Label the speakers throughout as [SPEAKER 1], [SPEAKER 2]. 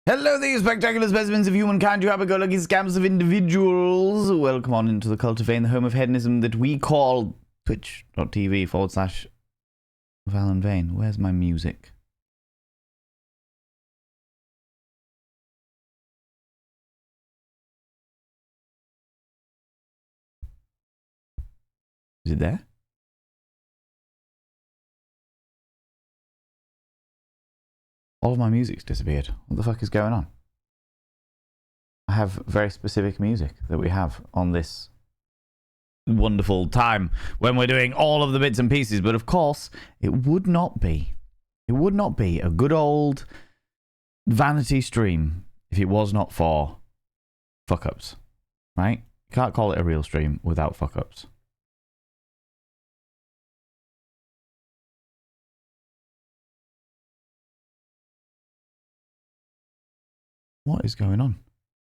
[SPEAKER 1] Hello there, you spectacular specimens of humankind, you happy-go-lucky scams of individuals. Welcome on into the cultivating the home of hedonism that we call twitch.tv/ValenVane. Where's my music? Is it there? All of my music's disappeared. What the fuck is going on? I have very specific music that we have on this wonderful time when we're doing all of the bits and pieces, but of course, it would not be a good old vanity stream if it was not for fuck-ups, right? You can't call it a real stream without fuck-ups. What is going on?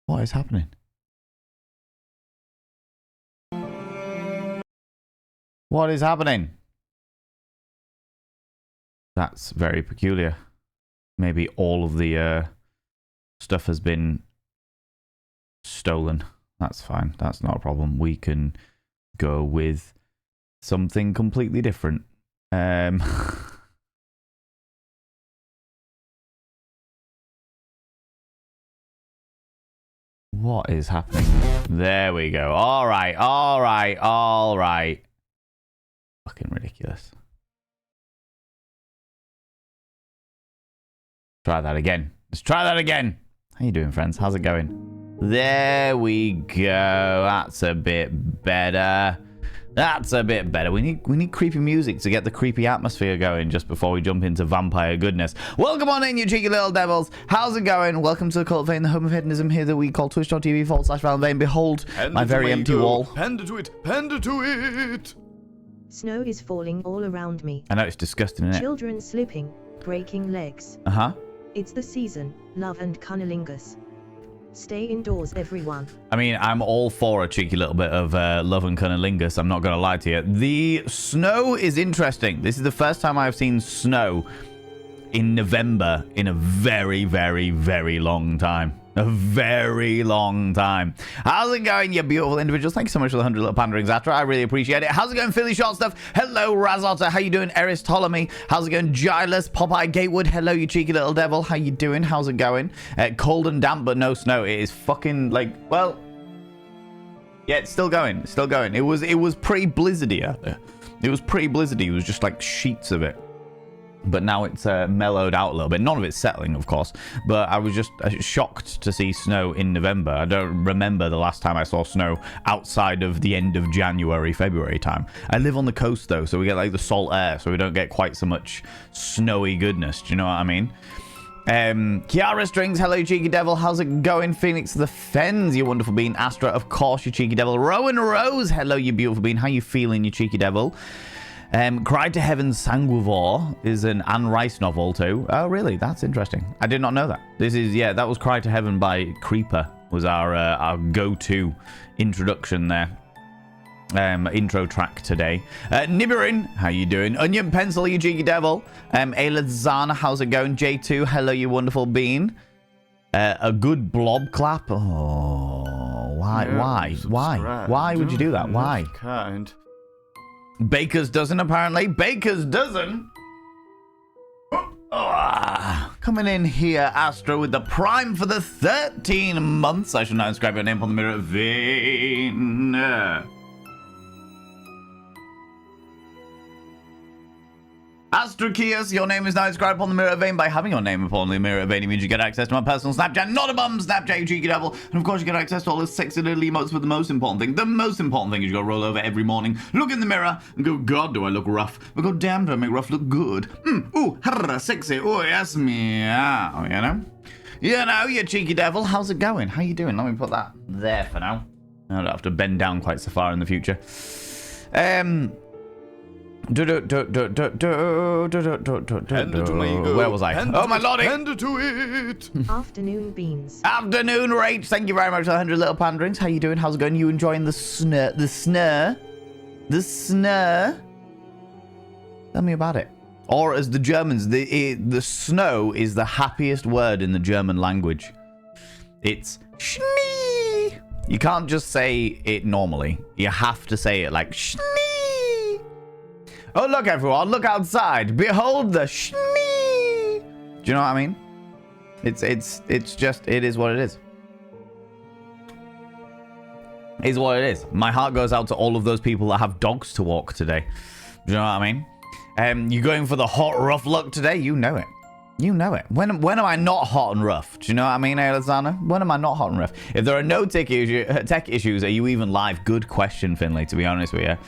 [SPEAKER 1] What is happening? What is happening? That's very peculiar. Maybe all of the stuff has been stolen. That's fine. That's not a problem. We can go with something completely different. What is happening? There we go. All right. Fucking ridiculous. Try that again. Let's try that again. How you doing, friends? How's it going? There we go. That's a bit better. That's a bit better. We need creepy music to get the creepy atmosphere going just before we jump into vampire goodness. Welcome on in, you cheeky little devils. How's it going? Welcome to the cultivating the home of hedonism here that we call twitch.tv/ValenVane. Behold, my very empty wall.
[SPEAKER 2] Panda to it. Panda to it.
[SPEAKER 3] Snow is falling all around me.
[SPEAKER 1] I know, it's disgusting, isn't it?
[SPEAKER 3] Children slipping, breaking legs.
[SPEAKER 1] Uh-huh.
[SPEAKER 3] It's the season, love and cunnilingus. Stay indoors, everyone.
[SPEAKER 1] I mean, I'm all for a cheeky little bit of love and cunnilingus. I'm not going to lie to you. The snow is interesting. This is the first time I've seen snow in November in a very, very, very long time. A very long time. How's it going, you beautiful individuals? Thank you so much for the 100 little panderings after. I really appreciate it. How's it going, Philly Short Stuff? Hello, Razotta. How you doing, Eris Ptolemy? How's it going, Gilus? Popeye Gatewood. Hello, you cheeky little devil. How you doing? How's it going? Cold and damp, but no snow. It is fucking like, well, yeah, it's still going. It's still going. It was pretty blizzardy out there. It was pretty blizzardy. It was just like sheets of it. But now it's mellowed out a little bit. None of it's settling, of course. But I was just shocked to see snow in November. I don't remember the last time I saw snow outside of the end of January, February time. I live on the coast, though, so we get like the salt air, so we don't get quite so much snowy goodness. Do you know what I mean? Kiara Strings, hello, you cheeky devil. How's it going? Phoenix the Fens, you wonderful bean. Astra, of course, you cheeky devil. Rowan Rose, hello, you beautiful bean. How you feeling, you cheeky devil? Cry to Heaven Sanguivore is an Anne Rice novel too. Oh, really? That's interesting. I did not know that. This is, yeah, that was Cry to Heaven by Creeper, was our go-to introduction there. Intro track today. Nibirin, how you doing? Onion Pencil, you cheeky devil. Ayla Zana, how's it going? J2, hello, you wonderful bean. A good blob clap. Oh, why?
[SPEAKER 2] Yeah,
[SPEAKER 1] Why would you do that? Why?
[SPEAKER 2] Kind.
[SPEAKER 1] Baker's dozen, apparently. Baker's dozen? Coming in here, Astro, with the prime for the 13 months. I should now inscribe your name on the mirror. Vane. Astrokias, your name is now inscribed upon the mirror of Vane. By having your name upon the mirror of Vane, it means you get access to my personal Snapchat, not a bum Snapchat, you cheeky devil. And of course, you get access to all the sexy little emotes. But the most important thing is you gotta roll over every morning, look in the mirror, and go, God, do I look rough? But God damn, do I make rough look good? Ooh, harra, sexy, oh, yes, meow, you know? You know, you cheeky devil, how's it going? How you doing? Let me put that there for now. I don't have to bend down quite so far in the future. Where was I? Oh, my lordy!
[SPEAKER 2] Panda to it.
[SPEAKER 3] Afternoon beans.
[SPEAKER 1] Afternoon rage. Thank you very much for the 100 little panderings. How you doing? How's it going? You enjoying the snur? Tell me about it. Or as the Germans, the snow is the happiest word in the German language. It's Schnee. You can't just say it normally. You have to say it like Schnee. Oh, look, everyone. Look outside. Behold the Schnee. Do you know what I mean? It's just, it is what it is. Is what it is. My heart goes out to all of those people that have dogs to walk today. Do you know what I mean? You going for the hot, rough look today? You know it. You know it. When am I not hot and rough? Do you know what I mean, Alexander? When am I not hot and rough? If there are no tech issues, are you even live? Good question, Finley, to be honest with you.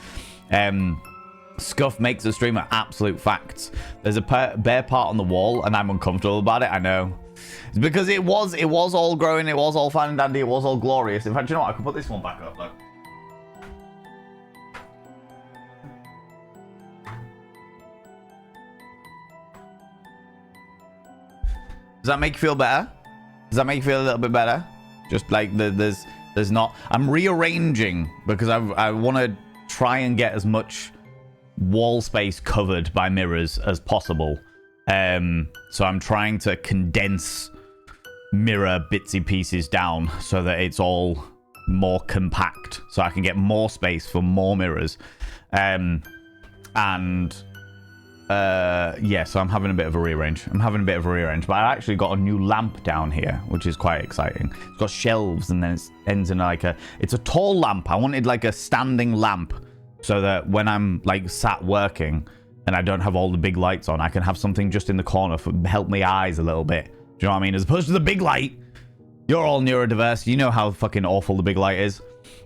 [SPEAKER 1] Scuff makes a streamer absolute facts. There's a bare part on the wall, and I'm uncomfortable about it. I know. It's because it was all growing, it was all fine and dandy, it was all glorious. In fact, you know what? I could put this one back up, look. Does that make you feel better? Does that make you feel a little bit better? Just like there's not. I'm rearranging because I want to try and get as much wall space covered by mirrors as possible. So I'm trying to condense mirror bitsy pieces down so that it's all more compact, so I can get more space for more mirrors. Yeah, so I'm having a bit of a rearrange. But I actually got a new lamp down here, which is quite exciting. It's got shelves, and then it ends in like it's a tall lamp. I wanted like a standing lamp so that when I'm like sat working and I don't have all the big lights on, I can have something just in the corner for help my eyes a little bit. Do you know what I mean? As opposed to the big light. You're all neurodiverse. You know how fucking awful the big light is.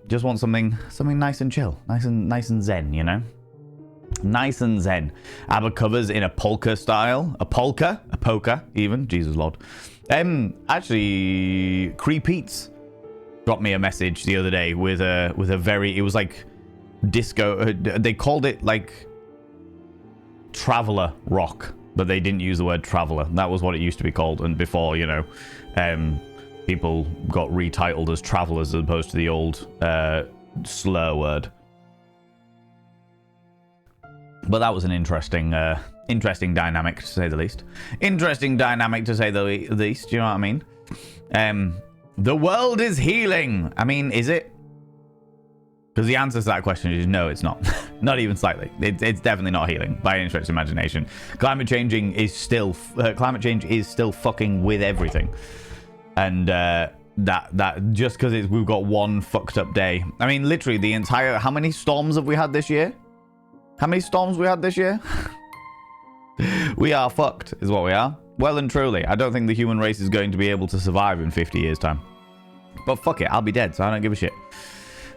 [SPEAKER 1] Just want something nice and chill, nice and zen, you know? Nice and zen. ABBA covers in a polka style. A polka even. Jesus Lord. Actually, Cree Pete's dropped me a message the other day with a very, it was like disco. They called it like traveler rock, but they didn't use the word traveler. That was what it used to be called. And before, you know, people got retitled as travelers as opposed to the old slur word. But that was an interesting dynamic, to say the least. Interesting dynamic, to say the least. Do you know what I mean? The world is healing. I mean, is it? Because the answer to that question is no, it's not. Not even slightly. It's definitely not healing by any stretch of imagination. Climate change is still fucking with everything. And that just because we've got one fucked up day. I mean, literally the entire. How many storms have we had this year? We are fucked, is what we are. Well and truly. I don't think the human race is going to be able to survive in 50 years' time. But fuck it, I'll be dead, so I don't give a shit.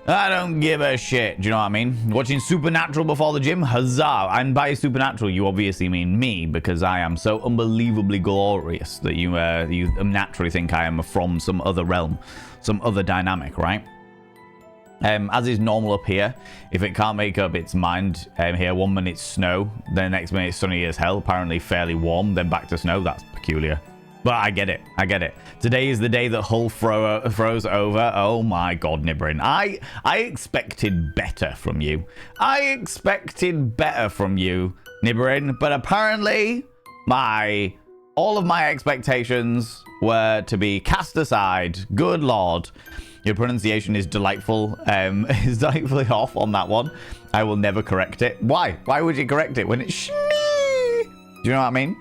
[SPEAKER 1] I don't give a shit. Do you know what I mean? Watching Supernatural before the gym? Huzzah. And by Supernatural, you obviously mean me, because I am so unbelievably glorious that you naturally think I am from some other realm, some other dynamic, right? As is normal up here, if it can't make up its mind, here 1 minute snow, then next minute sunny as hell, apparently fairly warm, then back to snow. That's peculiar. But I get it. Today is the day that Hull froze over. Oh my god, Nibrin. I expected better from you. Nibrin. But apparently, all of my expectations were to be cast aside. Good lord. Your pronunciation is delightful. Is delightfully off on that one. I will never correct it. Why? Why would you correct it when it's Schnee? Do you know what I mean?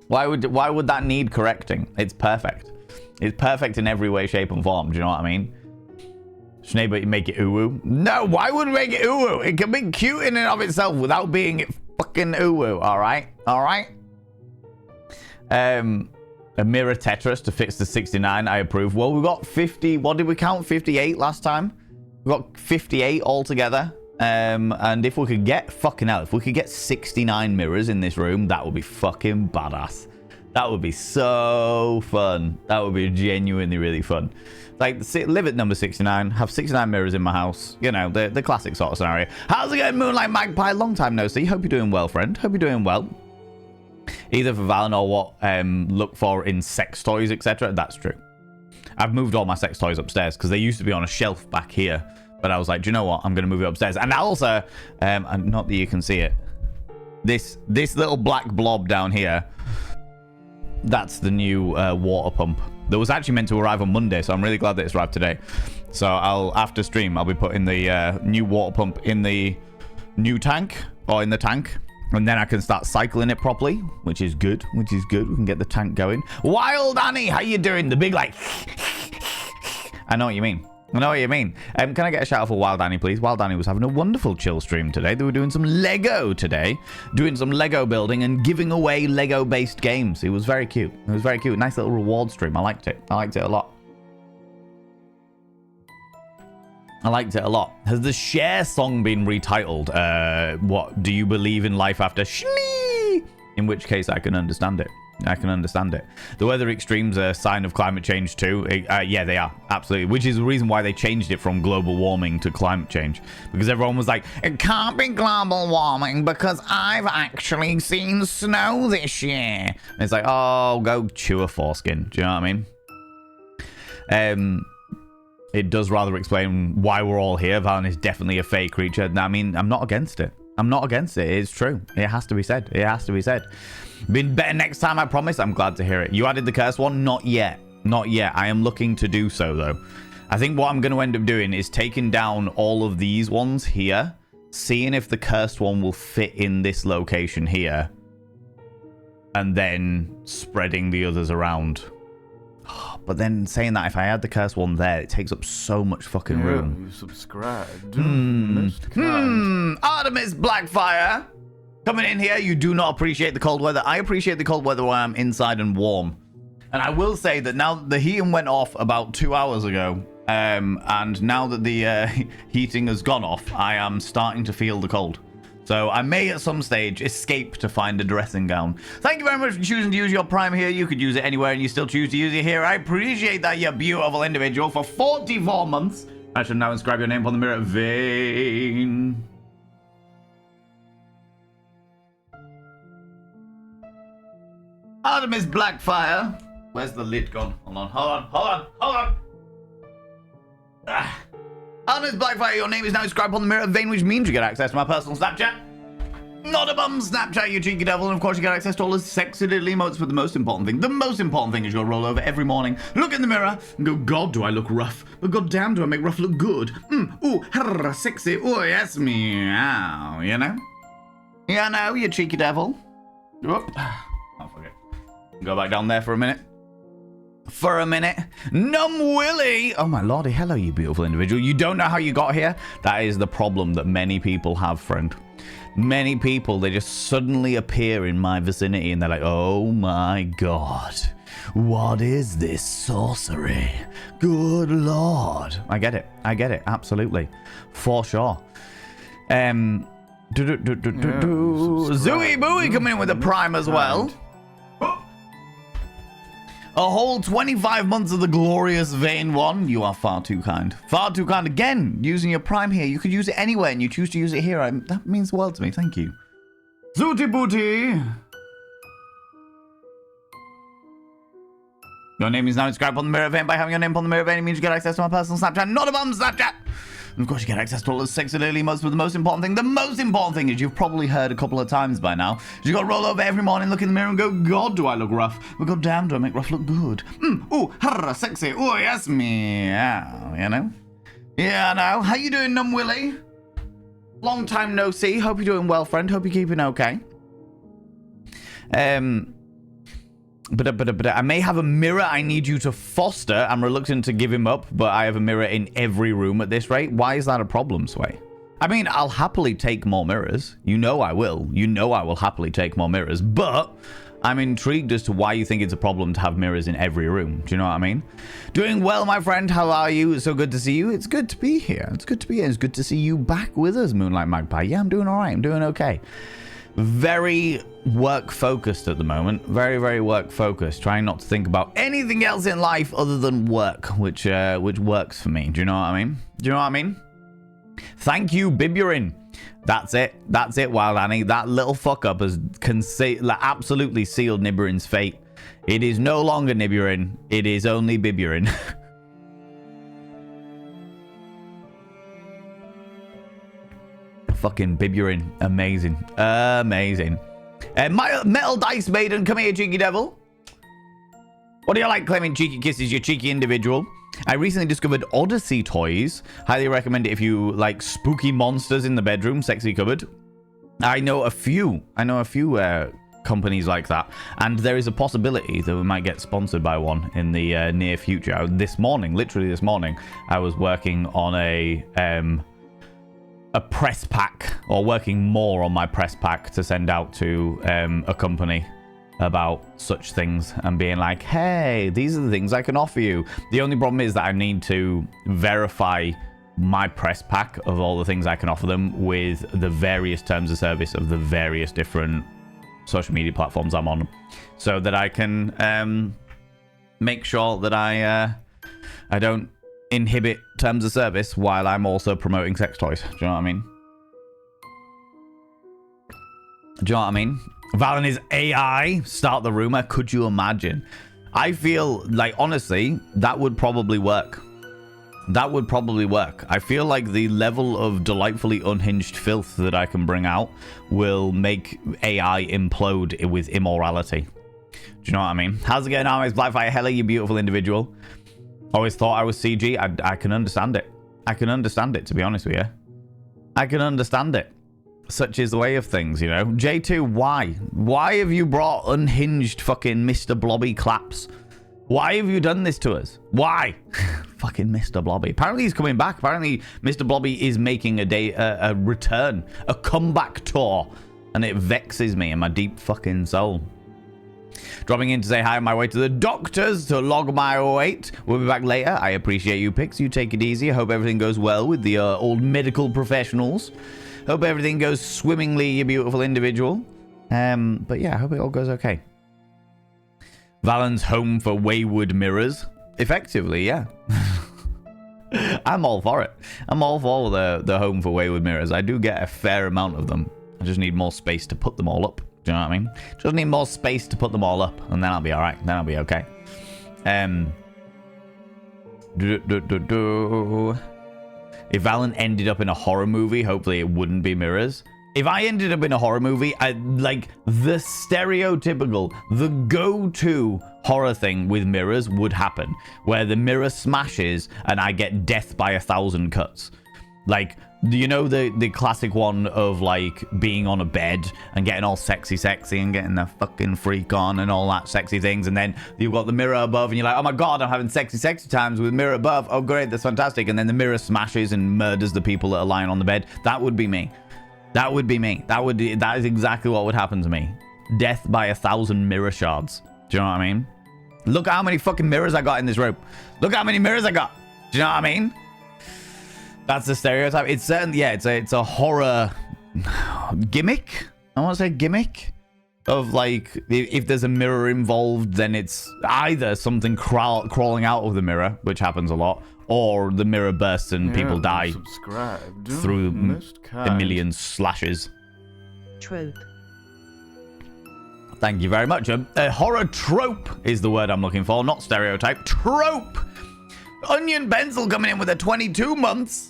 [SPEAKER 1] Why would that need correcting? It's perfect. It's perfect in every way, shape, and form. Do you know what I mean? Schnee, but you make it uwu. No, why would we make it uwu? It can be cute in and of itself without being fucking uwu. All right. A mirror Tetris to fix the 69. I approve. Well, we got 50. What did we count? 58 last time. We got 58 altogether. And if we could get if we could get 69 mirrors in this room, that would be fucking badass. That would be so fun. That would be genuinely really fun. Like, live at number 69, have 69 mirrors in my house. You know, the classic sort of scenario. How's it going, Moonlight Magpie? Long time no see. Hope you're doing well, friend. Hope you're doing well. Either for Valen or what look for in sex toys, etc. That's true. I've moved all my sex toys upstairs because they used to be on a shelf back here. But I was like, do you know what? I'm going to move it upstairs. And also, and not that you can see it, this little black blob down here, that's the new water pump that was actually meant to arrive on Monday. So I'm really glad that it's arrived today. So after stream, I'll be putting the new water pump in the new tank, or in the tank. And then I can start cycling it properly, which is good. We can get the tank going. Wild Annie, how you doing? The big, like... I know what you mean. Can I get a shout out for Wild Annie, please? Wild Annie was having a wonderful chill stream today. They were doing some Lego today. Doing some Lego building and giving away Lego-based games. It was very cute. Nice little reward stream. I liked it. A lot. Has the Cher song been retitled? What? Do you believe in life after Shlee? In which case, I can understand it. The weather extremes are a sign of climate change too. Yeah, they are. Absolutely. Which is the reason why they changed it from global warming to climate change. Because everyone was like, it can't be global warming because I've actually seen snow this year. And it's like, oh, go chew a foreskin. Do you know what I mean? It does rather explain why we're all here. Valen is definitely a fake creature. I mean, I'm not against it. It's true. It has to be said. Been better next time, I promise. I'm glad to hear it. You added the cursed one? Not yet. I am looking to do so, though. I think what I'm going to end up doing is taking down all of these ones here, seeing if the cursed one will fit in this location here, and then spreading the others around. But then saying that, if I add the cursed one there, it takes up so much fucking room.
[SPEAKER 2] You subscribed.
[SPEAKER 1] Artemis Blackfire coming in here. You do not appreciate the cold weather. I appreciate the cold weather when I'm inside and warm. And I will say that now the heating went off about 2 hours ago. And now that the heating has gone off, I am starting to feel the cold. So I may at some stage escape to find a dressing gown. Thank you very much for choosing to use your Prime here. You could use it anywhere and you still choose to use it here. I appreciate that, you beautiful individual, for 44 months. I should now inscribe your name upon the mirror vein. Artemis Blackfire. Where's the lid gone? Hold on. Artemis Blackfire, your name is now inscribed upon the mirror vein, which means you get access to my personal Snapchat. Not a bum Snapchat, you cheeky devil. And of course, you get access to all the sexy little emotes. But the most important thing is you'll roll over every morning, look in the mirror, and go, God, do I look rough? But goddamn, do I make rough look good? Ooh, harr, sexy. Ooh, yes, meow. You know? Yeah, no, you cheeky devil. Whoop. Oh, fuck it. Go back down there for a minute. Numb Willie. Oh my lordy, hello, you beautiful individual. You don't know how you got here? That is the problem that many people have, friend. Many people, they just suddenly appear in my vicinity and they're like, oh my God, what is this sorcery? Good Lord. I get it, absolutely. For sure. Zooey Booey coming in with a Prime as well. A whole 25 months of the glorious Vein one. You are far too kind. Far too kind. Again, using your Prime here. You could use it anywhere and you choose to use it here. That means the world to me. Thank you. Zooty Booty. Your name is now inscribed on the mirror vein. By having your name on the mirror vein, it means you get access to my personal Snapchat. Not a bum Snapchat. And of course, you get access to all those sexy little emotes, but the most important thing is you've probably heard a couple of times by now. You got to roll over every morning, look in the mirror and go, God, do I look rough? But God damn, do I make rough look good? Ooh, harr, sexy. Ooh, yes, meow. You know? Yeah, I know. How you doing, Numb Willie? Long time no see. Hope you're doing well, friend. Hope you're keeping okay. But I may have a mirror I need you to foster. I'm reluctant to give him up, but I have a mirror in every room at this rate. Why is that a problem, Sway? I mean, I'll happily take more mirrors. You know I will. You know I will happily take more mirrors. But I'm intrigued as to why you think it's a problem to have mirrors in every room. Do you know what I mean? Doing well, my friend. How are you? It's so good to see you. It's good to be here. It's good to see you back with us, Moonlight Magpie. Yeah, I'm doing all right. I'm doing okay. Very work focused at the moment. Very, very work focused. Trying not to think about anything else in life other than work, which works for me. Do you know what I mean? Thank you, Biburin. That's it, Wild Annie. That little fuck up has absolutely sealed Nibirin's fate. It is no longer Nibirin. It is only Biburin. fucking bib you're in. Amazing. Amazing. Metal Dice Maiden, come here, cheeky devil. What do you like claiming cheeky kisses, you cheeky individual? I recently discovered Odyssey toys. Highly recommend it if you like spooky monsters in the bedroom. Sexy cupboard. I know a few companies like that, and there is a possibility that we might get sponsored by one in the near future. Literally this morning, I was working on a press pack, or working more on my press pack to send out to a company about such things, and being like, hey, these are the things I can offer you. The only problem is that I need to verify my press pack of all the things I can offer them with the various terms of service of the various different social media platforms I'm on, so that I can make sure that I don't inhibit terms of service while I'm also promoting sex toys. Do you know what I mean? Do you know what I mean? Valen is AI. Start the rumor. Could you imagine? I feel like, honestly, that would probably work. That would probably work. I feel like the level of delightfully unhinged filth that I can bring out will make AI implode with immorality. Do you know what I mean? How's it going on? It's Blackfire Hella, you beautiful individual. Always thought I was CG. I can understand it. I can understand it, to be honest with you. I can understand it. Such is the way of things, you know. J2, why? Why have you brought unhinged fucking Mr. Blobby claps? Why have you done this to us? Why? Fucking Mr. Blobby. Apparently he's coming back. Apparently Mr. Blobby is making a return, a comeback tour, and it vexes me in my deep fucking soul. Dropping in to say hi on my way to the doctors to log my weight. We'll be back later. I appreciate you, Pix. You take it easy. I hope everything goes well with the old medical professionals. Hope everything goes swimmingly, you beautiful individual. But yeah, I hope it all goes okay. Valen's home for wayward mirrors. Effectively, yeah. I'm all for it. I'm all for the home for wayward mirrors. I do get a fair amount of them. I just need more space to put them all up. Do you know what I mean? Just need more space to put them all up, and then I'll be all right. Then I'll be okay. If Valen ended up in a horror movie, hopefully it wouldn't be mirrors. If I ended up in a horror movie, like the stereotypical, the go-to horror thing with mirrors would happen, where the mirror smashes and I get death by 1,000 cuts. Like, you know, the classic one of like being on a bed and getting all sexy and getting the fucking freak on and all that sexy things, and then you've got the mirror above and you're like, oh my god, I'm having sexy times with mirror above. Oh great, that's fantastic. And then the mirror smashes and murders the people that are lying on the bed. That would be me. That would be me. That is exactly what would happen to me. Death by 1,000 mirror shards. Do you know what I mean? Look how many fucking mirrors I got in this room. Look how many mirrors I got. Do you know what I mean? That's the stereotype. It's certainly, yeah, it's a horror gimmick. I want to say gimmick of like, if there's a mirror involved, then it's either something crawling out of the mirror, which happens a lot, or the mirror bursts and people die through a million slashes.
[SPEAKER 3] Trope.
[SPEAKER 1] Thank you very much. A horror trope is the word I'm looking for, not stereotype. Trope. Onion Pencil coming in with a 22 months.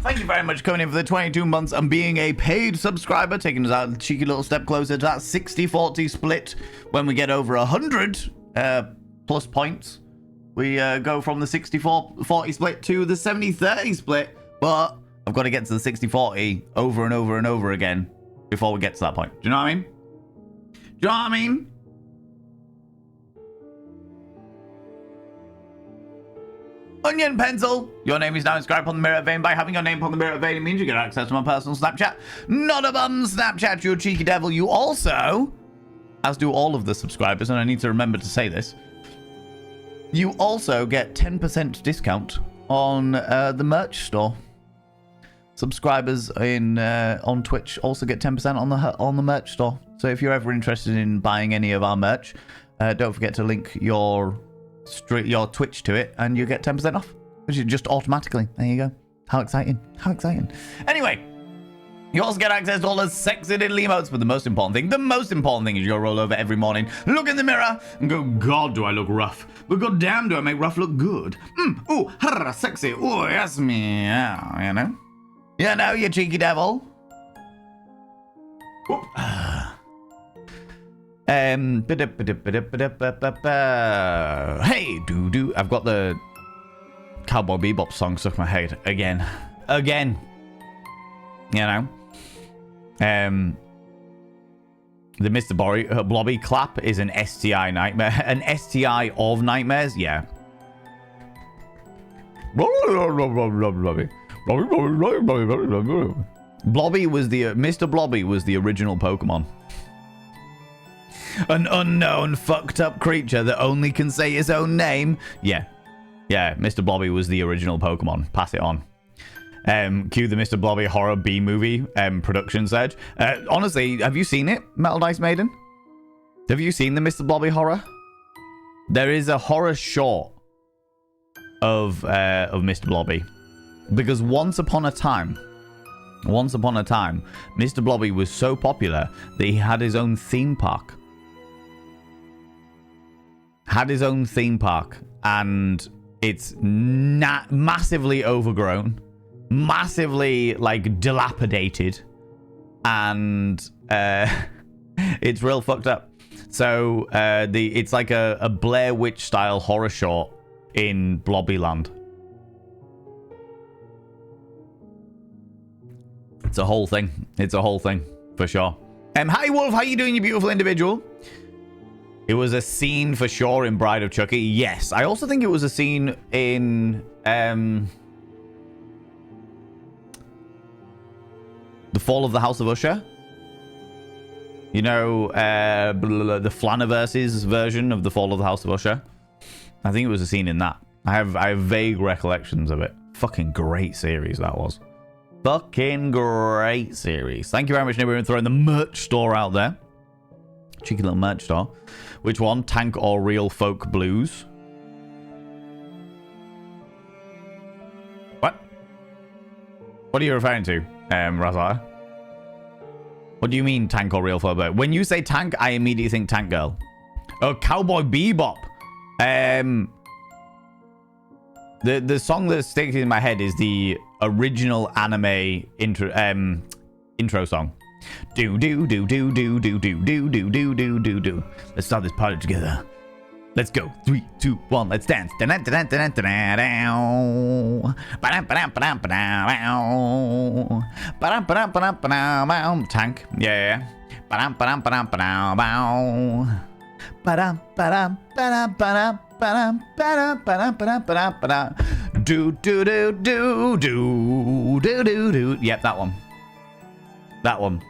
[SPEAKER 1] Thank you very much for coming in for the 22 months and being a paid subscriber, taking us out a cheeky little step closer to that 60-40 split. When we get over 100 plus points, we go from the 60-40 split to the 70-30 split. But I've got to get to the 60-40 over and over and over again before we get to that point. Do you know what I mean? Do you know what I mean? Onion Pencil, your name is now inscribed on the mirror vein. By having your name on the mirror vein, it means you get access to my personal Snapchat. Not a bum Snapchat, you cheeky devil. You also, as do all of the subscribers, and I need to remember to say this, you also get 10% discount on the merch store. Subscribers on Twitch also get 10% on the merch store. So if you're ever interested in buying any of our merch, don't forget to link your Twitch to it, and you get 10% off, which is just automatically. There you go. How exciting. How exciting. Anyway, you also get access to all the sexy little emotes, but the most important thing is you'll roll over every morning, look in the mirror, and go, God, do I look rough? But god damn, do I make rough look good? Ooh, sexy. Ooh, yes, me. Yeah, you know? Yeah, no, you cheeky devil. Hey, doo-doo. I've got the Cowboy Bebop song stuck in my head again. You know? The Mr. Blobby clap is an STI nightmare. An STI of nightmares? Yeah. Blobby was the Mr. Blobby was the original Pokemon. An unknown fucked up creature that only can say his own name. Yeah, Mr. Blobby was the original Pokemon. Pass it on. Cue the Mr. Blobby horror B movie production surge. Honestly, have you seen it, Metal Dice Maiden? Have you seen the Mr. Blobby horror? There is a horror short of Mr. Blobby, because once upon a time, Mr. Blobby was so popular that he had his own theme park. And it's massively overgrown, massively like dilapidated, and it's real fucked up. So it's like a Blair Witch style horror short in Blobbyland. It's a whole thing. For sure. Hi Wolf, how you doing, you beautiful individual? It was a scene for sure in Bride of Chucky. Yes, I also think it was a scene in The Fall of the House of Usher. You know, the Flaniverse's version of The Fall of the House of Usher. I think it was a scene in that. I have vague recollections of it. Fucking great series that was. Fucking great series. Thank you very much, Nibber, for throwing the merch store out there. Cheeky little merch store. Which one? Tank or Real Folk Blues? What? What are you referring to, Razar? What do you mean, Tank or Real Folk Blues? When you say Tank, I immediately think Tank Girl. Oh, Cowboy Bebop. The song that sticks in my head is the original anime intro song. Do do do do do do do do do do do do do. Let's start this party together. Let's go. 3, 2, 1. Let's dance. Tank. Yeah. Do do do do do do do do. Yep, that one.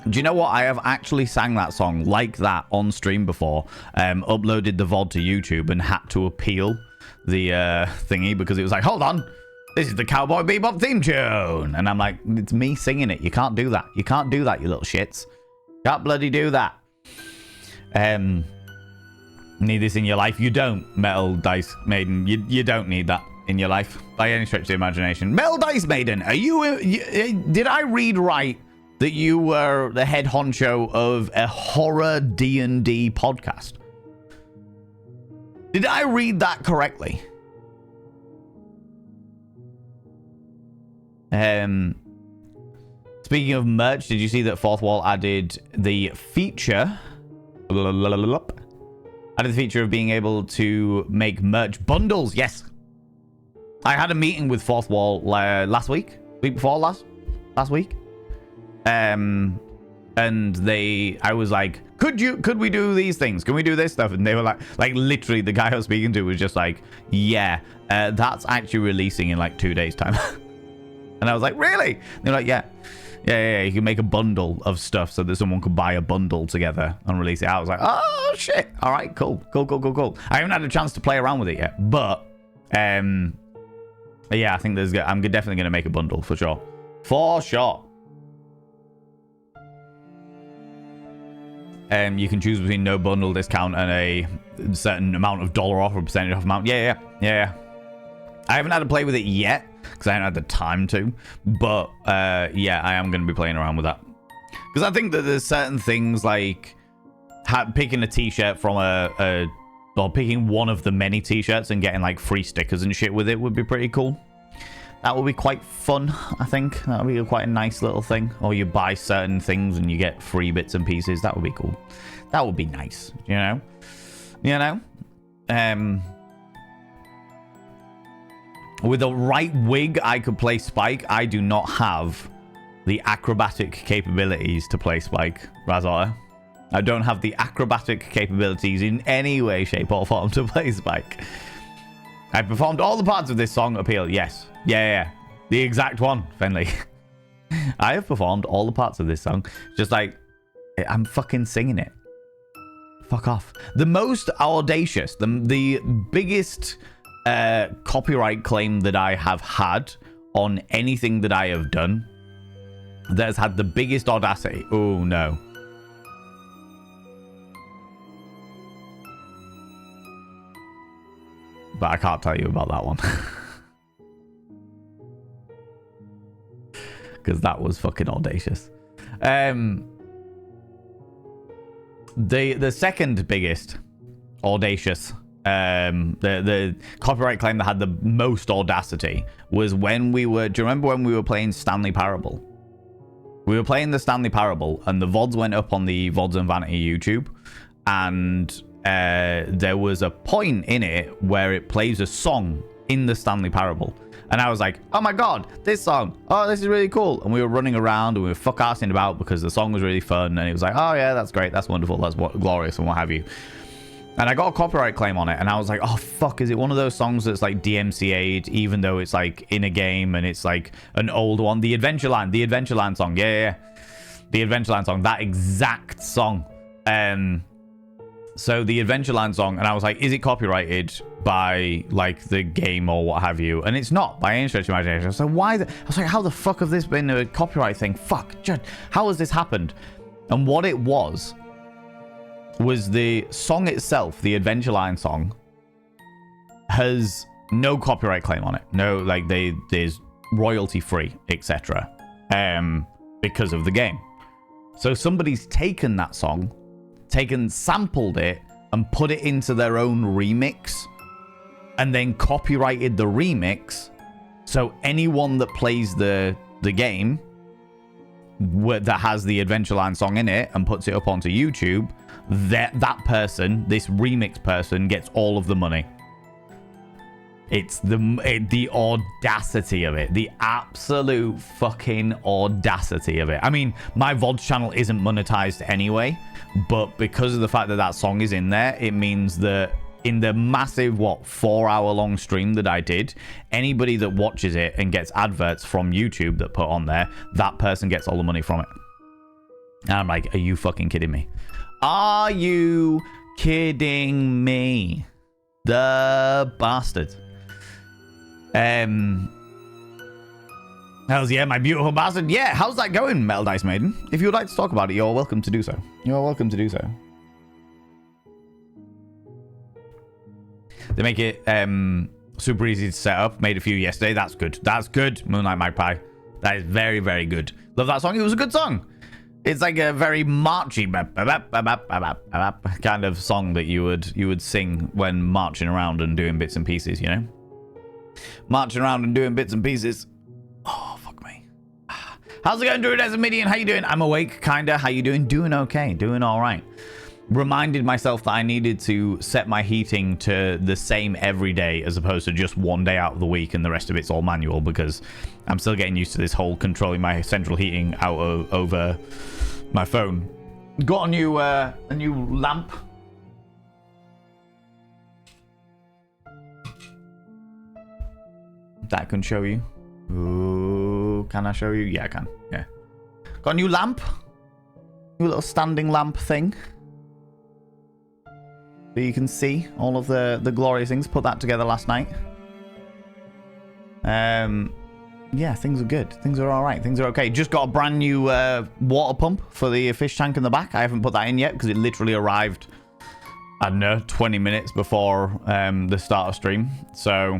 [SPEAKER 1] Do you know what? I have actually sang that song like that on stream before. Uploaded the VOD to YouTube and had to appeal the thingy because it was like, hold on, this is the Cowboy Bebop theme tune. And I'm like, it's me singing it. You can't do that. You can't do that, you little shits. Can't bloody do that. Need this in your life? You don't, Metal Dice Maiden. You don't need that in your life by any stretch of the imagination. Metal Dice Maiden, are you did I read right that you were the head honcho of a horror D&D podcast? Did I read that correctly? Speaking of merch, did you see that Fourth Wall added the feature? Added the feature of being able to make merch bundles. Yes. I had a meeting with Fourth Wall last week. Week before last week. And I was like, could we do these things? Can we do this stuff? And they were like literally the guy I was speaking to was just like, yeah, that's actually releasing in like 2 days time. And I was like, really? And they're like, yeah, you can make a bundle of stuff so that someone could buy a bundle together and release it. I was like, oh shit. All right, cool. I haven't had a chance to play around with it yet, but yeah, I think I'm definitely going to make a bundle for sure. You can choose between no bundle discount and a certain amount of dollar off or percentage off amount. Yeah. I haven't had to play with it yet because I haven't had the time to. But yeah, I am going to be playing around with that. Because I think that there's certain things like picking a t-shirt from or picking one of the many t-shirts and getting like free stickers and shit with it would be pretty cool. That would be quite fun, I think. That would be quite a nice little thing. Or you buy certain things and you get free bits and pieces. That would be cool. That would be nice, you know? You know? With the right wig, I could play Spike. I do not have the acrobatic capabilities to play Spike, Razor. I don't have the acrobatic capabilities in any way, shape, or form to play Spike. I performed all the parts of this song. Appeal, yes. Yeah. The exact one, Fenley. I have performed all the parts of this song. Just like, I'm fucking singing it. Fuck off. The most audacious, the biggest copyright claim that I have had on anything that I have done that has had the biggest audacity. Oh, no. But I can't tell you about that one. Because that was fucking audacious. The second biggest audacious, the copyright claim that had the most audacity was when we were... Do you remember when we were playing Stanley Parable? We were playing the Stanley Parable and the VODs went up on the VODs and Vanity YouTube. And there was a point in it where it plays a song in the Stanley Parable. And I was like, oh my god, this song. Oh, this is really cool. And we were running around and we were fuck-assing about because the song was really fun. And it was like, oh yeah, that's great. That's wonderful. That's glorious and what have you. And I got a copyright claim on it. And I was like, oh fuck, is it one of those songs that's like DMCA'd even though it's like in a game and it's like an old one? The Adventureland song. Yeah. The Adventureland song. That exact song. So the Adventureland song, and I was like, is it copyrighted by like the game or what have you? And it's not by any stretch of imagination. So why? I was like, how the fuck has this been a copyright thing? Fuck, how has this happened? And what it was the song itself, the Adventureland song, has no copyright claim on it. No, like there's royalty free, etc. Because of the game. So somebody's taken that song, sampled it and put it into their own remix and then copyrighted the remix, so anyone that plays the game that has the Adventureland song in it and puts it up onto YouTube, that person, this remix person, gets all of the money. It's the audacity of it. The absolute fucking audacity of it. I mean, my VODs channel isn't monetized anyway, but because of the fact that that song is in there, it means that in the massive, 4-hour-long stream that I did, anybody that watches it and gets adverts from YouTube that put on there, that person gets all the money from it. And I'm like, are you fucking kidding me? Are you kidding me? The bastard. Hells yeah, my beautiful bastard. Yeah, how's that going, Metal Dice Maiden? If you would like to talk about it, you're welcome to do so. You're welcome to do so. They make it super easy to set up. Made a few yesterday. That's good. That's good, Moonlight Magpie. That is very, very good. Love that song. It was a good song. It's like a very marchy kind of song that you would sing when marching around and doing bits and pieces, you know? Marching around and doing bits and pieces. Oh, fuck me. How's it going, Druid as a Midian? How you doing? I'm awake, kinda. How you doing? Doing okay. Doing all right. Reminded myself that I needed to set my heating to the same every day as opposed to just one day out of the week and the rest of it's all manual, because I'm still getting used to this whole controlling my central heating out over my phone. Got a new lamp. That I can show you. Ooh, can I show you? Yeah, I can. Yeah. Got a new lamp. New little standing lamp thing. So you can see all of the glorious things. Put that together last night. Yeah, things are good. Things are all right. Things are okay. Just got a brand new water pump for the fish tank in the back. I haven't put that in yet because it literally arrived, I don't know, 20 minutes before the start of stream. So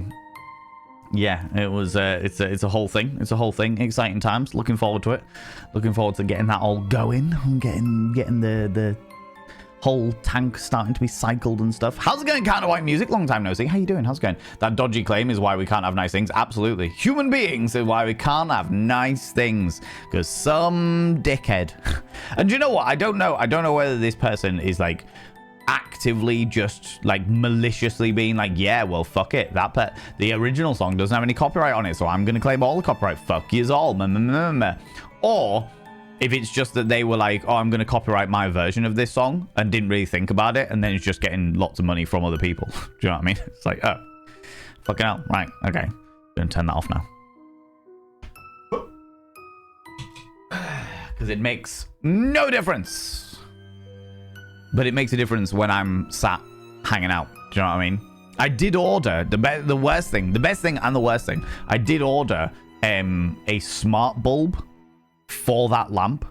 [SPEAKER 1] yeah, it was. It's a whole thing. It's a whole thing. Exciting times. Looking forward to it. Looking forward to getting that all going and getting the whole tank starting to be cycled and stuff. How's it going, Counterwhite Music? Long time no see. How you doing? How's it going? That dodgy claim is why we can't have nice things. Absolutely. Human beings is why we can't have nice things. Because some dickhead. And do you know what? I don't know. I don't know whether this person is like actively just like maliciously being like, yeah, well, fuck it. The original song doesn't have any copyright on it, so I'm going to claim all the copyright. Fuck yous all. Or if it's just that they were like, oh, I'm going to copyright my version of this song and didn't really think about it, and then it's just getting lots of money from other people. Do you know what I mean? It's like, oh, fucking hell. Right, okay. Gonna turn that off now. Because it makes no difference. But it makes a difference when I'm sat hanging out. Do you know what I mean? I did order, the best thing and the worst thing, I did order a smart bulb for that lamp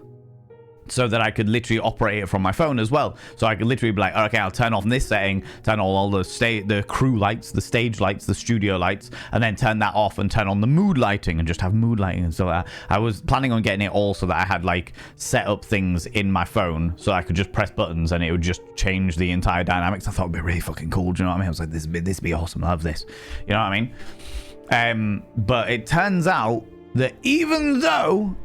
[SPEAKER 1] so that I could literally operate it from my phone as well. So I could literally be like, okay, I'll turn off this setting, turn on all the crew lights, the stage lights, the studio lights, and then turn that off and turn on the mood lighting and just have mood lighting and stuff like that. I was planning on getting it all so that I had like set up things in my phone so I could just press buttons and it would just change the entire dynamics. I thought it'd be really fucking cool. Do you know what I mean? I was like, this would be awesome. I love this. You know what I mean? But it turns out that even though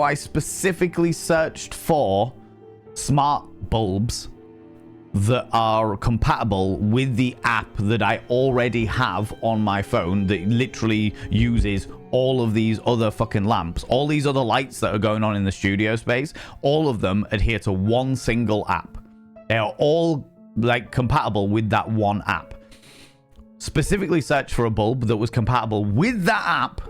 [SPEAKER 1] I specifically searched for smart bulbs that are compatible with the app that I already have on my phone that literally uses all of these other fucking lamps, all these other lights that are going on in the studio space, all of them adhere to one single app. They are all like compatible with that one app. Specifically searched for a bulb that was compatible with that app,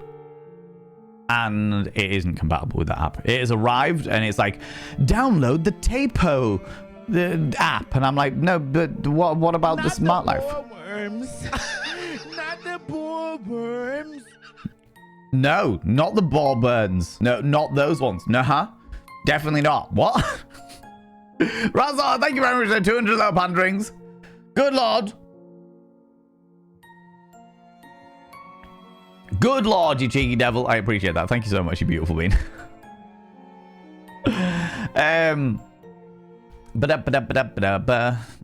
[SPEAKER 1] and it isn't compatible with that app. It has arrived and it's like, download the Tapo app, and I'm like, no, but what about the Smart Life?
[SPEAKER 4] Not the boar worms.
[SPEAKER 1] No, not the ball burns. No, not those ones. No, definitely not. What? Razar, thank you very much for 200 low panderings. Good lord. Good lord, you cheeky devil. I appreciate that. Thank you so much, you beautiful bean.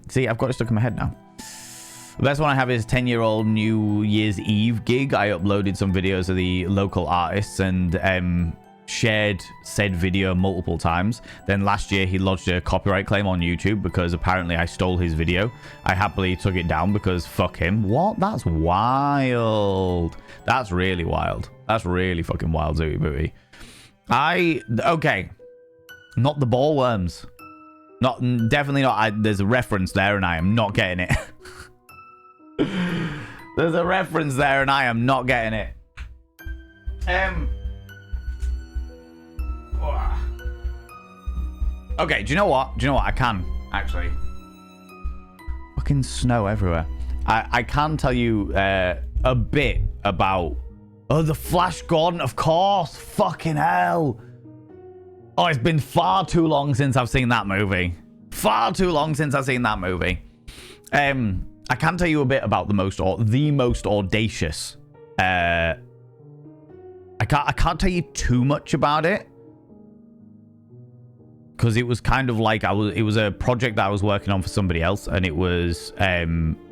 [SPEAKER 1] See, I've got it stuck in my head now. The best one I have is 10-year-old New Year's Eve gig. I uploaded some videos of the local artists and shared said video multiple times. Then last year he lodged a copyright claim on YouTube because apparently I stole his video. I happily took it down because fuck him. What? That's wild. That's really wild. That's really fucking wild, Zooey Booey. Okay. Not the ball worms. Definitely not. There's a reference there and I am not getting it. There's a reference there and I am not getting it. Okay, do you know what? I can, actually. Fucking snow everywhere. I can tell you a bit about... Oh, the Flash Gordon, of course. Fucking hell. Oh, it's been far too long since I've seen that movie. Far too long since I've seen that movie. I can tell you a bit about the most audacious. I can't tell you too much about it. Because it was kind of like it was a project that I was working on for somebody else, and it was a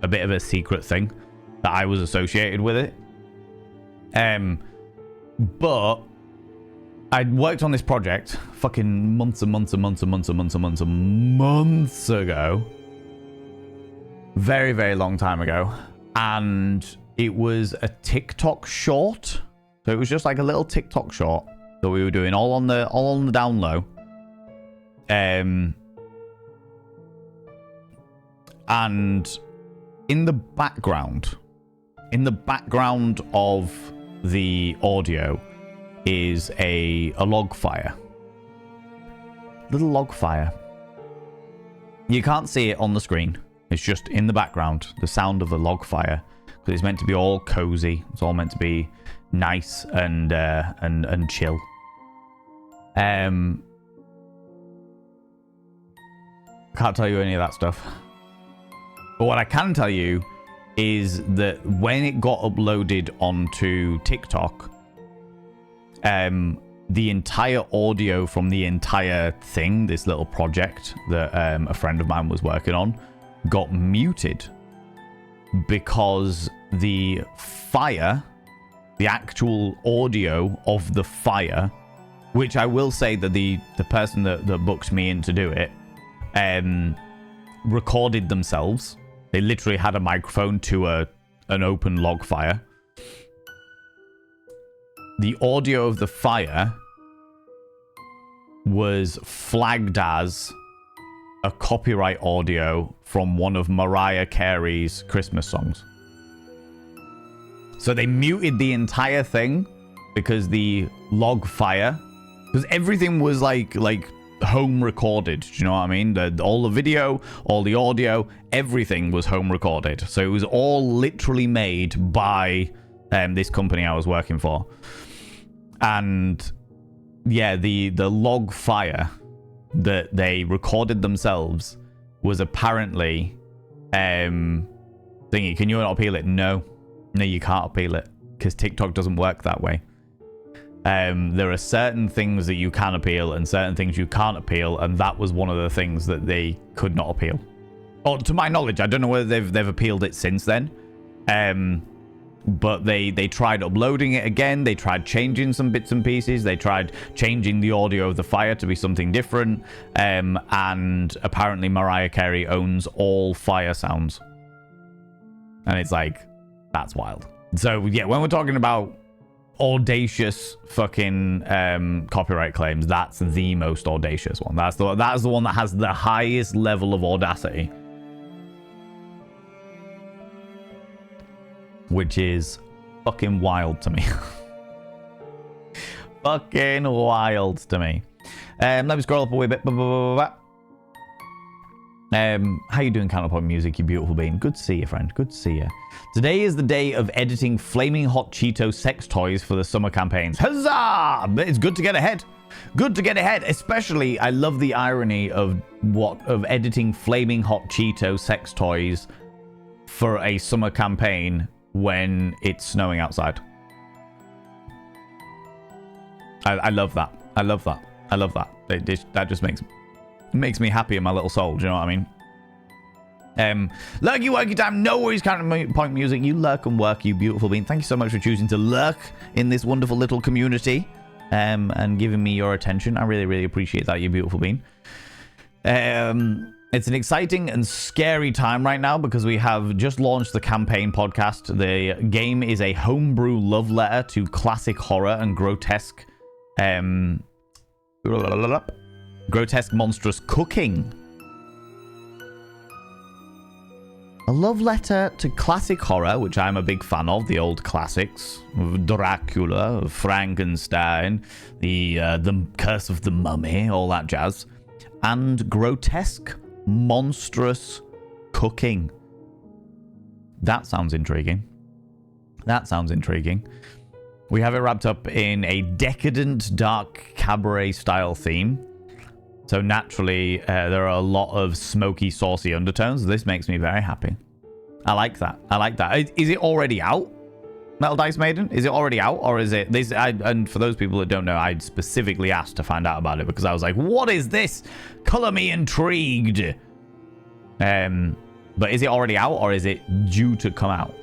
[SPEAKER 1] bit of a secret thing that I was associated with it. But I'd worked on this project fucking months ago. Very, very long time ago. And it was a TikTok short. So it was just like a little TikTok short that we were doing all on the down low. And in the background of the audio is a log fire. Little log fire. You can't see it on the screen. It's just in the background, the sound of the log fire. Because it's meant to be all cozy. It's all meant to be nice and chill. Can't tell you any of that stuff. But what I can tell you is that when it got uploaded onto TikTok, the entire audio from the entire thing, this little project that a friend of mine was working on, got muted because the fire, the actual audio of the fire, which I will say that the person that booked me in to do it recorded themselves. They literally had a microphone to an open log fire. The audio of the fire was flagged as a copyright audio from one of Mariah Carey's Christmas songs. So they muted the entire thing because the log fire, because everything was like home recorded. Do you know what I mean? All the video, all the audio, everything was home recorded. So it was all literally made by this company I was working for. And yeah, the log fire that they recorded themselves was apparently thingy. Can you not appeal it? No, you can't appeal it because TikTok doesn't work that way. There are certain things that you can appeal and certain things you can't appeal, and that was one of the things that they could not appeal. Or to my knowledge, I don't know whether they've appealed it since then. But they tried uploading it again. They tried changing some bits and pieces. They tried changing the audio of the fire to be something different. And apparently Mariah Carey owns all fire sounds. And it's like, that's wild. So yeah, when we're talking about audacious fucking copyright claims, that's the most audacious one. That's the one that has the highest level of audacity. Which is fucking wild to me. Fucking wild to me. Let me scroll up a wee bit. How you doing, Counterpoint Music, you beautiful being? Good to see you, friend. Good to see you. Today is the day of editing flaming hot Cheeto sex toys for the summer campaigns. Huzzah! It's good to get ahead. Good to get ahead. Especially, I love the irony of editing flaming hot Cheeto sex toys for a summer campaign when it's snowing outside. I love that. I love that. I love that. That just makes me happy in my little soul. Do you know what I mean? Lurky worky time. No worries, Counterpoint Music. You lurk and work, you beautiful being. Thank you so much for choosing to lurk in this wonderful little community and giving me your attention. I really, really appreciate that, you beautiful being. It's an exciting and scary time right now because we have just launched the campaign podcast. The game is a homebrew love letter to classic horror and grotesque monstrous cooking. A love letter to classic horror, which I'm a big fan of, the old classics, Dracula, Frankenstein, the Curse of the Mummy, all that jazz, and grotesque monstrous cooking. That sounds intriguing. That sounds intriguing. We have it wrapped up in a decadent dark cabaret style theme. So naturally, there are a lot of smoky, saucy undertones. This makes me very happy. I like that. I like that. Is it already out? Metal Dice Maiden? Is it already out? Or is it this? And for those people that don't know, I specifically asked to find out about it because I was like, what is this? Color me intrigued. But is it already out or is it due to come out?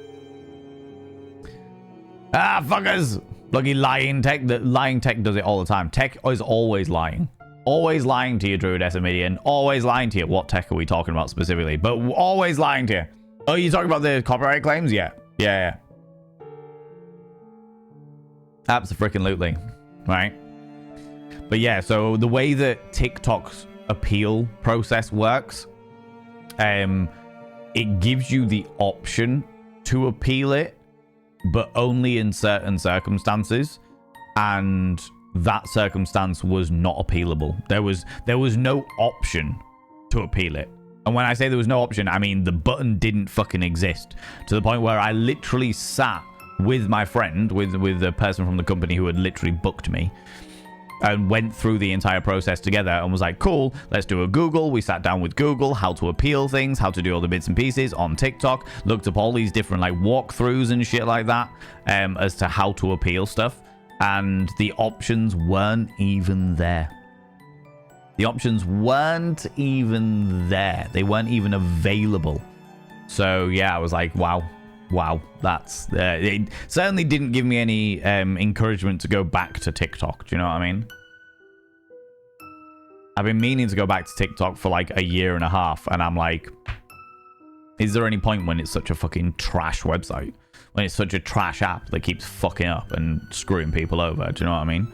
[SPEAKER 1] Ah, fuckers! Bloody lying tech. Lying tech does it all the time. Tech is always lying. Always lying to you, Druid Esamidian. Always lying to you. What tech are we talking about specifically? But always lying to you. Oh, you talking about the copyright claims? Yeah. Yeah. Abso-freaking-lutely. Right? But yeah, so the way that TikTok's appeal process works, it gives you the option to appeal it, but only in certain circumstances. And that circumstance was not appealable. There was no option to appeal it. And when I say there was no option, I mean the button didn't fucking exist. To the point where I literally sat with my friend, with the person from the company who had literally booked me, and went through the entire process together and was like, cool, let's do a Google. We sat down with Google, how to appeal things, how to do all the bits and pieces on TikTok, looked up all these different like walkthroughs and shit like that as to how to appeal stuff. and the options weren't even there. The options weren't even there. They weren't even available. So yeah, I was like, wow, that's it certainly didn't give me any encouragement to go back to TikTok. Do you know what I mean? I've been meaning to go back to TikTok for like a year and a half, and I'm like, is there any point when it's such a fucking trash website? When it's such a trash app that keeps fucking up and screwing people over? Do you know what I mean?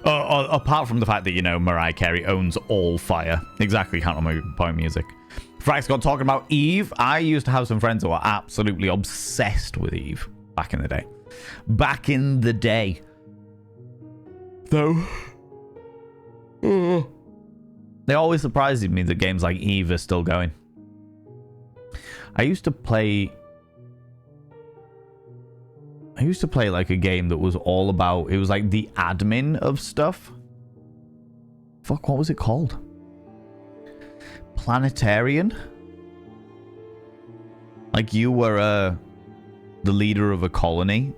[SPEAKER 1] Apart from the fact that, you know, Mariah Carey owns all fire. Exactly, can't remember point music. Frax got talking about Eve. I used to have some friends who were absolutely obsessed with Eve back in the day. Back in the day. Though. It always surprises me that games like Eve are still going. I used to play like a game that was all about, it was like the admin of stuff. Fuck, what was it called? Planetarian? Like you were the leader of a colony,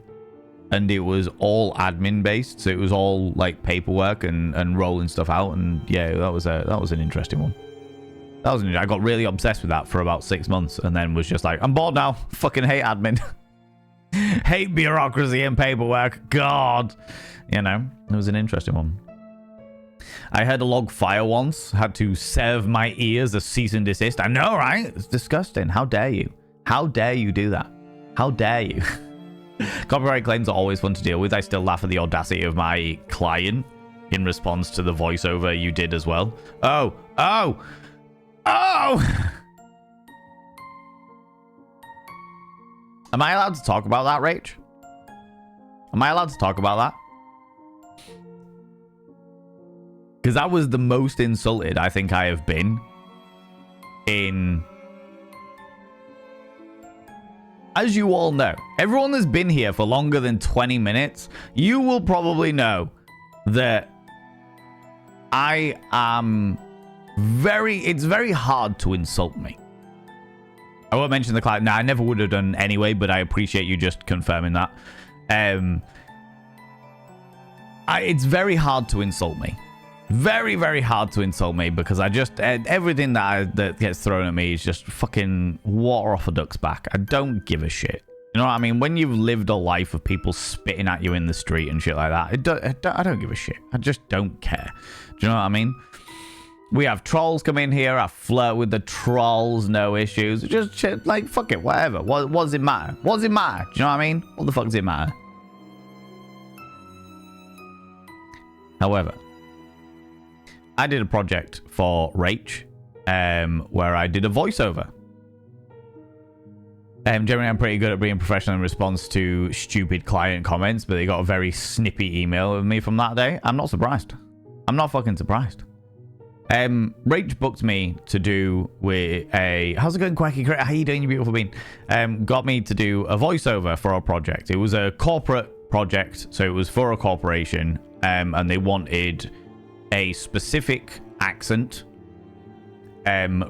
[SPEAKER 1] and it was all admin based, so it was all like paperwork and rolling stuff out, and yeah, that was an interesting one. I got really obsessed with that for about 6 months, and then was just like, I'm bored now. Fucking hate admin. Hate bureaucracy and paperwork. God. You know, it was an interesting one. I heard a log fire once. Had to serve my ears a cease and desist. I know, right? It's disgusting. How dare you? How dare you do that? How dare you? Copyright claims are always fun to deal with. I still laugh at the audacity of my client in response to the voiceover you did as well. Oh! Am I allowed to talk about that, Rach? Am I allowed to talk about that? Because that was the most insulted I think I have been in... As you all know, everyone that's been here for longer than 20 minutes, you will probably know that I am it's very hard to insult me. I won't mention the client. Nah, I never would have done anyway, but I appreciate you just confirming that. It's very hard to insult me. Very, very hard to insult me, because I just... everything that gets thrown at me is just fucking water off a duck's back. I don't give a shit. You know what I mean? When you've lived a life of people spitting at you in the street and shit like that, I don't give a shit. I just don't care. Do you know what I mean? We have trolls come in here. I flirt with the trolls. No issues. Just shit, like, fuck it. Whatever. What does it matter? What does it matter? Do you know what I mean? What the fuck does it matter? However, I did a project for Rach where I did a voiceover. Generally, I'm pretty good at being professional in response to stupid client comments, but they got a very snippy email of me from that day. I'm not surprised. I'm not fucking surprised. Rach booked me to do with a... How's it going, Quacky? How you doing, you beautiful bean? Got me to do a voiceover for our project. It was a corporate project, so it was for a corporation, and they wanted a specific accent,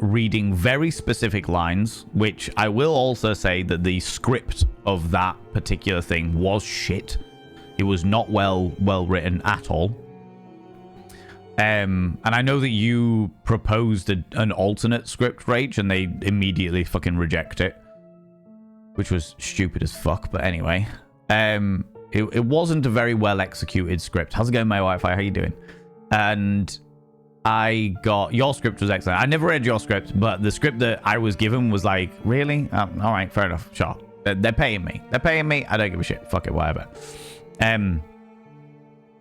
[SPEAKER 1] reading very specific lines, which I will also say that the script of that particular thing was shit. It was not well written at all. And I know that you proposed an alternate script, Rach, and they immediately fucking reject it, which was stupid as fuck. But anyway, it wasn't a very well executed script. How's it going, my Wi-Fi? How you doing? And I got... Your script was excellent. I never read your script, but the script that I was given was like, really? All right, fair enough. Sure. They're paying me. They're paying me. I don't give a shit. Fuck it, whatever.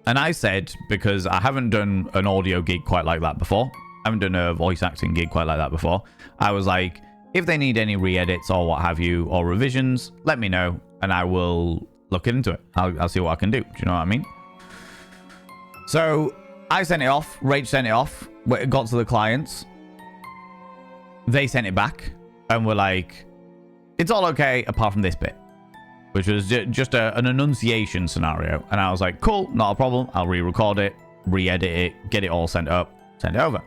[SPEAKER 1] And I said, because I haven't done an audio gig quite like that before. I haven't done a voice acting gig quite like that before. I was like, if they need any re-edits or what have you, or revisions, let me know, and I will look into it. I'll see what I can do. Do you know what I mean? So I sent it off. Rach sent it off. It got to the clients. They sent it back and were like, it's all okay apart from this bit, which was just an enunciation scenario. And I was like, cool, not a problem. I'll re-record it, re-edit it, get it all sent up, send it over.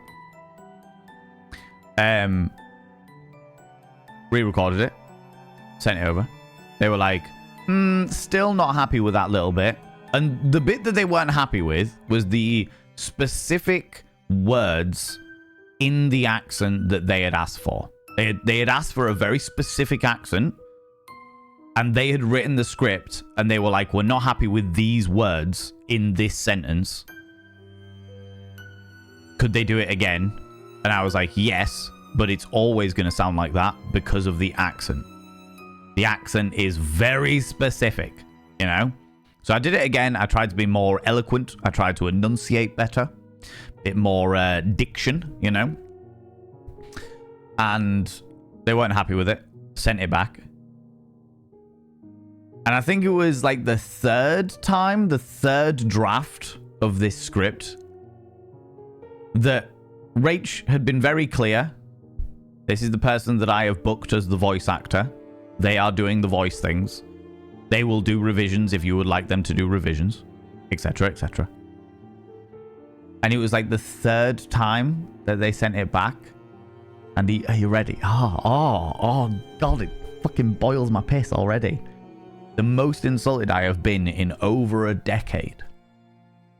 [SPEAKER 1] Re-recorded it, sent it over. They were like, still not happy with that little bit. And the bit that they weren't happy with was the specific words in the accent that they had asked for. They had asked for a very specific accent, and they had written the script, and they were like, we're not happy with these words in this sentence. Could they do it again? And I was like, yes, but it's always going to sound like that because of the accent. The accent is very specific, you know? So I did it again. I tried to be more eloquent. I tried to enunciate better. A bit more diction, you know? And they weren't happy with it. Sent it back. And I think it was like the third draft of this script that Rach had been very clear. This is the person that I have booked as the voice actor. They are doing the voice things. They will do revisions if you would like them to do revisions, etc., etc. And it was like the third time that they sent it back. And are you ready? Oh, God, it fucking boils my piss already. The most insulted I have been in over a decade.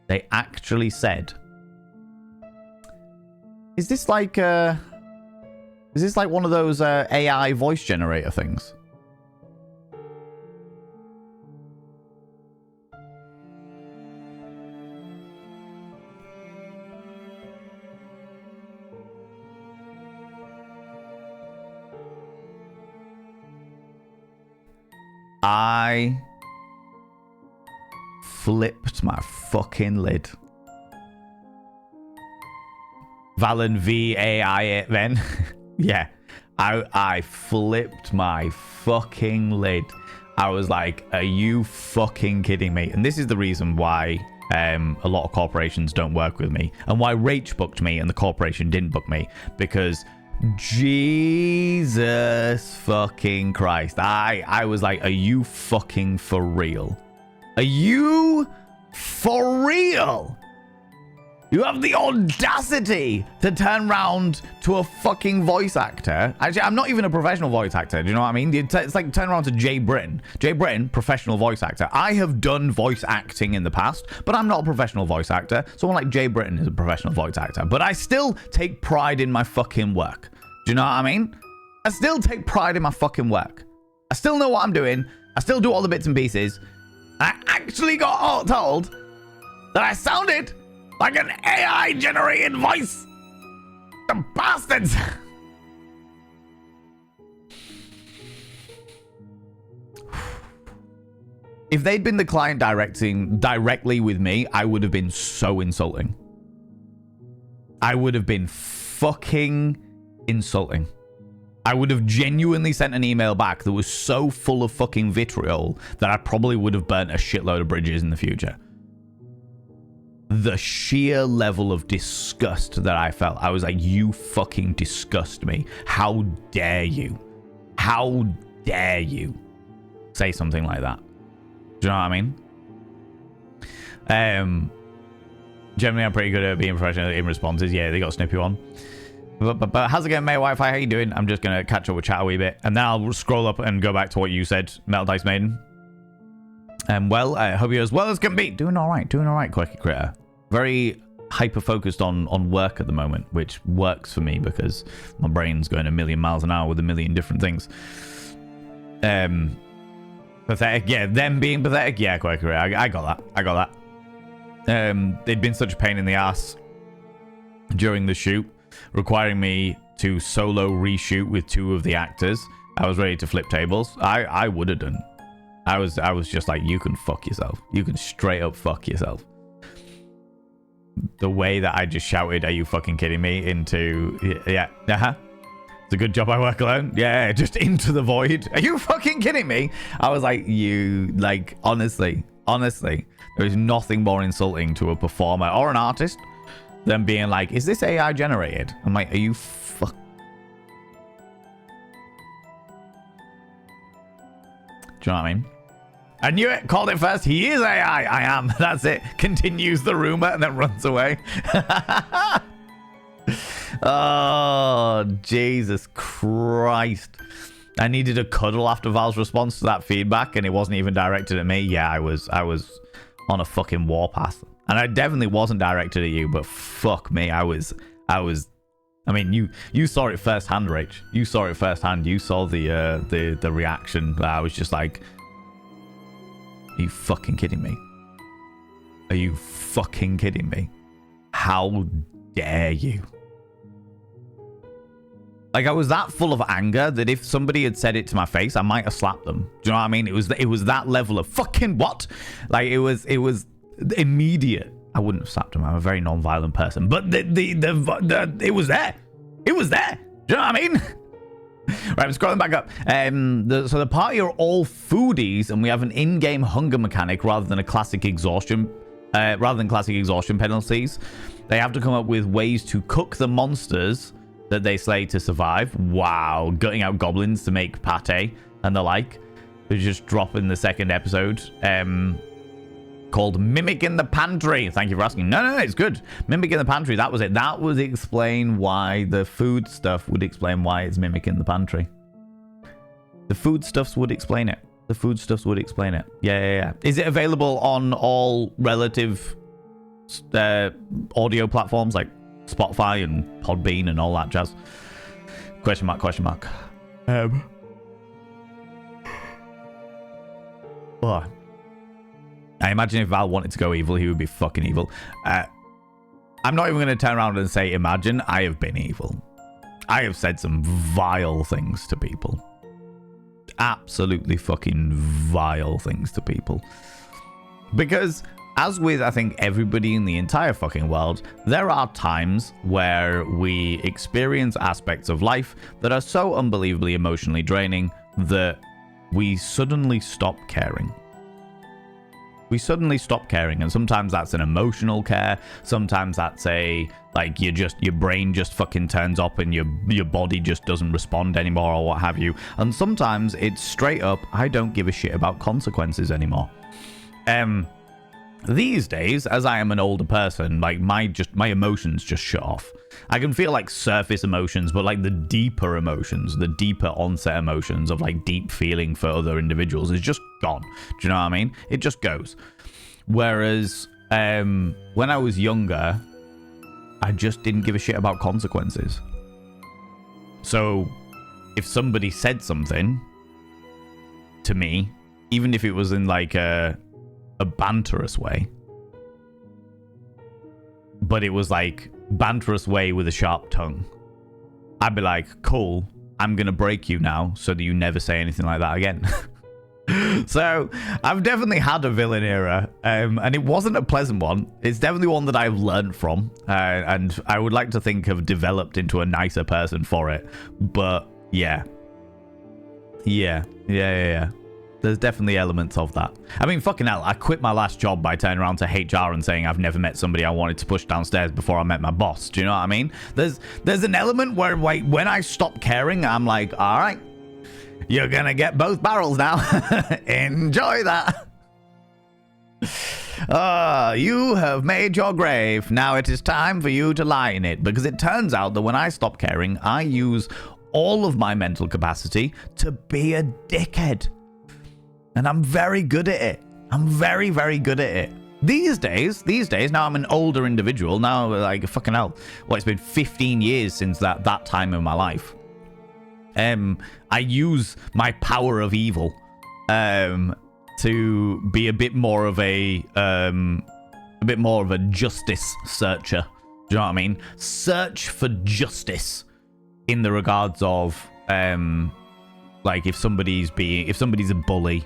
[SPEAKER 1] They actually said, is this like one of those AI voice generator things? I flipped my fucking lid. Valen VAI it then. Yeah. I flipped my fucking lid. I was like, are you fucking kidding me? And this is the reason why a lot of corporations don't work with me. And why Rach booked me and the corporation didn't book me. Because Jesus fucking Christ. I was like, are you fucking for real? Are you for real? You have the audacity to turn around to a fucking voice actor. Actually, I'm not even a professional voice actor. Do you know what I mean? It's like turn around to Jay Britton. Jay Britton, professional voice actor. I have done voice acting in the past, but I'm not a professional voice actor. Someone like Jay Britton is a professional voice actor. But I still take pride in my fucking work. Do you know what I mean? I still take pride in my fucking work. I still know what I'm doing. I still do all the bits and pieces. I actually got told that I sounded like an AI-generated voice. The bastards. If they'd been the client directing directly with me, I would have been so insulting. I would have been fucking insulting. I would have genuinely sent an email back that was so full of fucking vitriol that I probably would have burnt a shitload of bridges in the future. The sheer level of disgust that I felt. I was like, you fucking disgust me. How dare you? How dare you say something like that? Do you know what I mean? Generally, I'm pretty good at being professional in responses. Yeah, they got a snippy one. But how's it going, mate? Wi-Fi, how you doing? I'm just going to catch up with chat a wee bit. And then I'll scroll up and go back to what you said, Metal Dice Maiden. Well, I hope you're as well as can be. Doing all right, Quirky Critter. Very hyper-focused on work at the moment, which works for me because my brain's going a million miles an hour with a million different things. Pathetic, yeah. Them being pathetic, yeah, Quirky Critter. I got that. They'd been such a pain in the ass during the shoot, requiring me to solo reshoot with two of the actors. I was ready to flip tables. I would have done. I was just like, you can fuck yourself. You can straight up fuck yourself. The way that I just shouted, are you fucking kidding me? Into, yeah, it's a good job I work alone. Yeah, just into the void. Are you fucking kidding me? I was like, honestly, there is nothing more insulting to a performer or an artist than being like, is this AI generated? I'm like, are you fuck? Do you know what I mean? I knew it. Called it first. He is AI. I am. That's it. Continues the rumor and then runs away. Oh, Jesus Christ. I needed a cuddle after Val's response to that feedback, and it wasn't even directed at me. Yeah, I was on a fucking warpath. And I definitely wasn't directed at you, but fuck me, I was. I mean, you saw it firsthand, Rach. You saw it firsthand. You saw the reaction. I was just like, are you fucking kidding me? Are you fucking kidding me? How dare you? Like, I was that full of anger that if somebody had said it to my face, I might have slapped them. Do you know what I mean? It was that level of fucking what? Like, it was immediate. I wouldn't have slapped him. I'm a very non-violent person, but it was there. It was there. Do you know what I mean? Right, I'm scrolling back up. So the party are all foodies, and we have an in-game hunger mechanic rather than classic exhaustion penalties. They have to come up with ways to cook the monsters that they slay to survive. Wow, gutting out goblins to make pate and the like. We just drop in the second episode. Called Mimic in the Pantry. Thank you for asking. No, it's good. Mimic in the Pantry, that was it. That would explain why the food stuff would explain why it's Mimic in the Pantry. The food stuffs would explain it. The food stuffs would explain it. Yeah. Is it available on all relative audio platforms like Spotify and Podbean and all that jazz? Question mark. Oh. I imagine if Val wanted to go evil, he would be fucking evil. I'm not even going to turn around and say imagine. I have been evil. I have said some vile things to people. Absolutely fucking vile things to people. Because, as with, I think, everybody in the entire fucking world, there are times where we experience aspects of life that are so unbelievably emotionally draining that we suddenly stop caring. We suddenly stop caring, and sometimes that's an emotional care. Sometimes that's your brain just fucking turns up and your body just doesn't respond anymore or what have you. And sometimes it's straight up, I don't give a shit about consequences anymore. These days, as I am an older person, like my emotions just shut off. I can feel like surface emotions, but like the deeper emotions, the deeper onset emotions of like deep feeling for other individuals is just gone. Do you know what I mean? It just goes. Whereas when I was younger, I just didn't give a shit about consequences. So if somebody said something to me, even if it was in like a banterous way, but it was like banterous way with a sharp tongue, I'd be like, cool, I'm gonna break you now so that you never say anything like that again. So I've definitely had a villain era, and it wasn't a pleasant one. It's definitely one that I've learned from, and I would like to think have developed into a nicer person for it. But yeah. There's definitely elements of that. I mean, fucking hell, I quit my last job by turning around to HR and saying I've never met somebody I wanted to push downstairs before I met my boss. Do you know what I mean? There's an element where, like, when I stop caring, I'm like, all right, you're gonna get both barrels now. Enjoy that. You have made your grave. Now it is time for you to lie in it. Because it turns out that when I stop caring, I use all of my mental capacity to be a dickhead. And I'm very good at it. I'm very, very good at it. These days, now I'm an older individual. Now, like, fucking hell. Well, it's been 15 years since that time in my life. I use my power of evil to be a bit more of a justice searcher. Do you know what I mean? Search for justice in the regards of, like, if somebody's a bully,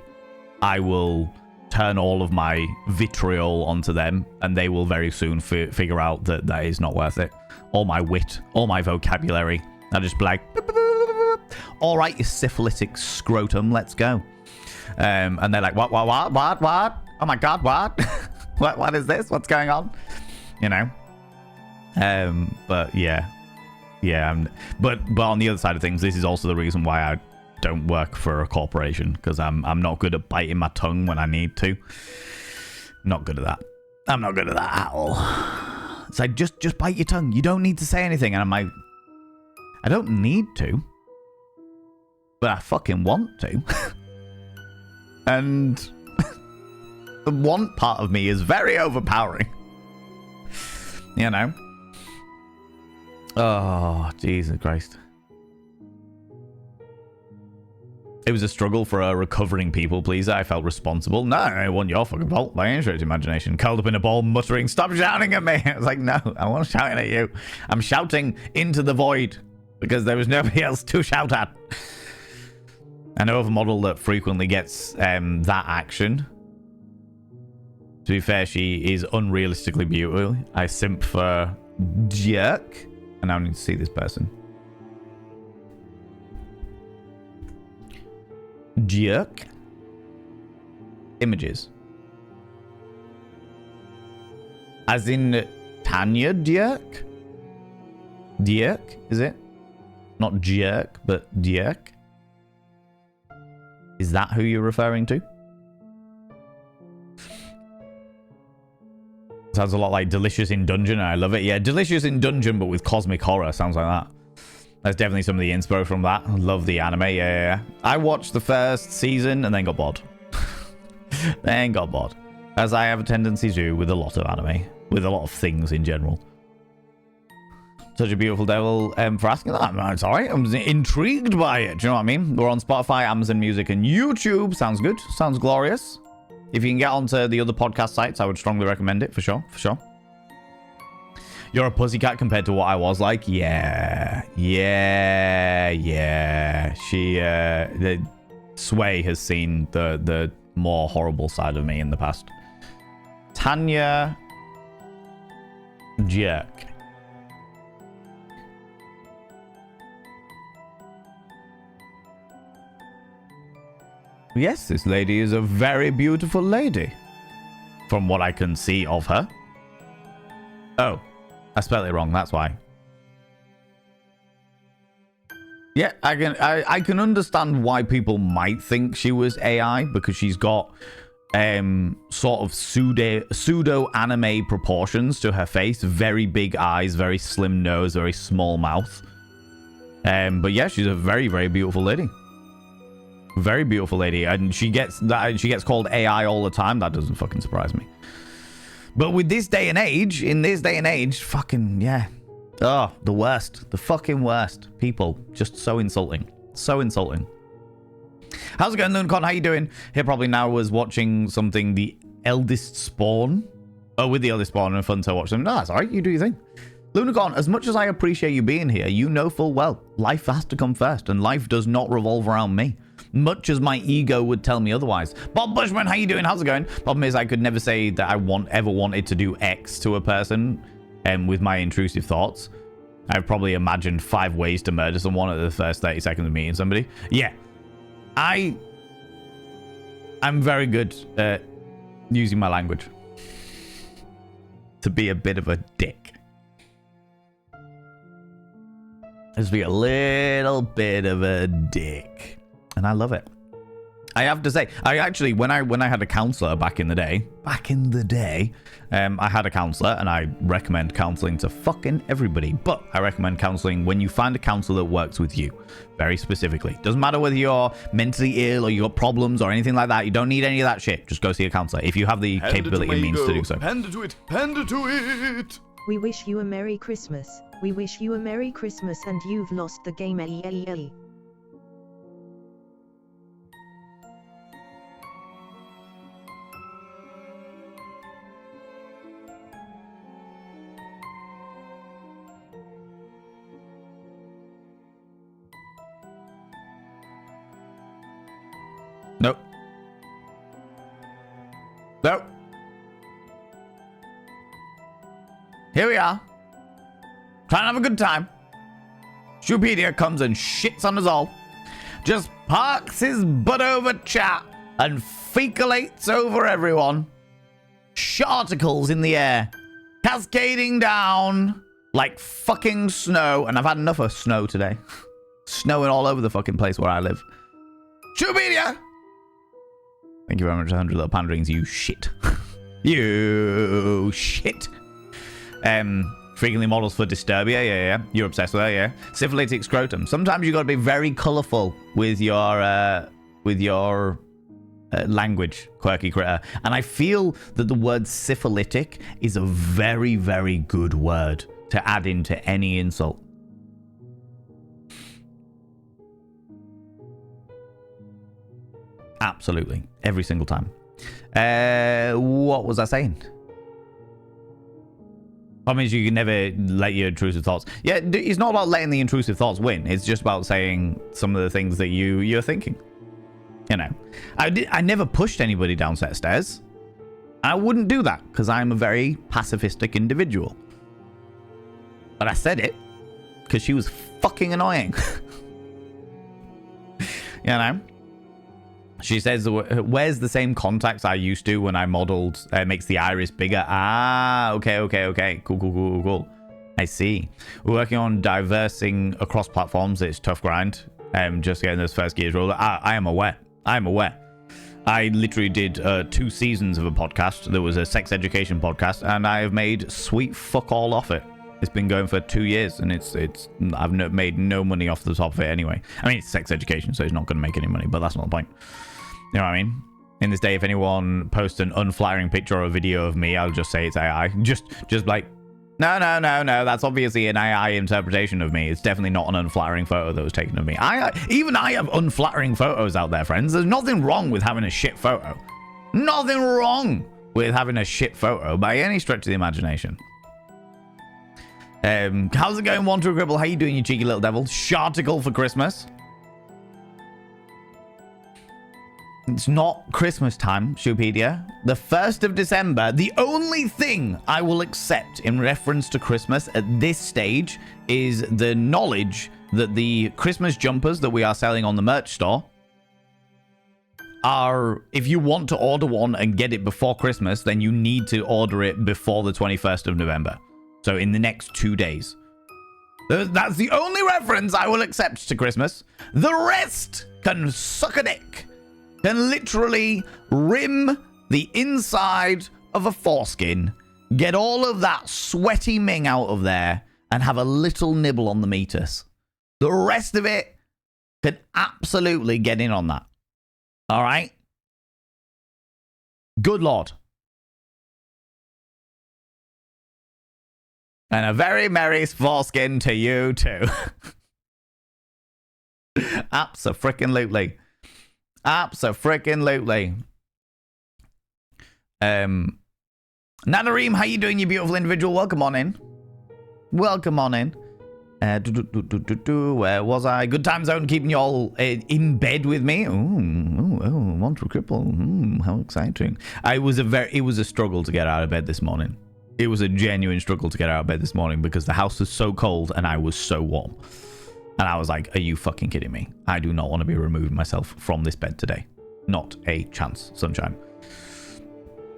[SPEAKER 1] I will turn all of my vitriol onto them, and they will very soon figure out that is not worth it. All my wit, all my vocabulary. I'll just be like, all right, you syphilitic scrotum, let's go. And they're like, what? Oh my God, what? what is this? What's going on? You know? But yeah. But on the other side of things, this is also the reason why I don't work for a corporation, because I'm not good at biting my tongue when I need to. Not good at that. I'm not good at that at all. It's like, just bite your tongue. You don't need to say anything. And I'm like, I don't need to, but I fucking want to. And the want part of me is very overpowering. You know? Oh, Jesus Christ. It was a struggle for a recovering people pleaser. I felt responsible. No, it wasn't your fucking fault. My insurance imagination. Curled up in a ball, muttering, "Stop shouting at me." I was like, no, I wasn't shouting at you. I'm shouting into the void because there was nobody else to shout at. I know of a model that frequently gets that action. To be fair, she is unrealistically beautiful. I simp for jerk. And I need to see this person. Jerk. Images. As in Tanya Jerk? Jerk, is it? Not jerk, but jerk. Is that who you're referring to? Sounds a lot like Delicious in Dungeon. I love it. Yeah, Delicious in Dungeon, but with cosmic horror. Sounds like that. That's definitely some of the inspo from that. I love the anime. Yeah. I watched the first season and then got bored. Then got bored. As I have a tendency to with a lot of anime. With a lot of things in general. Such a beautiful devil for asking that. I'm sorry. I'm intrigued by it. Do you know what I mean? We're on Spotify, Amazon Music, and YouTube. Sounds good. Sounds glorious. If you can get onto the other podcast sites, I would strongly recommend it. For sure. For sure. You're a pussycat compared to what I was like. Yeah. Yeah. Yeah. She, the Sway has seen the more horrible side of me in the past. Tanya Jerk. Yes, this lady is a very beautiful lady. From what I can see of her. Oh, I spelled it wrong, that's why. Yeah, I can understand why people might think she was AI, because she's got sort of pseudo anime proportions to her face. Very big eyes, very slim nose, very small mouth. But yeah, she's a very, very beautiful lady. Very beautiful lady, and she gets called AI all the time. That doesn't fucking surprise me. But with this day and age, in this day and age, fucking yeah. Oh, the worst. The fucking worst. People. Just so insulting. So insulting. How's it going, Lunicon? How you doing? Here probably now was watching something, The Eldest Spawn. Oh, with The Eldest Spawn, and fun to watch them. No, that's alright. You do your thing. Lunicon, as much as I appreciate you being here, you know full well, life has to come first, and life does not revolve around me. Much as my ego would tell me otherwise. Bob Bushman, how you doing? How's it going? Problem is, I could never say that I ever wanted to do X to a person with my intrusive thoughts. I've probably imagined 5 ways to murder someone at the first 30 seconds of meeting somebody. Yeah. I'm very good at using my language to be a bit of a dick. Just be a little bit of a dick. And I love it. I have to say, I actually, when I had a counselor back in the day, I had a counselor, and I recommend counseling to fucking everybody. But I recommend counseling when you find a counselor that works with you, very specifically. Doesn't matter whether you're mentally ill or you got problems or anything like that. You don't need any of that shit. Just go see a counselor if you have the capability and means to do so.
[SPEAKER 2] Panda to it. Panda to it.
[SPEAKER 3] We wish you a Merry Christmas. We wish you a Merry Christmas, and you've lost the game.
[SPEAKER 1] Nope. Nope. Here we are. Trying to have a good time. Stupedia comes and shits on us all. Just parks his butt over chat and fecalates over everyone. Sharticles in the air. Cascading down like fucking snow. And I've had enough of snow today. Snowing all over the fucking place where I live. Stupedia! Thank you very much, 100 little panderings, you shit. You shit. Frequently models for Disturbia, yeah. You're obsessed with her, yeah. Syphilitic scrotum. Sometimes you got to be very colourful with your language, quirky critter. And I feel that the word syphilitic is a very, very good word to add into any insult. Absolutely. Every single time. What was I saying? That means you can never let your intrusive thoughts. Yeah, it's not about letting the intrusive thoughts win. It's just about saying some of the things that you're thinking. You know, I never pushed anybody down set stairs. I wouldn't do that because I'm a very pacifistic individual. But I said it because she was fucking annoying. You know? She says, where's the same contacts I used to when I modeled makes the iris bigger? Ah, okay. Cool. I see. We're working on diversing across platforms. It's tough grind. Just getting those first gears rolled. I am aware. I literally did 2 seasons of a podcast. There was a sex education podcast, and I have made sweet fuck all off it. It's been going for 2 years, and I've made no money off the top of it anyway. I mean, it's sex education, so it's not going to make any money, but that's not the point. You know what I mean? In this day, if anyone posts an unflattering picture or a video of me, I'll just say it's AI. Just like, no. That's obviously an AI interpretation of me. It's definitely not an unflattering photo that was taken of me. Even I have unflattering photos out there, friends. There's nothing wrong with having a shit photo. Nothing wrong with having a shit photo by any stretch of the imagination. How's it going, Wanter Gribble? How you doing, you cheeky little devil? Sharticle for Christmas. It's not Christmas time, Shupedia. The 1st of December, the only thing I will accept in reference to Christmas at this stage is the knowledge that the Christmas jumpers that we are selling on the merch store are, if you want to order one and get it before Christmas, then you need to order it before the 21st of November. So in the next 2 days. That's the only reference I will accept to Christmas. The rest can suck a dick. Can literally rim the inside of a foreskin, get all of that sweaty ming out of there, and have a little nibble on the meatus. The rest of it can absolutely get in on that. All right? Good Lord. And a very merry foreskin to you too. Abso-frickin-lutely. Abso-frickin-lutely. Nanareem, how you doing, you beautiful individual? Welcome on in. Where was I? Good time zone, keeping you all in bed with me. Want to cripple. How exciting. It was a struggle to get out of bed this morning. It was a genuine struggle to get out of bed this morning because the house was so cold and I was so warm. And I was like, are you fucking kidding me? I do not want to be removing myself from this bed today. Not a chance, sunshine.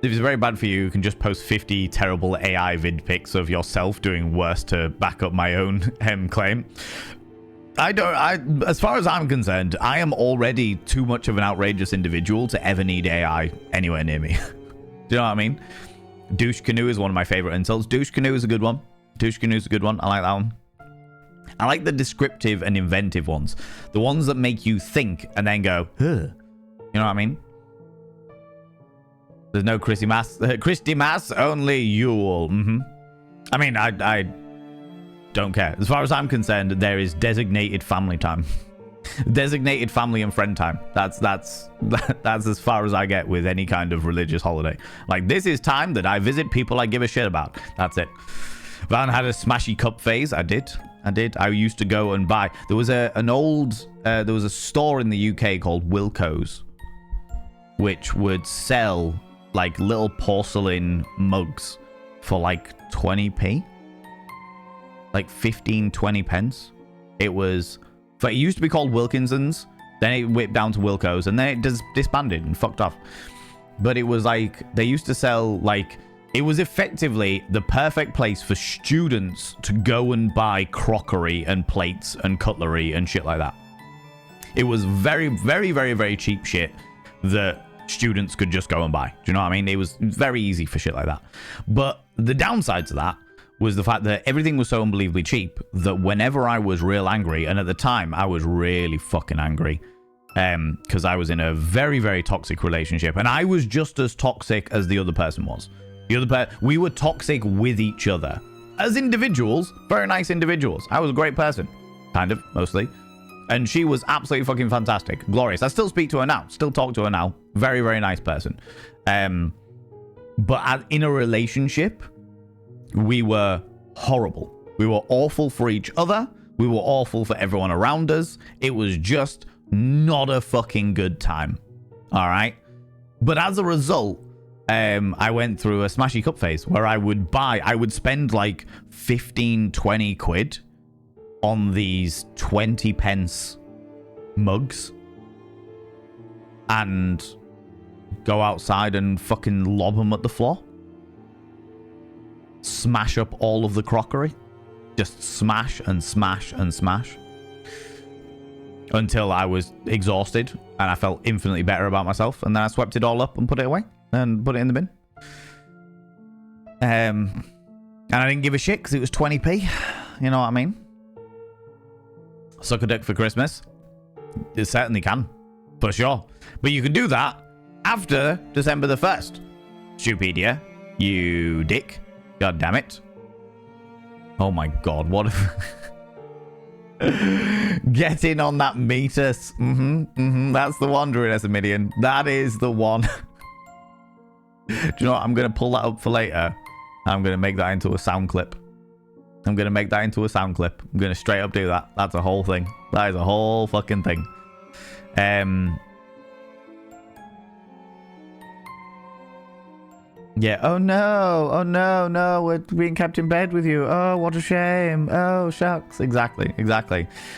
[SPEAKER 1] If it's very bad for you, you can just post 50 terrible AI vid pics of yourself doing worse to back up my own claim. As far as I'm concerned, I am already too much of an outrageous individual to ever need AI anywhere near me. Do you know what I mean? Douche canoe is one of my favorite insults. Douche canoe is a good one. I like that one. I like the descriptive and inventive ones. The ones that make you think and then go, huh. You know what I mean? There's no Christy Mass, only Yule. I mean, I don't care. As far as I'm concerned, there is designated family time. Designated family and friend time. That's as far as I get with any kind of religious holiday. Like, this is time that I visit people I give a shit about. That's it. Van had a smashy cup phase. I did. I used to go and buy. There was there was a store in the UK called Wilko's, which would sell like little porcelain mugs for like 20p, like 15-20 pence. It used to be called Wilkinson's, then it whipped down to Wilko's, and then it just disbanded and fucked off. But it was like they used to sell like. It was effectively the perfect place for students to go and buy crockery and plates and cutlery and shit like that. It was very, very, very, very cheap shit that students could just go and buy. Do you know what I mean? It was very easy for shit like that. But the downside to that was the fact that everything was so unbelievably cheap that whenever I was real angry, and at the time I was really fucking angry, because I was in a very, very toxic relationship, and I was just as toxic as the other person was. We were toxic with each other as individuals, very nice individuals. I was a great person, kind of, mostly, and she was absolutely fucking fantastic, glorious. I still speak to her now, still talk to her now. Very, very nice person. But in a relationship, we were horrible. We were awful for each other. We were awful for everyone around us. It was just not a fucking good time. All right. But as a result, I went through a smashy cup phase where I would spend like 15, 20 quid on these 20 pence mugs and go outside and fucking lob them at the floor. Smash up all of the crockery. Just smash and smash and smash. Until I was exhausted and I felt infinitely better about myself. And then I swept it all up and put it away. And put it in the bin. And I didn't give a shit because it was 20p. You know what I mean? Suck a dick for Christmas. You certainly can. For sure. But you can do that after December the 1st. Stupidia. You dick. God damn it. Oh my god, what if... Get in on that metus. That's the one, Druid Esamidian. That is the one. Do you know what? I'm going to pull that up for later. I'm going to make that into a sound clip. I'm going to straight up do that. That's a whole thing. That is a whole fucking thing. Yeah. Oh no, we're being kept in bed with you. Oh, what a shame. Oh, shucks. Exactly.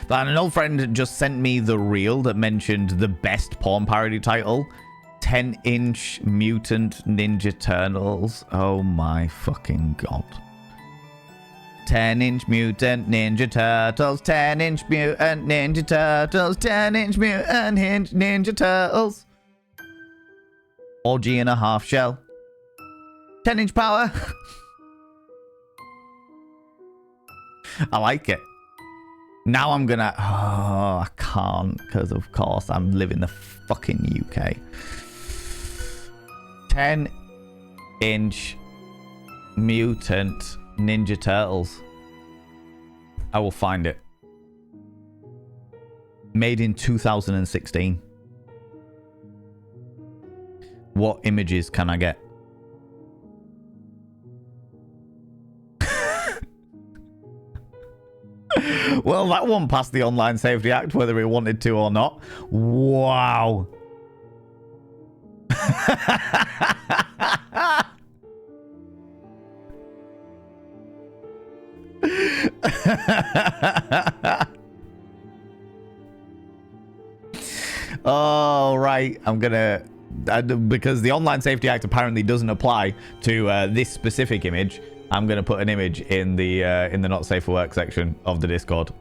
[SPEAKER 1] But an old friend just sent me the reel that mentioned the best porn parody title. 10-inch Mutant Ninja Turtles. Oh my fucking god. 10-inch Mutant Ninja Turtles. 10-inch Mutant Ninja Turtles. 10-inch Mutant Ninja Turtles. Orgy in a half shell. 10-inch power. I like it. Now I'm gonna... Oh, I can't because of course I'm living the fucking UK. 10-inch Mutant Ninja Turtles. I will find it. Made in 2016. What images can I get? Well, that one passed the Online Safety Act, whether he wanted to or not. Wow. Oh, right. I'm gonna... because the Online Safety Act apparently doesn't apply to this specific image, I'm going to put an image in the not safe for work section of the Discord.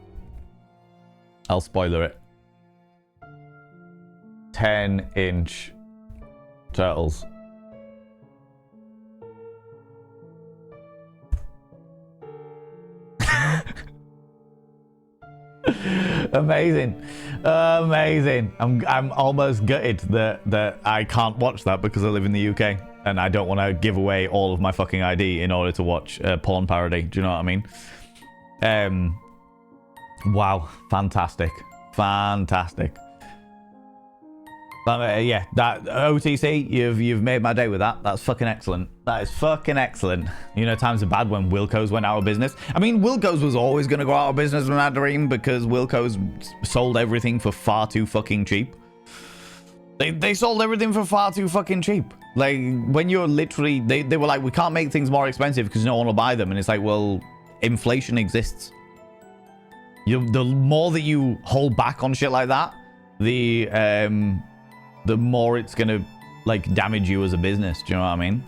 [SPEAKER 1] I'll spoiler it. 10-inch turtles. Amazing. I'm almost gutted that I can't watch that because I live in the UK and I don't want to give away all of my fucking ID in order to watch a porn parody. Do you know what I mean? Wow, fantastic. Yeah, that OTC, you've made my day with that. That's fucking excellent. That is fucking excellent. You know, times are bad when Wilco's went out of business. I mean, Wilco's was always going to go out of business in my dream because Wilco's sold everything for far too fucking cheap. They sold everything for far too fucking cheap. Like, when you're literally... They were like, we can't make things more expensive because no one will buy them. And it's like, well, inflation exists. The more that you hold back on shit like that, the more it's gonna like damage you as a business. Do you know what I mean?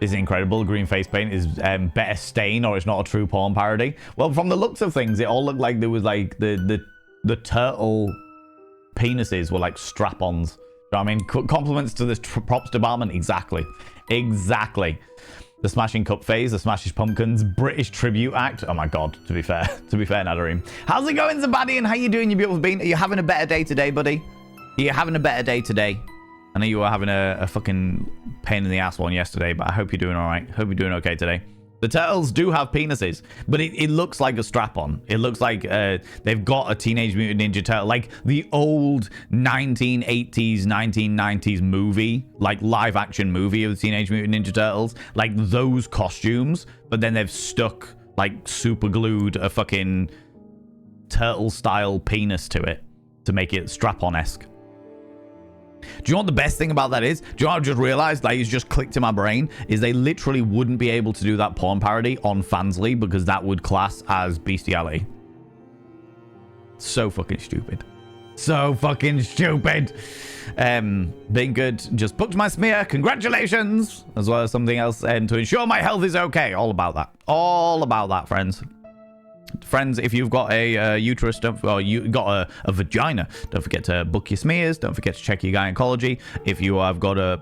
[SPEAKER 1] This is incredible. Green face paint is better stain, or it's not a true porn parody. Well, from the looks of things, it all looked like there was like the turtle penises were like strap-ons. You know what I mean? Compliments to this props department. Exactly. The Smashing Cup phase, the Smashes Pumpkins, British Tribute Act. Oh my God, to be fair, Nadarim. How's it going, Zabadian? How you doing, you beautiful bean? Are you having a better day today, buddy? Are you having a better day today? I know you were having a fucking pain in the ass one yesterday, but I hope you're doing all right. Hope you're doing okay today. The turtles do have penises, but it looks like a strap-on. It looks like they've got a Teenage Mutant Ninja Turtle, like the old 1980s, 1990s movie, like live-action movie of the Teenage Mutant Ninja Turtles, like those costumes, but then they've stuck, like, super glued a fucking turtle-style penis to it to make it strap-on-esque. Do you know what the best thing about that is? Do you know what I just realized? Like, it's just clicked in my brain. Is they literally wouldn't be able to do that porn parody on Fansly because that would class as bestiality. So fucking stupid. So fucking stupid. Being good. Just booked my smear. Congratulations. As well as something else to ensure my health is okay. All about that. All about that, friends. Friends, if you've got a uterus, or you got a vagina, don't forget to book your smears. Don't forget to check your gynecology. If you have got a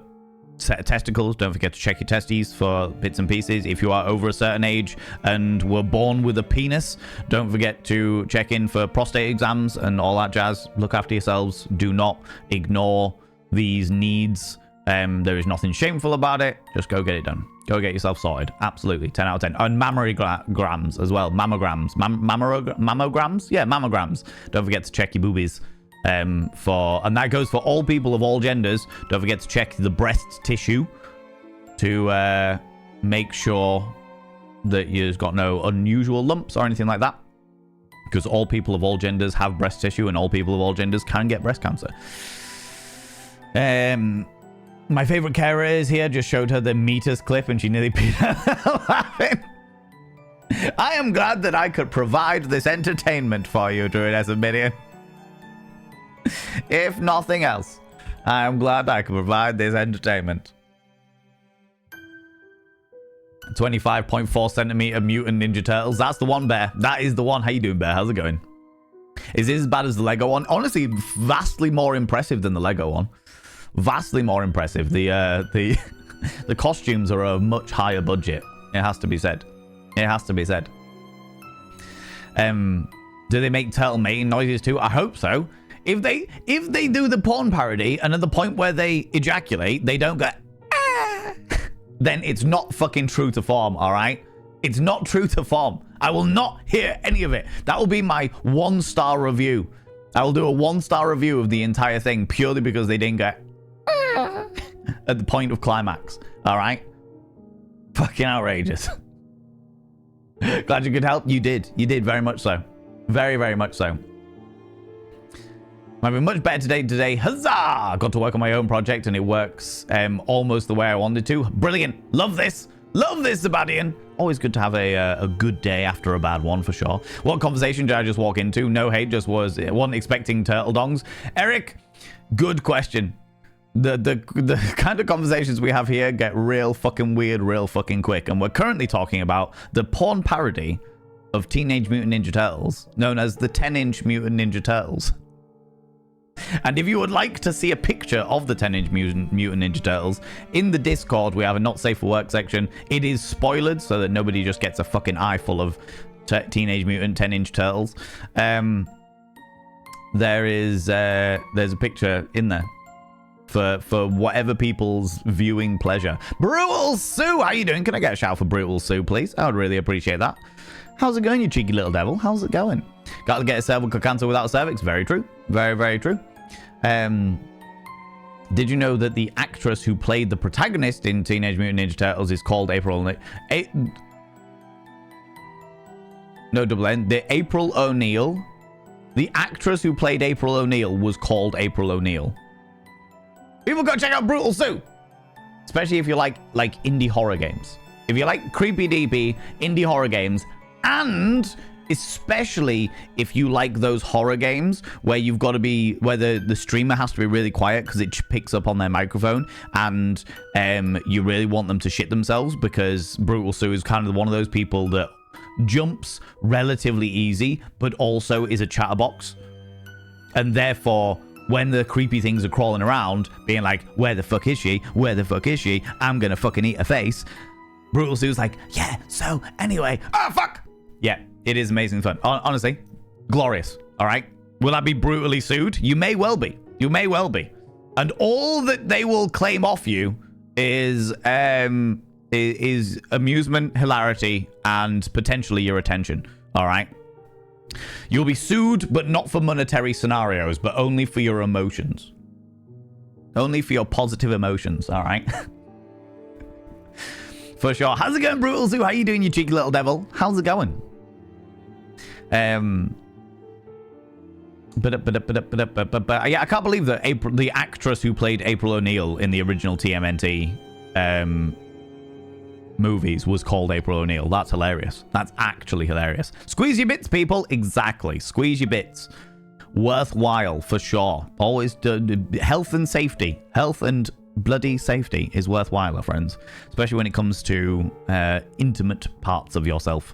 [SPEAKER 1] set of testicles, don't forget to check your testes for bits and pieces. If you are over a certain age and were born with a penis, don't forget to check in for prostate exams and all that jazz. Look after yourselves. Do not ignore these needs. There is nothing shameful about it. Just go get it done. Go get yourself sorted. Absolutely. 10 out of 10. And mammograms as well. Mammograms. Mammograms? Yeah, mammograms. Don't forget to check your boobies. And that goes for all people of all genders. Don't forget to check the breast tissue to make sure that you've got no unusual lumps or anything like that. Because all people of all genders have breast tissue and all people of all genders can get breast cancer. My favorite carer is here. Just showed her the meters clip and she nearly peed out laughing. I am glad that I could provide this entertainment for you, Druid as a minion. If nothing else, I am glad I could provide this entertainment. 25.4 centimeter mutant Ninja Turtles. That's the one, Bear. That is the one. How you doing, Bear? How's it going? Is this as bad as the Lego one? Honestly, vastly more impressive than the Lego one. Vastly more impressive. The costumes are a much higher budget. It has to be said. It has to be said. Do they make turtle mating noises too? I hope so. If they do the porn parody and at the point where they ejaculate, they don't go, ah, then it's not fucking true to form, all right? It's not true to form. I will not hear any of it. That will be my 1-star review. I will do a 1-star review of the entire thing purely because they didn't go at the point of climax. All right? Fucking outrageous. Glad you could help. You did. You did very much so. Very, very much so. I've been much better today. Huzzah! Got to work on my own project and it works almost the way I wanted to. Brilliant. Love this. Love this, Zabadian. Always good to have a good day after a bad one, for sure. What conversation did I just walk into? No hate, just wasn't expecting turtle dongs. Eric, good question. The kind of conversations we have here get real fucking weird real fucking quick. And we're currently talking about the porn parody of Teenage Mutant Ninja Turtles, known as the 10-inch Mutant Ninja Turtles. And if you would like to see a picture of the 10-inch Mutant Ninja Turtles, in the Discord, we have a not safe for work section. It is spoiled so that nobody just gets a fucking eye full of Teenage Mutant 10-inch Turtles. There's a picture in there for whatever people's viewing pleasure. Brutal Sue, how you doing? Can I get a shout for Brutal Sue, please? I would really appreciate that. How's it going, you cheeky little devil? How's it going? Got to get a cervical cancer without a cervix. Very true. Very, very true. Did you know that the actress who played the protagonist in Teenage Mutant Ninja Turtles is called April No double N. The April O'Neil. The actress who played April O'Neil was called April O'Neil. People go check out Brutal Sue. Especially if you like indie horror games. If you like creepy DP indie horror games, and especially if you like those horror games where you've got to be, where the streamer has to be really quiet because it picks up on their microphone, and you really want them to shit themselves, because Brutal Sue is kind of one of those people that jumps relatively easy but also is a chatterbox, and therefore when the creepy things are crawling around being like, where the fuck is she, where the fuck is she, I'm gonna fucking eat her face, Brutal Sue's like, yeah, so anyway, oh fuck. Yeah, it is amazing fun. Honestly, glorious. All right. Will I be brutally sued? You may well be. You may well be. And all that they will claim off you is amusement, hilarity, and potentially your attention. All right. You'll be sued, but not for monetary scenarios, but only for your emotions. Only for your positive emotions. All right. For sure. How's it going, Brutal Zoo? How you doing, you cheeky little devil? How's it going? Yeah, I can't believe that the actress who played April O'Neil in the original TMNT movies was called April O'Neil. That's hilarious. That's actually hilarious. Squeeze your bits, people. Exactly. Squeeze your bits. Worthwhile, for sure. Always health and safety. Health and bloody safety is worthwhile, friends. Especially when it comes to intimate parts of yourself.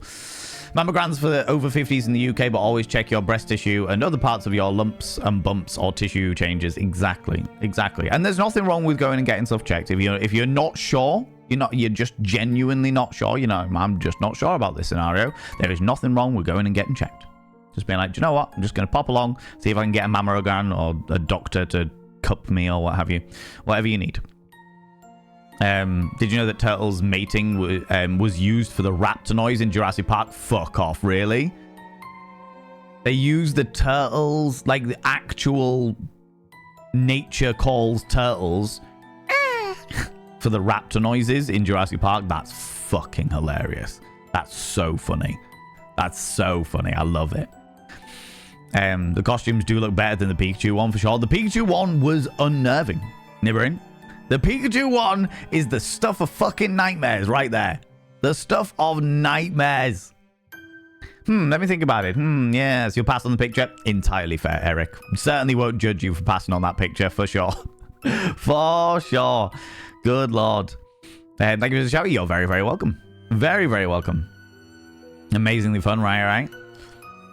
[SPEAKER 1] Mammograms for over 50s in the UK, but always check your breast tissue and other parts of your lumps and bumps or tissue changes. Exactly. And there's nothing wrong with going and getting stuff checked. If you're not sure, you're just genuinely not sure, I'm just not sure about this scenario. There is nothing wrong with going and getting checked. Just being like, do you know what? I'm just going to pop along, see if I can get a mammogram or a doctor to cup me or what have you. Whatever you need. Did you know that turtles mating was used for the raptor noise in Jurassic Park? Fuck off, really? They use the turtles, like the actual nature calls turtles for the raptor noises in Jurassic Park. That's fucking hilarious. That's so funny. That's so funny. I love it. The costumes do look better than the Pikachu one for sure. The Pikachu one was unnerving. Nibberin. The Pikachu one is the stuff of fucking nightmares right there. The stuff of nightmares. Let me think about it. Yes, you'll pass on the picture. Entirely fair, Eric. Certainly won't judge you for passing on that picture, for sure. For sure. Good lord. Thank you for the shout. You're very, very welcome. Very, very welcome. Amazingly fun, right?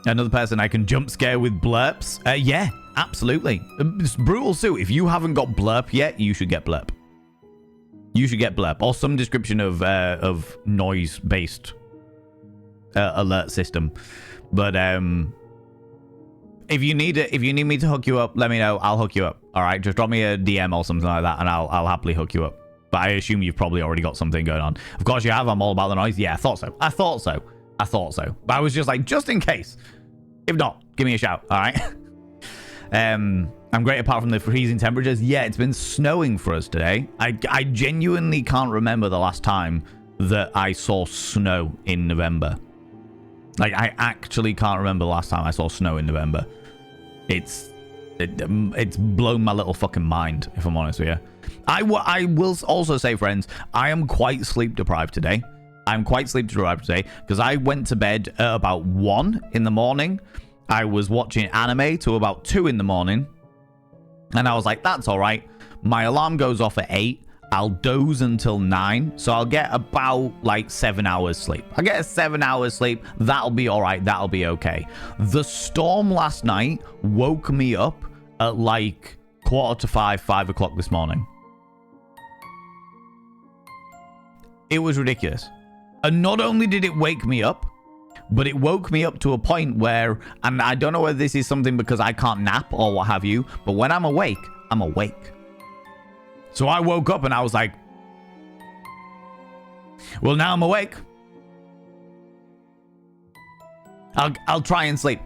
[SPEAKER 1] Another person I can jump scare with blurps. Yeah, absolutely. It's Brutal Sue. If you haven't got blurp yet, you should get blurp. You should get blurp or some description of noise-based alert system. But if you need me to hook you up, let me know. I'll hook you up. All right, just drop me a DM or something like that, and I'll happily hook you up. But I assume you've probably already got something going on. Of course you have. I'm all about the noise. Yeah, I thought so. But I was just like, just in case. If not, give me a shout. All right. I'm great apart from the freezing temperatures. Yeah, it's been snowing for us today. I genuinely can't remember the last time that I saw snow in November. Like, I actually can't remember the last time I saw snow in November. It's blown my little fucking mind, if I'm honest with you. I will also say, friends, I am quite sleep deprived today. I'm quite sleep deprived today because I went to bed at about 1 in the morning. I was watching anime till about 2 in the morning. And I was like, that's all right. My alarm goes off at 8. I'll doze until 9. So I'll get about like 7 hours sleep. I get a 7 hours sleep. That'll be all right. That'll be okay. The storm last night woke me up at like 4:45, 5 o'clock this morning. It was ridiculous. And not only did it wake me up, but it woke me up to a point where, and I don't know whether this is something because I can't nap or what have you, but when I'm awake, I'm awake. So I woke up and I was like, well, now I'm awake. I'll try and sleep.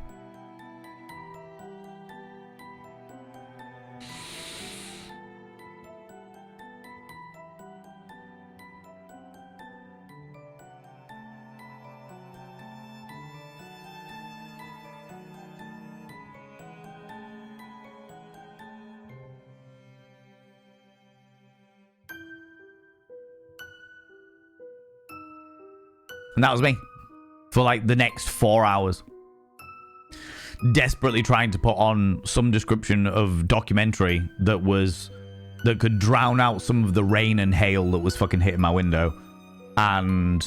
[SPEAKER 1] And that was me for like the next 4 hours. Desperately trying to put on some description of documentary that could drown out some of the rain and hail that was fucking hitting my window. And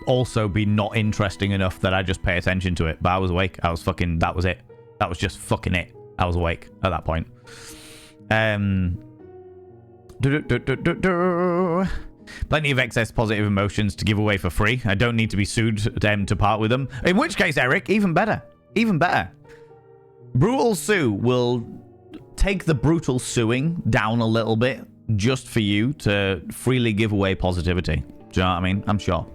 [SPEAKER 1] also be not interesting enough that I just pay attention to it. But I was awake. That was it. That was just fucking it. I was awake at that point. Plenty of excess positive emotions to give away for free. I don't need to be sued to part with them. In which case, Eric, even better. Even better. Brutal Sue will take the brutal suing down a little bit just for you to freely give away positivity. Do you know what I mean? I'm sure.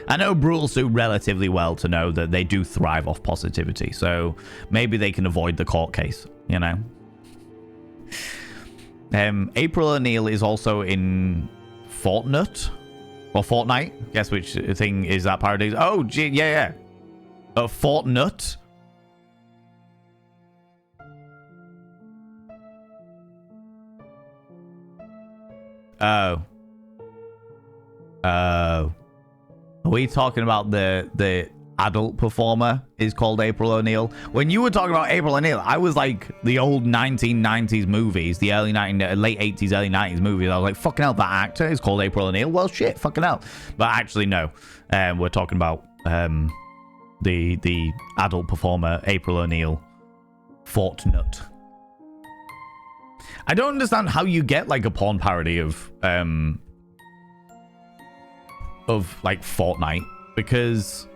[SPEAKER 1] I know Brutal Sue relatively well to know that they do thrive off positivity. So maybe they can avoid the court case, you know? April O'Neil is also in Fortnite. Or Fortnite. Guess which thing is that parody? Oh, gee, yeah. Fortnite. Oh. Are we talking about the adult performer is called April O'Neil? When you were talking about April O'Neil, I was like the old 1990s movies, the late 80s, early 90s movies. I was like, fucking hell, that actor is called April O'Neil. Well, shit, fucking hell. But actually, no. We're talking about the adult performer April O'Neil, Fortnite. I don't understand how you get like a porn parody of like Fortnite, because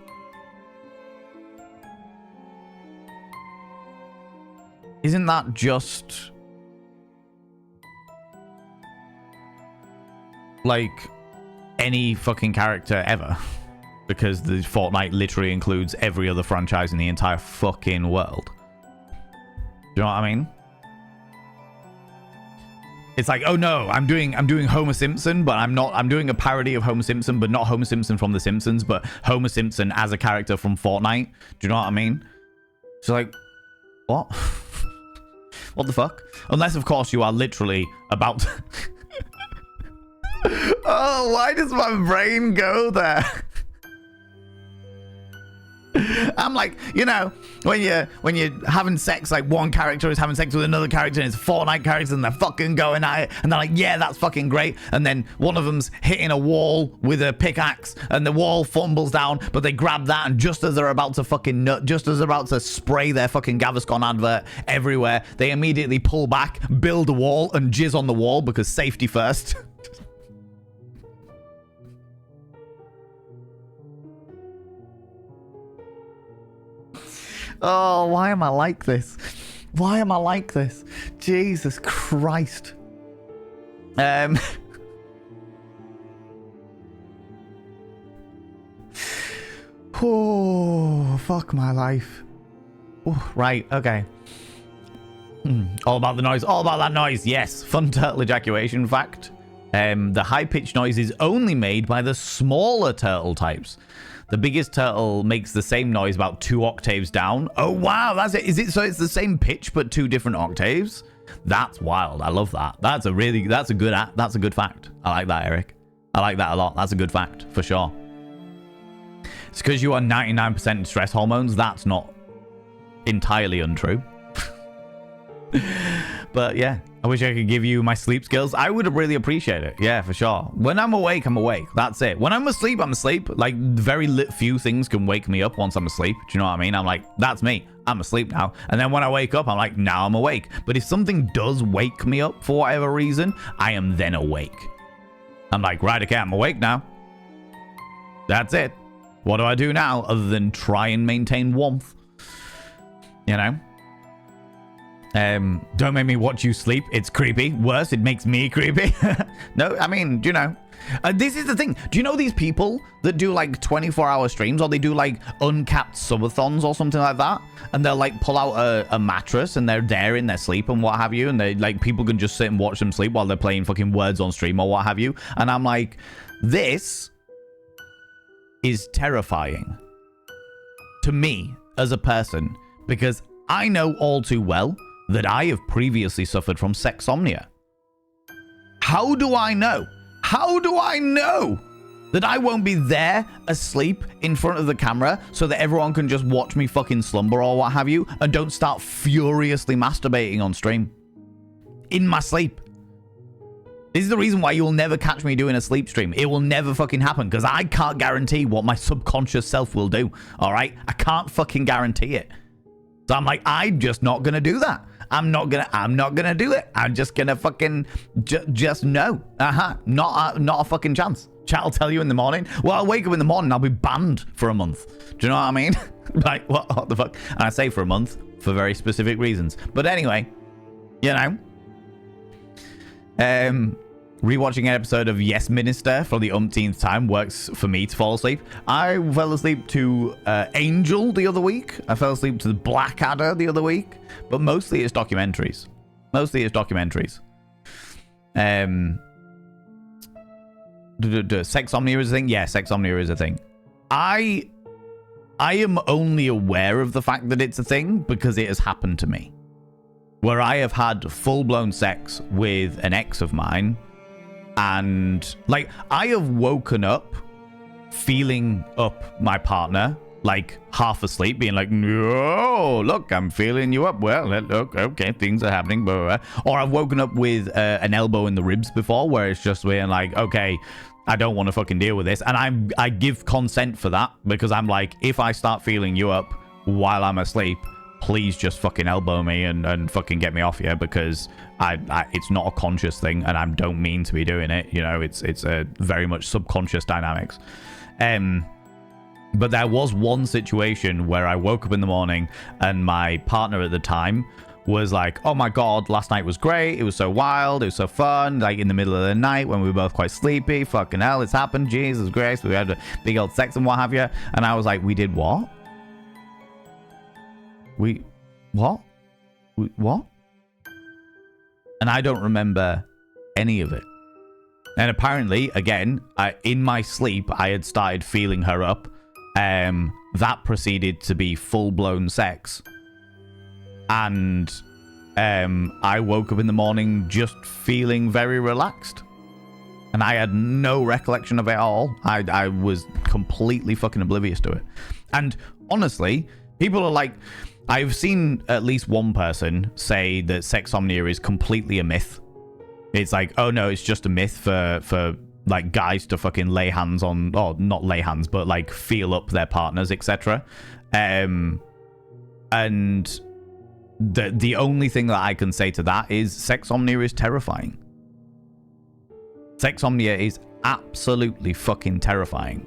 [SPEAKER 1] isn't that just like any fucking character ever? Because the Fortnite literally includes every other franchise in the entire fucking world. Do you know what I mean? It's like, oh no, I'm doing Homer Simpson, but I'm doing a parody of Homer Simpson, but not Homer Simpson from The Simpsons, but Homer Simpson as a character from Fortnite. Do you know what I mean? So like, what? What the fuck? Unless, of course, you are literally about to... Oh, why does my brain go there? I'm like, you know, when you're having sex, like one character is having sex with another character and it's a Fortnite character and they're fucking going at it and they're like, yeah, that's fucking great. And then one of them's hitting a wall with a pickaxe and the wall fumbles down, but they grab that and just as they're about to fucking nut, just as they're about to spray their fucking Gaviscon advert everywhere, they immediately pull back, build a wall and jizz on the wall because safety first. Oh, why am I like this? Why am I like this? Jesus Christ. Oh, fuck my life. Oh, right, okay. All about the noise. All about that noise. Yes. Fun turtle ejaculation fact. The high-pitched noise is only made by the smaller turtle types. The biggest turtle makes the same noise about 2 octaves down. Oh, wow. That's it. Is it so it's the same pitch, but 2 different octaves? That's wild. I love that. That's a good fact. I like that, Eric. I like that a lot. That's a good fact for sure. It's because you are 99% stress hormones. That's not entirely untrue. But yeah, I wish I could give you my sleep skills. I would really appreciate it. Yeah, for sure. When I'm awake, I'm awake. That's it. When I'm asleep, I'm asleep. Like, very few things can wake me up once I'm asleep. Do you know what I mean? I'm like, that's me. I'm asleep now. And then when I wake up, I'm like, now I'm awake. But if something does wake me up for whatever reason, I am then awake. I'm like, right, okay, I'm awake now. That's it. What do I do now other than try and maintain warmth? You know? Don't make me watch you sleep. It's creepy. Worse, it makes me creepy. No, I mean, you know, this is the thing. Do you know these people that do like 24-hour streams, or they do like uncapped subathons or something like that? And they'll like pull out a mattress and they're there in their sleep and what have you. And they like, people can just sit and watch them sleep while they're playing fucking Words on stream or what have you. And I'm like, this is terrifying to me as a person, because I know all too well that I have previously suffered from sexsomnia. How do I know? How do I know that I won't be there asleep in front of the camera so that everyone can just watch me fucking slumber or what have you and don't start furiously masturbating on stream in my sleep? This is the reason why you will never catch me doing a sleep stream. It will never fucking happen because I can't guarantee what my subconscious self will do. All right? I can't fucking guarantee it. So I'm like, I'm just not going to do that. I'm not gonna do it. I'm just gonna fucking just no. Not a fucking chance. Chat will tell you in the morning. Well, I'll wake up in the morning, I'll be banned for a month. Do you know what I mean? Like, what the fuck? And I say for a month for very specific reasons. But anyway, you know. Rewatching an episode of Yes Minister for the umpteenth time works for me to fall asleep. I fell asleep to Angel the other week. I fell asleep to the Blackadder the other week. But mostly it's documentaries. Sexomnia is a thing? Yeah, sexomnia is a thing. I am only aware of the fact that it's a thing because it has happened to me. Where I have had full-blown sex with an ex of mine. And, like, I have woken up feeling up my partner, like, half asleep, being like, no, look, I'm feeling you up. Well, look, okay, things are happening. Blah, blah, blah. Or I've woken up with an elbow in the ribs before, where it's just being like, okay, I don't want to fucking deal with this. And I give consent for that, because I'm like, if I start feeling you up while I'm asleep, please just fucking elbow me and fucking get me off here, because it's not a conscious thing and I don't mean to be doing it. You know, it's a very much subconscious dynamics. But there was one situation where I woke up in the morning and my partner at the time was like, oh my God, last night was great. It was so wild. It was so fun. Like in the middle of the night when we were both quite sleepy. Fucking hell, it's happened. Jesus Christ. We had a big old sex and what have you. And I was like, we did what? What? And I don't remember any of it. And apparently, again, in my sleep, I had started feeling her up. That proceeded to be full-blown sex. And I woke up in the morning just feeling very relaxed. And I had no recollection of it at all. I was completely fucking oblivious to it. And honestly, people are like... I've seen at least one person say that sexomnia is completely a myth. It's like, oh no, it's just a myth for like guys to fucking lay hands on, or not lay hands, but like feel up their partners, etc. And the only thing that I can say to that is sexomnia is terrifying. Sexomnia is absolutely fucking terrifying.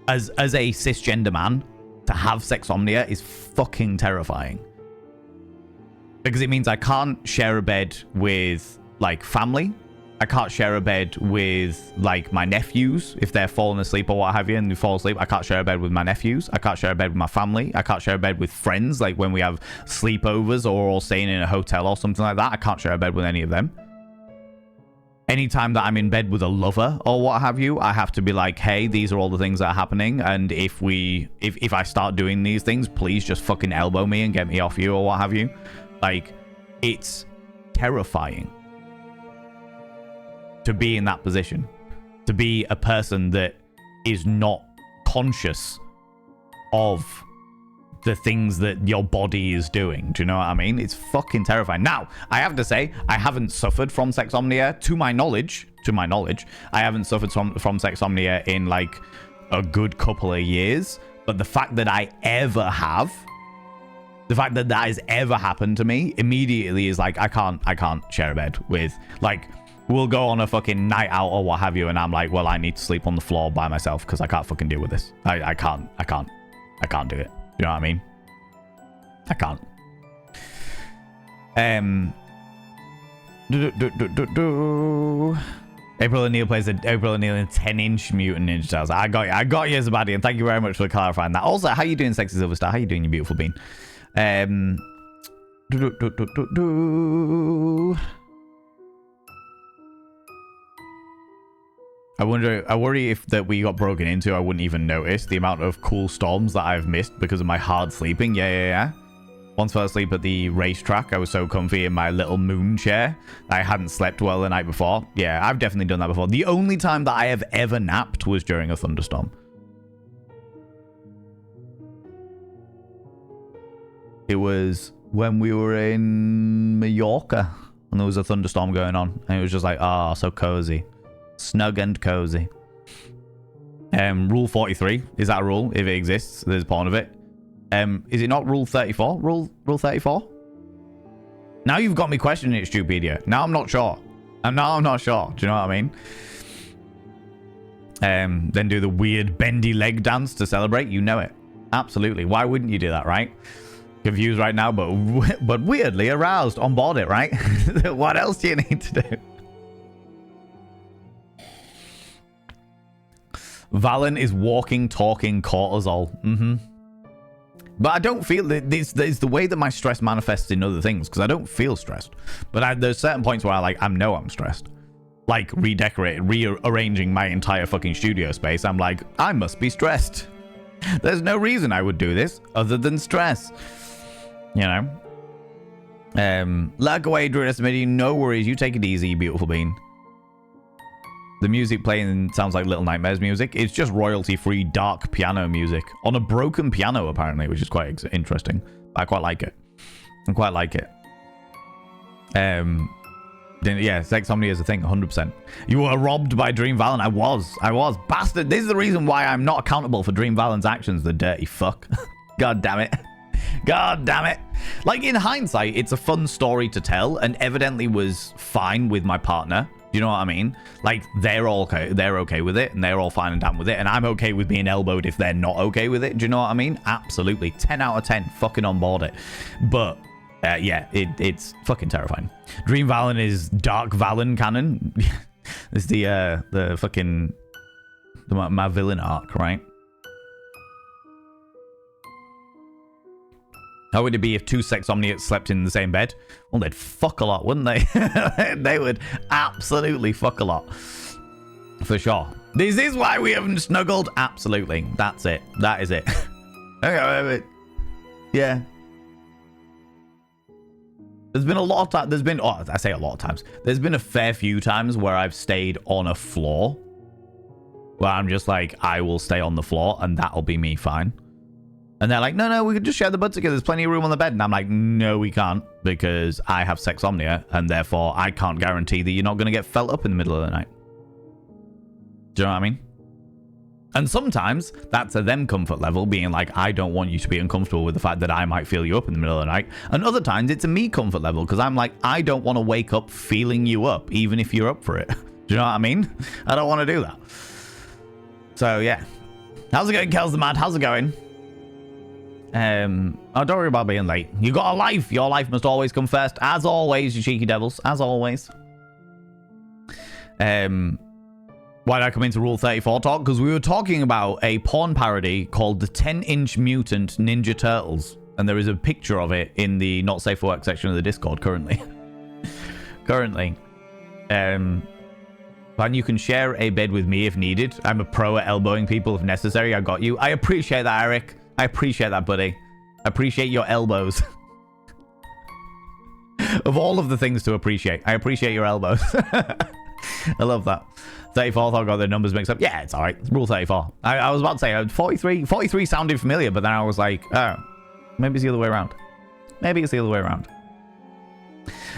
[SPEAKER 1] As a cisgender man, to have sexomnia is fucking terrifying. Because it means I can't share a bed with, like, family. I can't share a bed with, like, my nephews if they're falling asleep or what have you and they fall asleep. I can't share a bed with my nephews. I can't share a bed with my family. I can't share a bed with friends, like when we have sleepovers or all staying in a hotel or something like that. I can't share a bed with any of them. Anytime that I'm in bed with a lover or what have you, I have to be like, hey, these are all the things that are happening, and if I start doing these things, please just fucking elbow me and get me off you or what have you. Like, it's terrifying to be in that position, to be a person that is not conscious of the things that your body is doing. Do you know what I mean? It's fucking terrifying. Now, I have to say, I haven't suffered from sexomnia, to my knowledge. I haven't suffered from sexomnia in like a good couple of years. But the fact that I ever have, the fact that that has ever happened to me immediately is like, I can't share a bed with, like, we'll go on a fucking night out or what have you, and I'm like, well, I need to sleep on the floor by myself because I can't fucking deal with this. I can't do it. You know what I mean? I can't. April O'Neil plays April O'Neil in 10-inch Mutant Ninja Turtles. I got you, Zabadi, and thank you very much for clarifying that. Also, how you doing, Sexy Silverstar? How you doing, you beautiful bean? I worry if that we got broken into, I wouldn't even notice the amount of cool storms that I've missed because of my hard sleeping. Yeah. Once fell asleep at the racetrack. I was so comfy in my little moon chair. I hadn't slept well the night before. Yeah, I've definitely done that before. The only time that I have ever napped was during a thunderstorm. It was when we were in Mallorca and there was a thunderstorm going on. And it was just like, ah, so cozy. Snug and cozy. Rule 43. Is that a rule? If it exists, there's a part of it. Is it not rule 34? Rule 34? Now you've got me questioning it, Stupedia. Now I'm not sure. And now I'm not sure. Do you know what I mean? Then do the weird bendy leg dance to celebrate. You know it. Absolutely. Why wouldn't you do that, right? Confused right now, but weirdly aroused. On board it, right? What else do you need to do? Valen is walking, talking cortisol. But I don't feel that this is the way that my stress manifests in other things, because I don't feel stressed. But there's certain points where I know I'm stressed. Like rearranging my entire fucking studio space. I'm like, I must be stressed. There's no reason I would do this other than stress. You know? Lag away, Druid Smitty. No worries. You take it easy, you beautiful bean. The music playing sounds like Little Nightmares music. It's just royalty-free dark piano music on a broken piano, apparently, which is quite interesting. I quite like it. I quite like it. Yeah, Sexomnia is a thing, 100%. You were robbed by Dream Valen. I was. Bastard. This is the reason why I'm not accountable for Dream Valen's actions, the dirty fuck. God damn it. God damn it. Like, in hindsight, it's a fun story to tell, and evidently was fine with my partner. Do you know what I mean? Like, they're okay with it, and they're all fine and down with it, and I'm okay with being elbowed if they're not okay with it. Do you know what I mean? Absolutely. 10 out of 10. Fucking on board it. But, yeah, it's fucking terrifying. Dream Valen is Dark Valen canon. It's the fucking... my villain arc, right? How would it be if two Sexomniacs slept in the same bed? Well, they'd fuck a lot, wouldn't they? They would absolutely fuck a lot. For sure. This is why we haven't snuggled. Absolutely. That's it. That is it. Okay, yeah. There's been a lot of times. I say a lot of times. There's been a fair few times where I've stayed on a floor. Where I'm just like, I will stay on the floor and that'll be me fine. And they're like, no, we can just share the bed together. There's plenty of room on the bed. And I'm like, no, we can't, because I have sexomnia, and therefore I can't guarantee that you're not going to get felt up in the middle of the night. Do you know what I mean? And sometimes that's a them comfort level, being like, I don't want you to be uncomfortable with the fact that I might feel you up in the middle of the night. And other times it's a me comfort level, because I'm like, I don't want to wake up feeling you up, even if you're up for it. Do you know what I mean? I don't want to do that. So, yeah. How's it going, Kels the Mad? How's it going? Oh, don't worry about being late. You got a life. Your life must always come first. As always, you cheeky devils. As always. Why did I come into Rule 34 talk? Because we were talking about a porn parody called the 10-inch Mutant Ninja Turtles. And there is a picture of it in the Not Safe for Work section of the Discord currently. And you can share a bed with me if needed. I'm a pro at elbowing people if necessary. I got you. I appreciate that, Eric. I appreciate that, buddy. I appreciate your elbows. Of all of the things to appreciate, I appreciate your elbows. I love that. 34th, I got the numbers mixed up. Yeah, it's all right. Rule 34. I was about to say 43. 43 sounded familiar, but then I was like, oh, maybe it's the other way around. Maybe it's the other way around.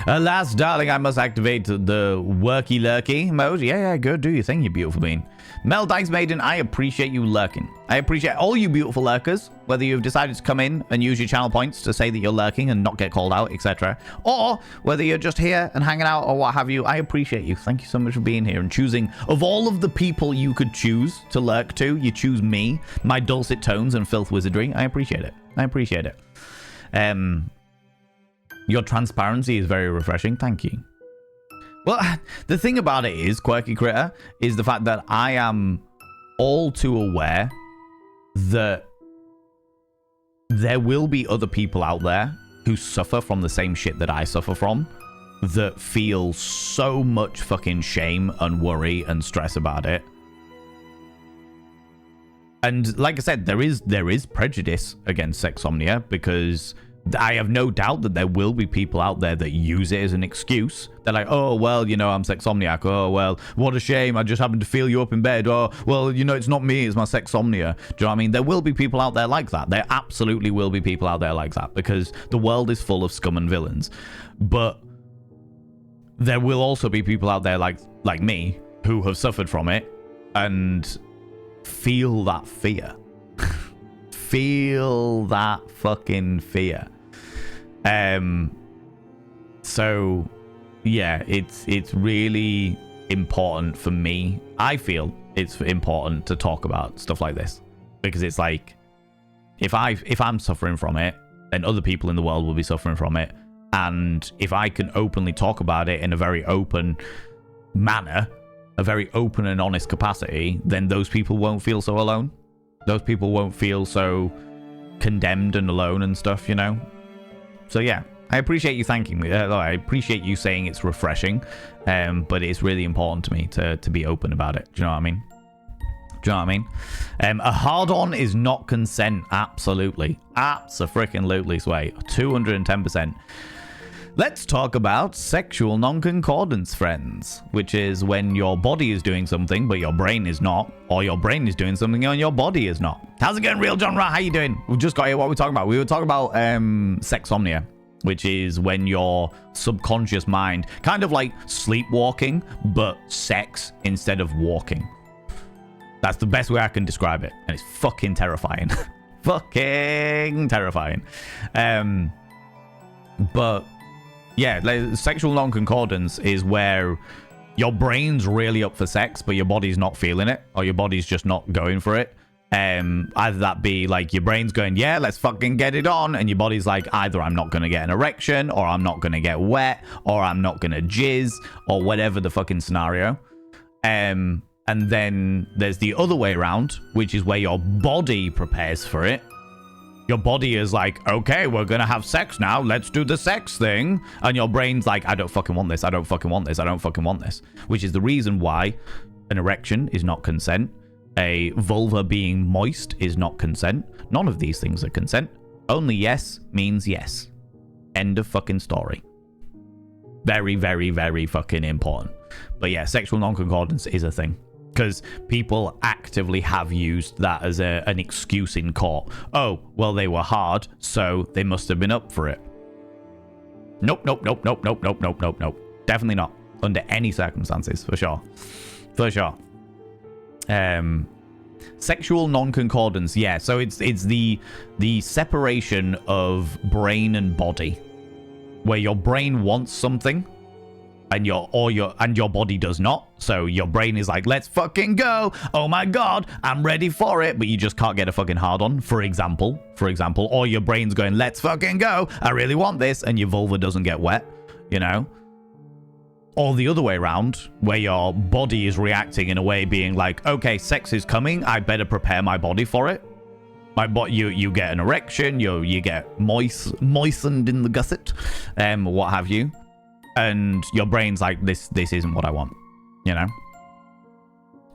[SPEAKER 1] Alas, darling, I must activate the worky lurky mode. Yeah, good. Do your thing, you beautiful bean. Mel Dice Maiden, I appreciate you lurking. I appreciate all you beautiful lurkers, whether you've decided to come in and use your channel points to say that you're lurking and not get called out, etc. Or whether you're just here and hanging out or what have you. I appreciate you. Thank you so much for being here and choosing. Of all of the people you could choose to lurk to, you choose me, my dulcet tones and filth wizardry. I appreciate it. I appreciate it. Your transparency is very refreshing. Thank you. Well, the thing about it is, Quirky Critter, is the fact that I am all too aware that there will be other people out there who suffer from the same shit that I suffer from, that feel so much fucking shame and worry and stress about it. And like I said, there is prejudice against sexomnia, because I have no doubt that there will be people out there that use it as an excuse. They're like, oh, well, you know, I'm sexomniac. Oh, well, what a shame. I just happened to feel you up in bed. Oh, well, you know, it's not me. It's my sexomnia. Do you know what I mean? There will be people out there like that. There absolutely will be people out there like that, because the world is full of scum and villains. But there will also be people out there like me who have suffered from it and feel that fear. Feel that fucking fear. So, yeah, it's really important for me. I feel it's important to talk about stuff like this because it's like if I'm suffering from it, then other people in the world will be suffering from it. And if I can openly talk about it in a very open manner, a very open and honest capacity, then those people won't feel so alone. Those people won't feel so condemned and alone and stuff, you know? So yeah, I appreciate you thanking me. I appreciate you saying it's refreshing, but it's really important to me to be open about it. Do you know what I mean? Do you know what I mean? A hard-on is not consent. Absolutely. Abso-freaking-lutely, Sway. 210%. Let's talk about sexual non-concordance, friends, which is when your body is doing something, but your brain is not, or your brain is doing something and your body is not. How's it going, Real John Ra? How you doing? We've just got here. What are we talking about? We were talking about sexomnia, which is when your subconscious mind, kind of like sleepwalking, but sex instead of walking. That's the best way I can describe it, and it's fucking terrifying. Fucking terrifying. But yeah, like, sexual non-concordance is where your brain's really up for sex, but your body's not feeling it, or your body's just not going for it. Either that be like your brain's going, yeah, let's fucking get it on, and your body's like, either I'm not going to get an erection, or I'm not going to get wet, or I'm not going to jizz, or whatever the fucking scenario. And then there's the other way around, which is where your body prepares for it. Your body is like, okay, we're going to have sex now. Let's do the sex thing. And your brain's like, I don't fucking want this. I don't fucking want this. I don't fucking want this. Which is the reason why an erection is not consent. A vulva being moist is not consent. None of these things are consent. Only yes means yes. End of fucking story. Very, very, very fucking important. But yeah, sexual non-concordance is a thing. Because people actively have used that as an excuse in court. Oh, well, they were hard, so they must have been up for it. Nope, nope, nope, nope, nope, nope, nope, nope, nope. Definitely not. Under any circumstances, for sure. For sure. Sexual non-concordance, yeah. So it's the separation of brain and body. Where your brain wants something, and your body does not. So your brain is like, let's fucking go. Oh my god, I'm ready for it. But you just can't get a fucking hard on, for example. Or your brain's going, let's fucking go. I really want this. And your vulva doesn't get wet, you know? Or the other way around, where your body is reacting in a way being like, okay, sex is coming. I better prepare my body for it. You get an erection. You get moistened in the gusset, what have you. And your brain's like, this isn't what I want, you know?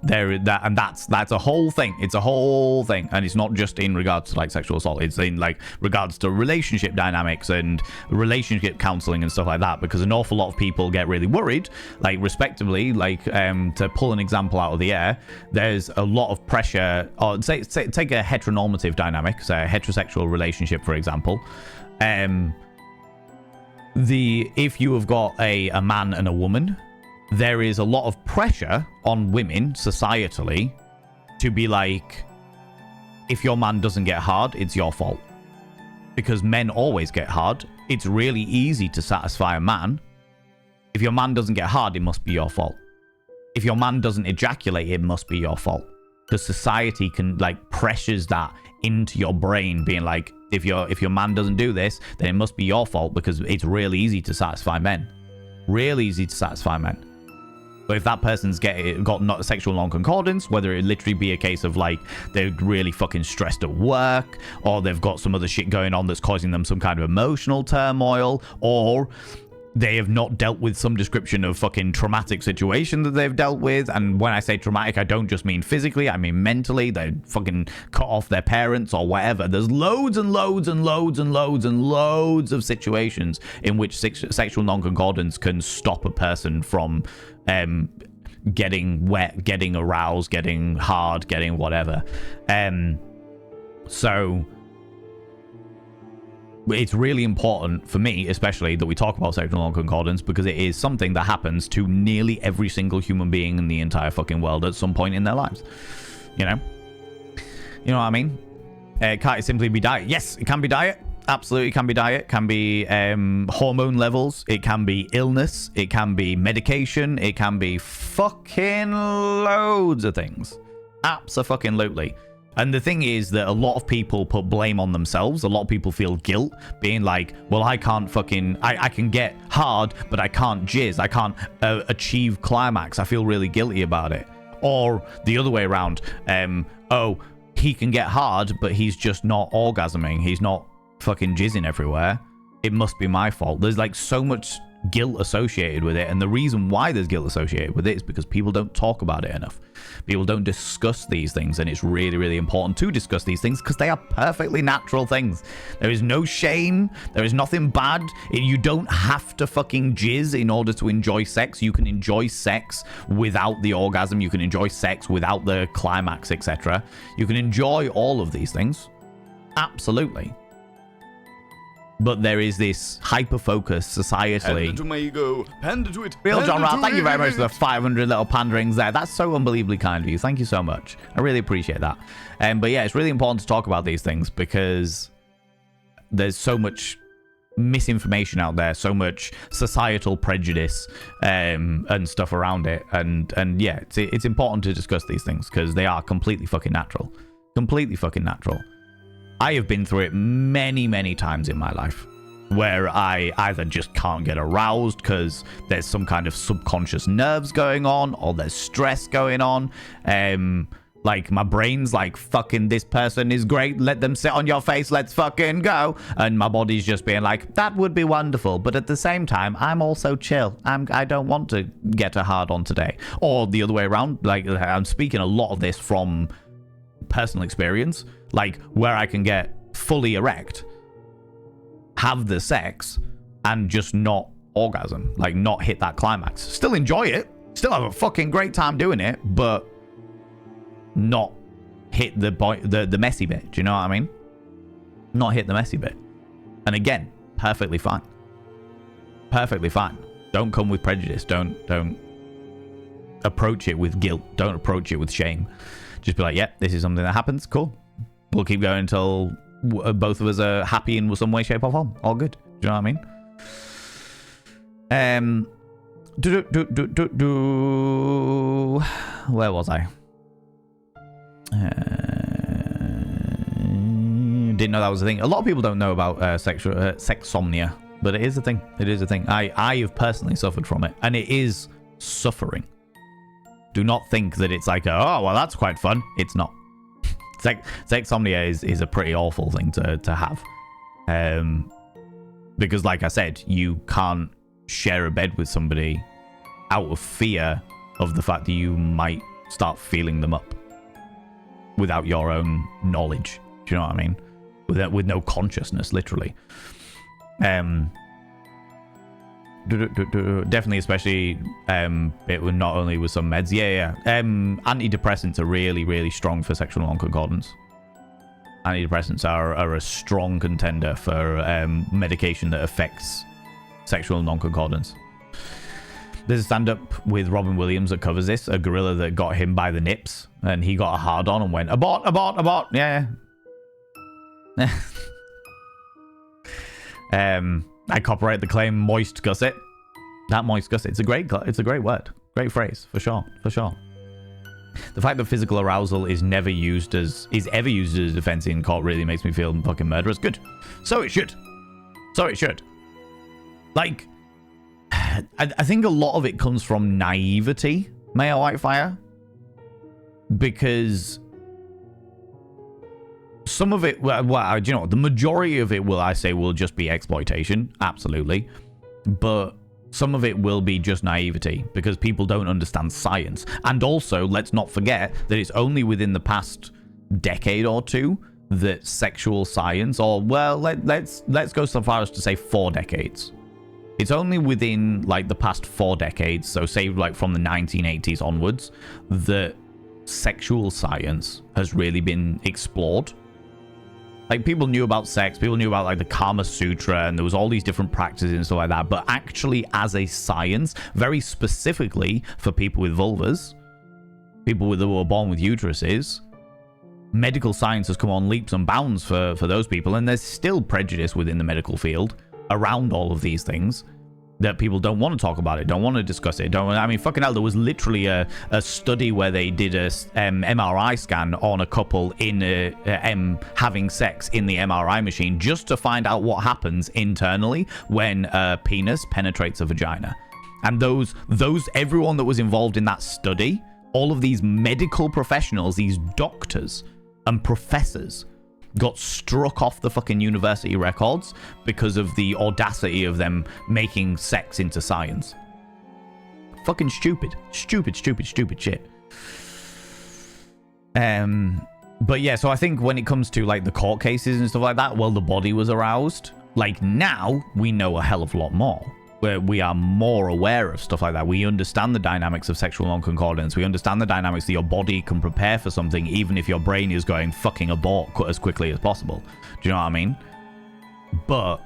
[SPEAKER 1] That's a whole thing. It's a whole thing, and it's not just in regards to like sexual assault. It's in like regards to relationship dynamics and relationship counseling and stuff like that. Because an awful lot of people get really worried, like respectively, like to pull an example out of the air. There's a lot of pressure. Or say take a heteronormative dynamic, say a heterosexual relationship, for example. If you have got a man and a woman, there is a lot of pressure on women societally to be like, if your man doesn't get hard, it's your fault. Because men always get hard. It's really easy to satisfy a man. If your man doesn't get hard, it must be your fault. If your man doesn't ejaculate, it must be your fault. The society can like pressures that into your brain, being like, if your man doesn't do this, then it must be your fault, because it's really easy to satisfy men. Real easy to satisfy men. But if that person's got not sexual non-concordance, whether it literally be a case of like they're really fucking stressed at work, or they've got some other shit going on that's causing them some kind of emotional turmoil, or they have not dealt with some description of fucking traumatic situation that they've dealt with. And when I say traumatic, I don't just mean physically, I mean mentally. They fucking cut off their parents or whatever. There's loads and loads and loads and loads and loads of situations in which sexual non-concordance can stop a person from getting wet, getting aroused, getting hard, getting whatever. So it's really important for me, especially, that we talk about sexual non-concordance, because it is something that happens to nearly every single human being in the entire fucking world at some point in their lives. You know? You know what I mean? Can't it simply be diet? Yes, it can be diet. Absolutely can be diet, can be hormone levels, it can be illness, it can be medication, it can be fucking loads of things. Abso-fucking-lutely. And the thing is that a lot of people put blame on themselves. A lot of people feel guilt, being like, well, I can't fucking... I can get hard, but I can't jizz. I can't achieve climax. I feel really guilty about it. Or the other way around. Oh, he can get hard, but he's just not orgasming. He's not fucking jizzing everywhere. It must be my fault. There's like so much guilt associated with it, and the reason why there's guilt associated with it is because people don't talk about it enough. People don't discuss these things, and it's really, really important to discuss these things because they are perfectly natural things. There is no shame. There is nothing bad. You don't have to fucking jizz in order to enjoy sex. You can enjoy sex without the orgasm. You can enjoy sex without the climax, etc. You can enjoy all of these things. Absolutely. But there is this hyper-focus societally.
[SPEAKER 2] Pander to my ego. Pander to it.
[SPEAKER 1] Real John
[SPEAKER 2] Pander
[SPEAKER 1] Ross,
[SPEAKER 2] to
[SPEAKER 1] thank you very much for the
[SPEAKER 2] it.
[SPEAKER 1] 500 little panderings there. That's so unbelievably kind of you. Thank you so much. I really appreciate that. But yeah, it's really important to talk about these things because there's so much misinformation out there, so much societal prejudice and stuff around it. And yeah, it's important to discuss these things because they are completely fucking natural. Completely fucking natural. I have been through it many, many times in my life where I either just can't get aroused because there's some kind of subconscious nerves going on or there's stress going on. Like my brain's like, fucking this person is great. Let them sit on your face. Let's fucking go. And my body's just being like, that would be wonderful. But at the same time, I'm also chill. I don't want to get a hard on today. Or the other way around. Like I'm speaking a lot of this from personal experience, like where I can get fully erect, have the sex, and just not orgasm, like not hit that climax. Still enjoy it, still have a fucking great time doing it, but not hit the messy bit. Do you know what I mean? Not hit the messy bit. And again, perfectly fine. Perfectly fine. Don't come with prejudice. Don't approach it with guilt. Don't approach it with shame. Just be like, yeah, this is something that happens. Cool. We'll keep going until both of us are happy in some way, shape, or form. All good. Do you know what I mean? Where was I? Didn't know that was a thing. A lot of people don't know about sexsomnia, but it is a thing. It is a thing. I have personally suffered from it, and it is suffering. Do not think that it's like, oh, well, that's quite fun. It's not. Sexsomnia is a pretty awful thing to have. Because, like I said, you can't share a bed with somebody out of fear of the fact that you might start feeling them up without your own knowledge. Do you know what I mean? With no consciousness, literally. Definitely, especially it would not only with some meds. Yeah. Antidepressants are really, really strong for sexual non-concordance. Antidepressants are a strong contender for medication that affects sexual non-concordance. There's a stand-up with Robin Williams that covers this. A gorilla that got him by the nips, and he got a hard-on and went, abort, abort, abort. Yeah. I copyright the claim moist gusset. That moist gusset. It's a great word. Great phrase, for sure. For sure. The fact that physical arousal is ever used as a defense in court really makes me feel fucking murderous. Good. So it should. Like, I think a lot of it comes from naivety, Mayor Whitefire. Because some of it, well, you know, the majority of it will just be exploitation, absolutely. But some of it will be just naivety because people don't understand science. And also, let's not forget that it's only within the past decade or two that sexual science, or well, let's go so far as to say 4 decades. It's only within like the past 4 decades, so say like from the 1980s onwards, that sexual science has really been explored. Like, people knew about sex, people knew about like the Kama Sutra, and there was all these different practices and stuff like that, but actually as a science, very specifically for people with vulvas, people who were born with uteruses, medical science has come on leaps and bounds for those people, and there's still prejudice within the medical field around all of these things that people don't want to talk about it, don't want to discuss it. I mean, fucking hell, there was literally a study where they did a MRI scan on a couple in having sex in the MRI machine just to find out what happens internally when a penis penetrates a vagina. And everyone that was involved in that study, all of these medical professionals, these doctors and professors, got struck off the fucking university records because of the audacity of them making sex into science. Fucking stupid shit. But yeah, so I think when it comes to like the court cases and stuff like that, well, the body was aroused. Like now we know a hell of a lot more. Where we are more aware of stuff like that. We understand the dynamics of sexual non-concordance. We understand the dynamics that your body can prepare for something even if your brain is going fucking abort as quickly as possible. Do you know what I mean? But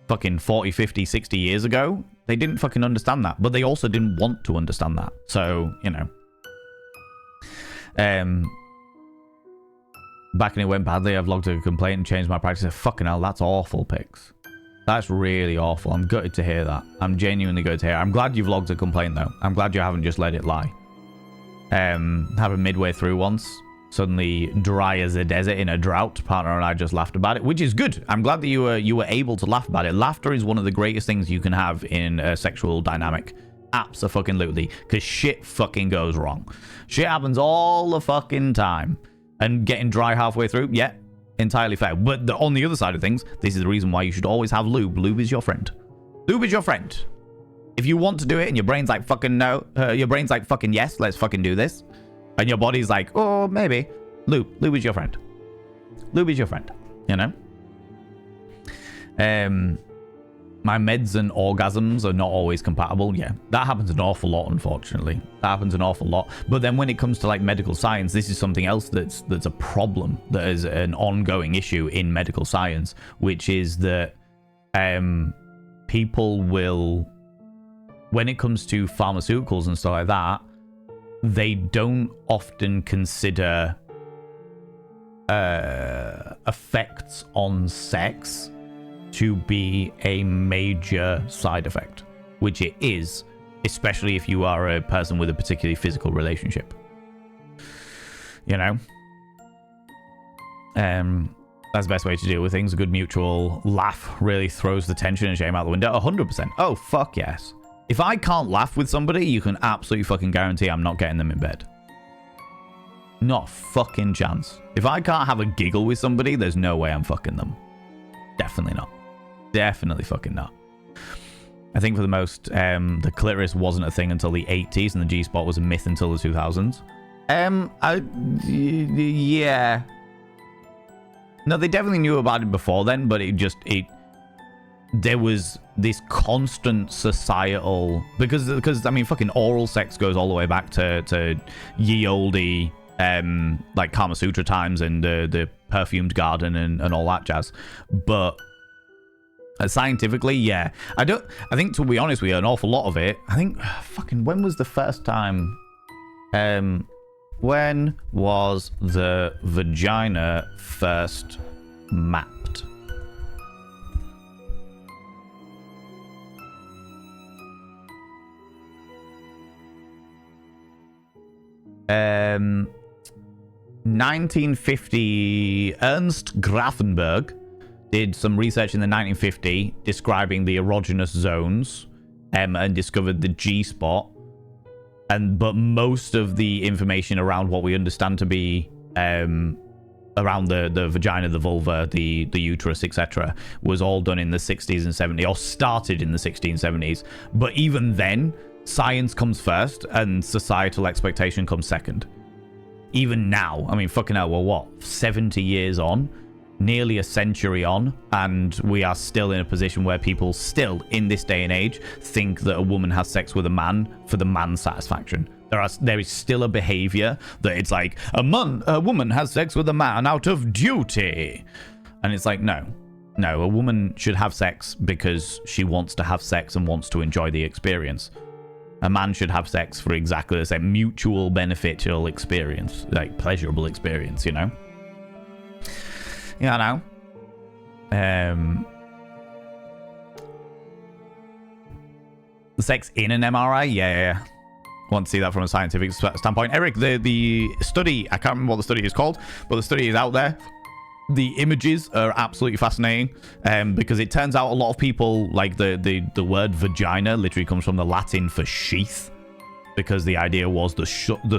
[SPEAKER 1] fucking 40, 50, 60 years ago, they didn't fucking understand that. But they also didn't want to understand that. So, you know. Back when it went badly, I've logged a complaint and changed my practice. Fucking hell, that's awful, Pix. That's really awful. I'm gutted to hear that. I'm genuinely gutted to hear. I'm glad you've logged a complaint, though. I'm glad you haven't just let it lie. Happened midway through once. Suddenly dry as a desert in a drought. Partner and I just laughed about it, which is good. I'm glad that you were able to laugh about it. Laughter is one of the greatest things you can have in a sexual dynamic. Abso-fucking-lutely. Because shit fucking goes wrong. Shit happens all the fucking time. And getting dry halfway through, yeah. Entirely fair. But on the other side of things, this is the reason why you should always have lube. Lube is your friend. Lube is your friend. If you want to do it and your brain's like fucking no, your brain's like fucking yes, let's fucking do this, and your body's like, oh, maybe, lube is your friend. Lube is your friend, you know. My meds and orgasms are not always compatible. Yeah, that happens an awful lot, unfortunately. That happens an awful lot. But then when it comes to like medical science, this is something else that's a problem, that is an ongoing issue in medical science, which is that people will, when it comes to pharmaceuticals and stuff like that, they don't often consider effects on sex to be a major side effect, which it is, especially if you are a person with a particularly physical relationship. You know? That's the best way to deal with things. A good mutual laugh really throws the tension and shame out the window. 100%. Oh, fuck yes. If I can't laugh with somebody, you can absolutely fucking guarantee I'm not getting them in bed. Not a fucking chance. If I can't have a giggle with somebody, there's no way I'm fucking them. Definitely not. Definitely fucking not. I think for the most, the clitoris wasn't a thing until the 80s, and the G-spot was a myth until the 2000s. Yeah. No, they definitely knew about it before then, but there was this constant societal, because I mean, fucking oral sex goes all the way back to ye olde, like Kama Sutra times and the perfumed garden and all that jazz. But scientifically, yeah, I think, to be honest with you, an awful lot of it, I think, fucking, when was the first time, when was the vagina first mapped? Um, 1950, Ernst Grafenberg did some research in the 1950 describing the erogenous zones, and discovered the G-spot. But most of the information around what we understand to be around the vagina, the vulva, the uterus, etc., was all done in the 60s and 70s, or started in the 60s and 70s. But even then, science comes first and societal expectation comes second. Even now, I mean, fucking hell, we're what, 70 years on? Nearly a century on, and we are still in a position where people still, in this day and age, think that a woman has sex with a man for the man's satisfaction. There is still a behavior that it's like, a woman has sex with a man out of duty. And it's like, no, a woman should have sex because she wants to have sex and wants to enjoy the experience. A man should have sex for exactly the same mutual beneficial experience, like pleasurable experience, you know? Yeah, I know. Sex in an MRI? Yeah. Want to see that from a scientific standpoint. Eric, the study, I can't remember what the study is called, but the study is out there. The images are absolutely fascinating because it turns out a lot of people, like the word vagina literally comes from the Latin for sheath, because the idea was the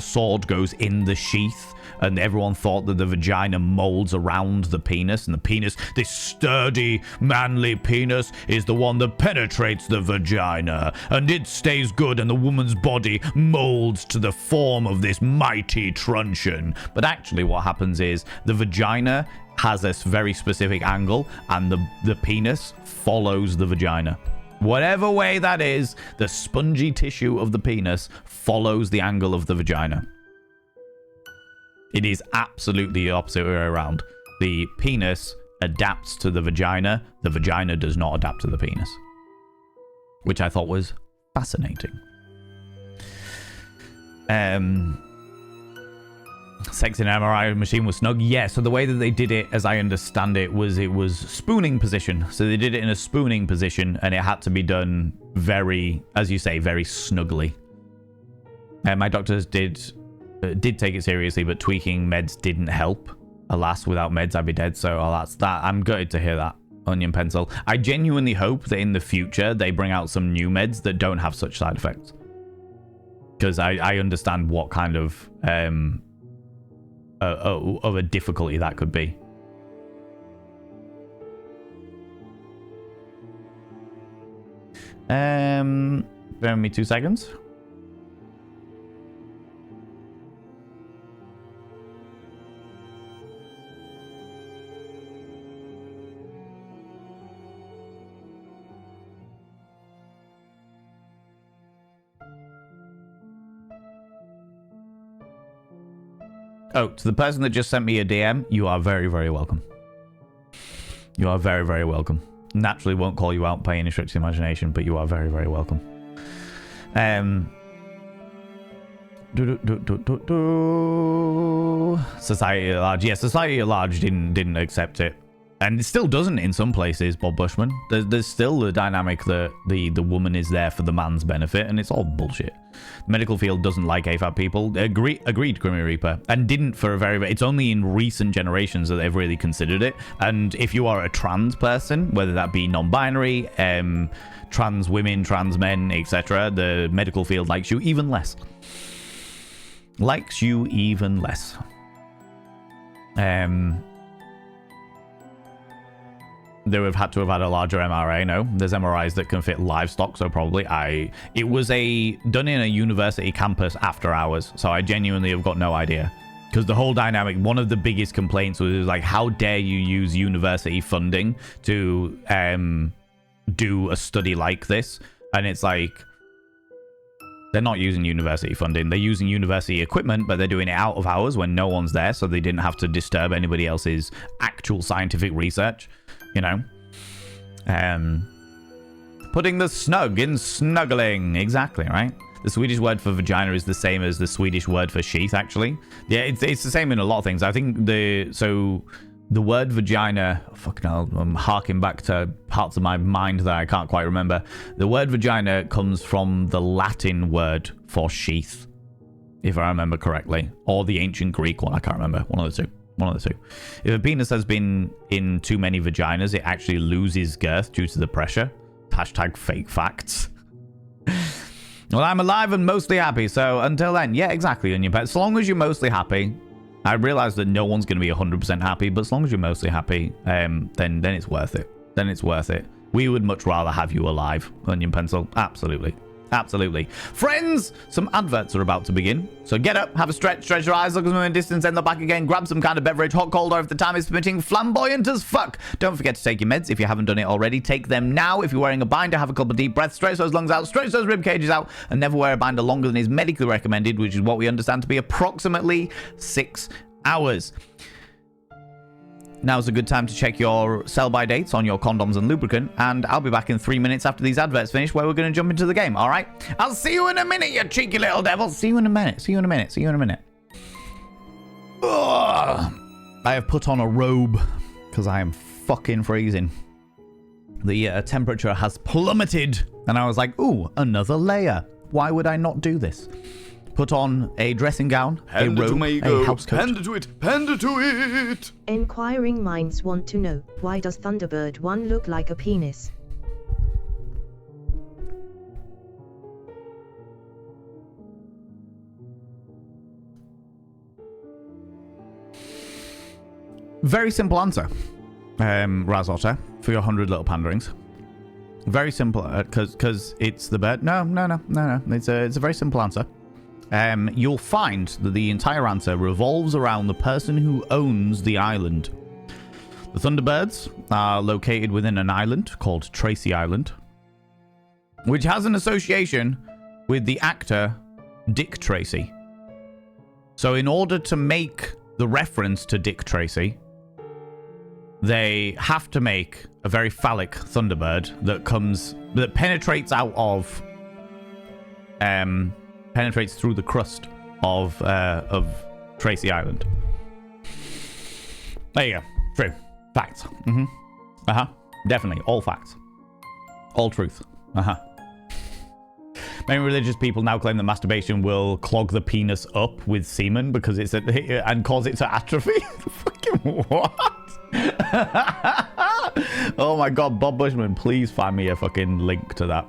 [SPEAKER 1] sword goes in the sheath, and everyone thought that the vagina molds around the penis, and the penis, this sturdy, manly penis, is the one that penetrates the vagina, and it stays good, and the woman's body molds to the form of this mighty truncheon. But actually what happens is the vagina has this very specific angle, and the penis follows the vagina. Whatever way that is, the spongy tissue of the penis follows the angle of the vagina. It is absolutely the opposite way around. The penis adapts to the vagina does not adapt to the penis. Which I thought was fascinating. Sex in an MRI machine was snug. Yeah, so the way that they did it, as I understand it was spooning position. So they did it in a spooning position, and it had to be done very, as you say, very snugly. My doctors did take it seriously, but tweaking meds didn't help. Alas, without meds, I'd be dead. So that's that. I'm gutted to hear that, Onion Pencil. I genuinely hope that in the future they bring out some new meds that don't have such side effects. Because I understand what kind of a difficulty that could be. Bear with me 2 seconds. Oh, to the person that just sent me a DM, you are very, very welcome. You are very, very welcome. Naturally won't call you out by any stretch of the imagination, but you are very, very welcome. Society at large. Yeah, society at large didn't accept it. And it still doesn't in some places, Bob Bushman. There's still the dynamic that the woman is there for the man's benefit, and it's all bullshit. The medical field doesn't like AFAB people. Agreed, Grimmy Reaper. And didn't for a very... It's only in recent generations that they've really considered it. And if you are a trans person, whether that be non-binary, trans women, trans men, etc., the medical field likes you even less. Likes you even less. They would have had to have had a larger MRI. No, there's MRIs that can fit livestock, so probably it was done in a university campus after hours, so I genuinely have got no idea. Because the whole dynamic, one of the biggest complaints was like, how dare you use university funding to do a study like this? And it's like, they're not using university funding. They're using university equipment, but they're doing it out of hours when no one's there, so they didn't have to disturb anybody else's actual scientific research. You know, putting the snug in snuggling. Exactly, right? The Swedish word for vagina is the same as the Swedish word for sheath, actually. Yeah, it's the same in a lot of things. I think the word vagina, fucking hell, I'm harking back to parts of my mind that I can't quite remember. The word vagina comes from the Latin word for sheath, if I remember correctly, or the ancient Greek one. I can't remember. One of the two. If a penis has been in too many vaginas, it actually loses girth due to the pressure. Hashtag fake facts. Well, I'm alive and mostly happy, so until then, yeah, exactly, Onion Pet. As long as you're mostly happy, I realize that no one's going to be 100% happy, but as long as you're mostly happy, then it's worth it. Then it's worth it. We would much rather have you alive, Onion Pencil. Absolutely. Absolutely. Friends, some adverts are about to begin. So get up, have a stretch your eyes, look at them in the distance, end up back again, grab some kind of beverage, hot, cold, or if the time is permitting, flamboyant as fuck. Don't forget to take your meds if you haven't done it already. Take them now. If you're wearing a binder, have a couple of deep breaths, stretch those lungs out, stretch those rib cages out, and never wear a binder longer than is medically recommended, which is what we understand to be approximately 6 hours. now's a good time to check your sell-by dates on your condoms and lubricant, and I'll be back in 3 minutes after these adverts finish, where we're going to jump into the game, all right? I'll see you in a minute, you cheeky little devil. See you in a minute. See you in a minute. See you in a minute. Ugh. I have put on a robe because I am fucking freezing. The temperature has plummeted, and I was like, ooh, another layer. Why would I not do this? Put on a dressing gown,
[SPEAKER 2] Hand
[SPEAKER 1] a
[SPEAKER 2] it to
[SPEAKER 1] robe,
[SPEAKER 2] my
[SPEAKER 1] a
[SPEAKER 2] ego.
[SPEAKER 1] house coat.
[SPEAKER 2] Hand it to it. Hand it to it.
[SPEAKER 3] Inquiring minds want to know, why does Thunderbird 1 look like a penis?
[SPEAKER 1] Very simple answer, Razotter, for your 100 little panderings. Very simple, because it's the bird. No. It's a very simple answer. You'll find that the entire answer revolves around the person who owns the island. The Thunderbirds are located within an island called Tracy Island, which has an association with the actor Dick Tracy. So in order to make the reference to Dick Tracy, they have to make a very phallic Thunderbird that penetrates out of, penetrates through the crust of Tracy Island. There you go. True. Facts. Definitely. All facts. All truth. Many religious people now claim that masturbation will clog the penis up with semen because and cause it to atrophy. Fucking what? Oh my god, Bob Bushman, please find me a fucking link to that.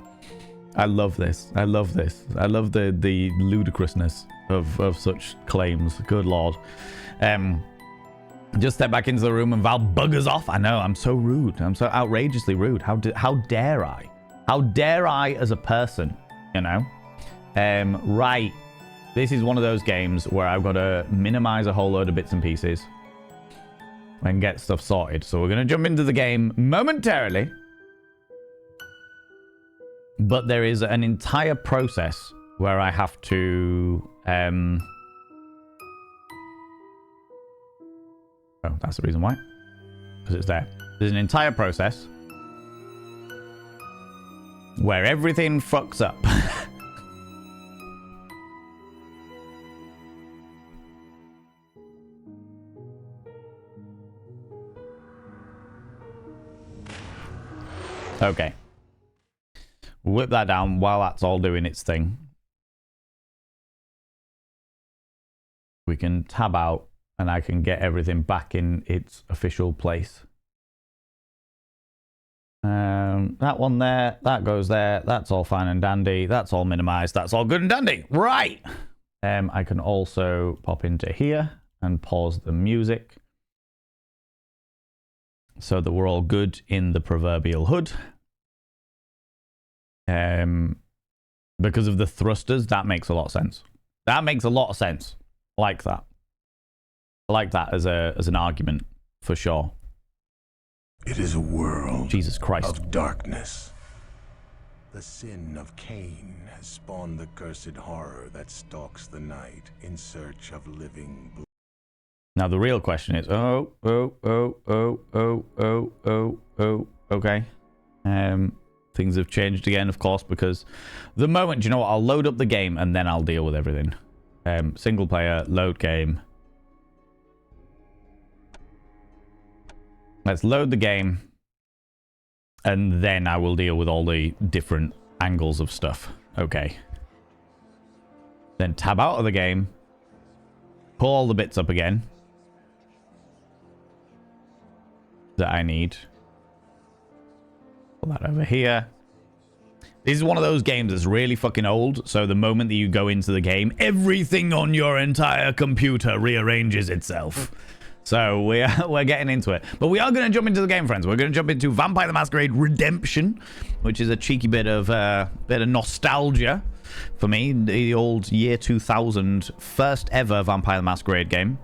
[SPEAKER 1] I love this. I love the ludicrousness of such claims. Good lord. Just step back into the room and Val buggers off. I know, I'm so rude. I'm so outrageously rude. How dare I? How dare I as a person, you know? Right. This is one of those games where I've got to minimize a whole load of bits and pieces and get stuff sorted. So we're going to jump into the game momentarily. But there is an entire process where I have to... Oh, that's the reason why. Because it's there. There's an entire process where everything fucks up. Okay. Whip that down while that's all doing its thing. We can tab out and I can get everything back in its official place. That one there, that goes there. That's all fine and dandy. That's all minimized. That's all good and dandy. Right. I can also pop into here and pause the music so that we're all good in the proverbial hood. Because of the thrusters, that makes a lot of sense. That makes a lot of sense. I like that. I like that as an argument for sure.
[SPEAKER 5] It is a world
[SPEAKER 1] Jesus Christ.
[SPEAKER 5] of darkness. The sin of Cain has spawned the cursed horror that stalks the night in search of living blood.
[SPEAKER 1] Now the real question is, okay. Things have changed again, of course, because the moment, you know what, I'll load up the game and then I'll deal with everything. Single player, load game. Let's load the game and then I will deal with all the different angles of stuff. Okay. Then tab out of the game. Pull all the bits up again that I need. Pull that over here. This is one of those games that's really fucking old, so the moment that you go into the game, everything on your entire computer rearranges itself. So we're getting into it. But we are going to jump into the game, friends. We're going to jump into Vampire the Masquerade Redemption, which is a cheeky bit of nostalgia for me. The old year 2000 first ever Vampire the Masquerade game,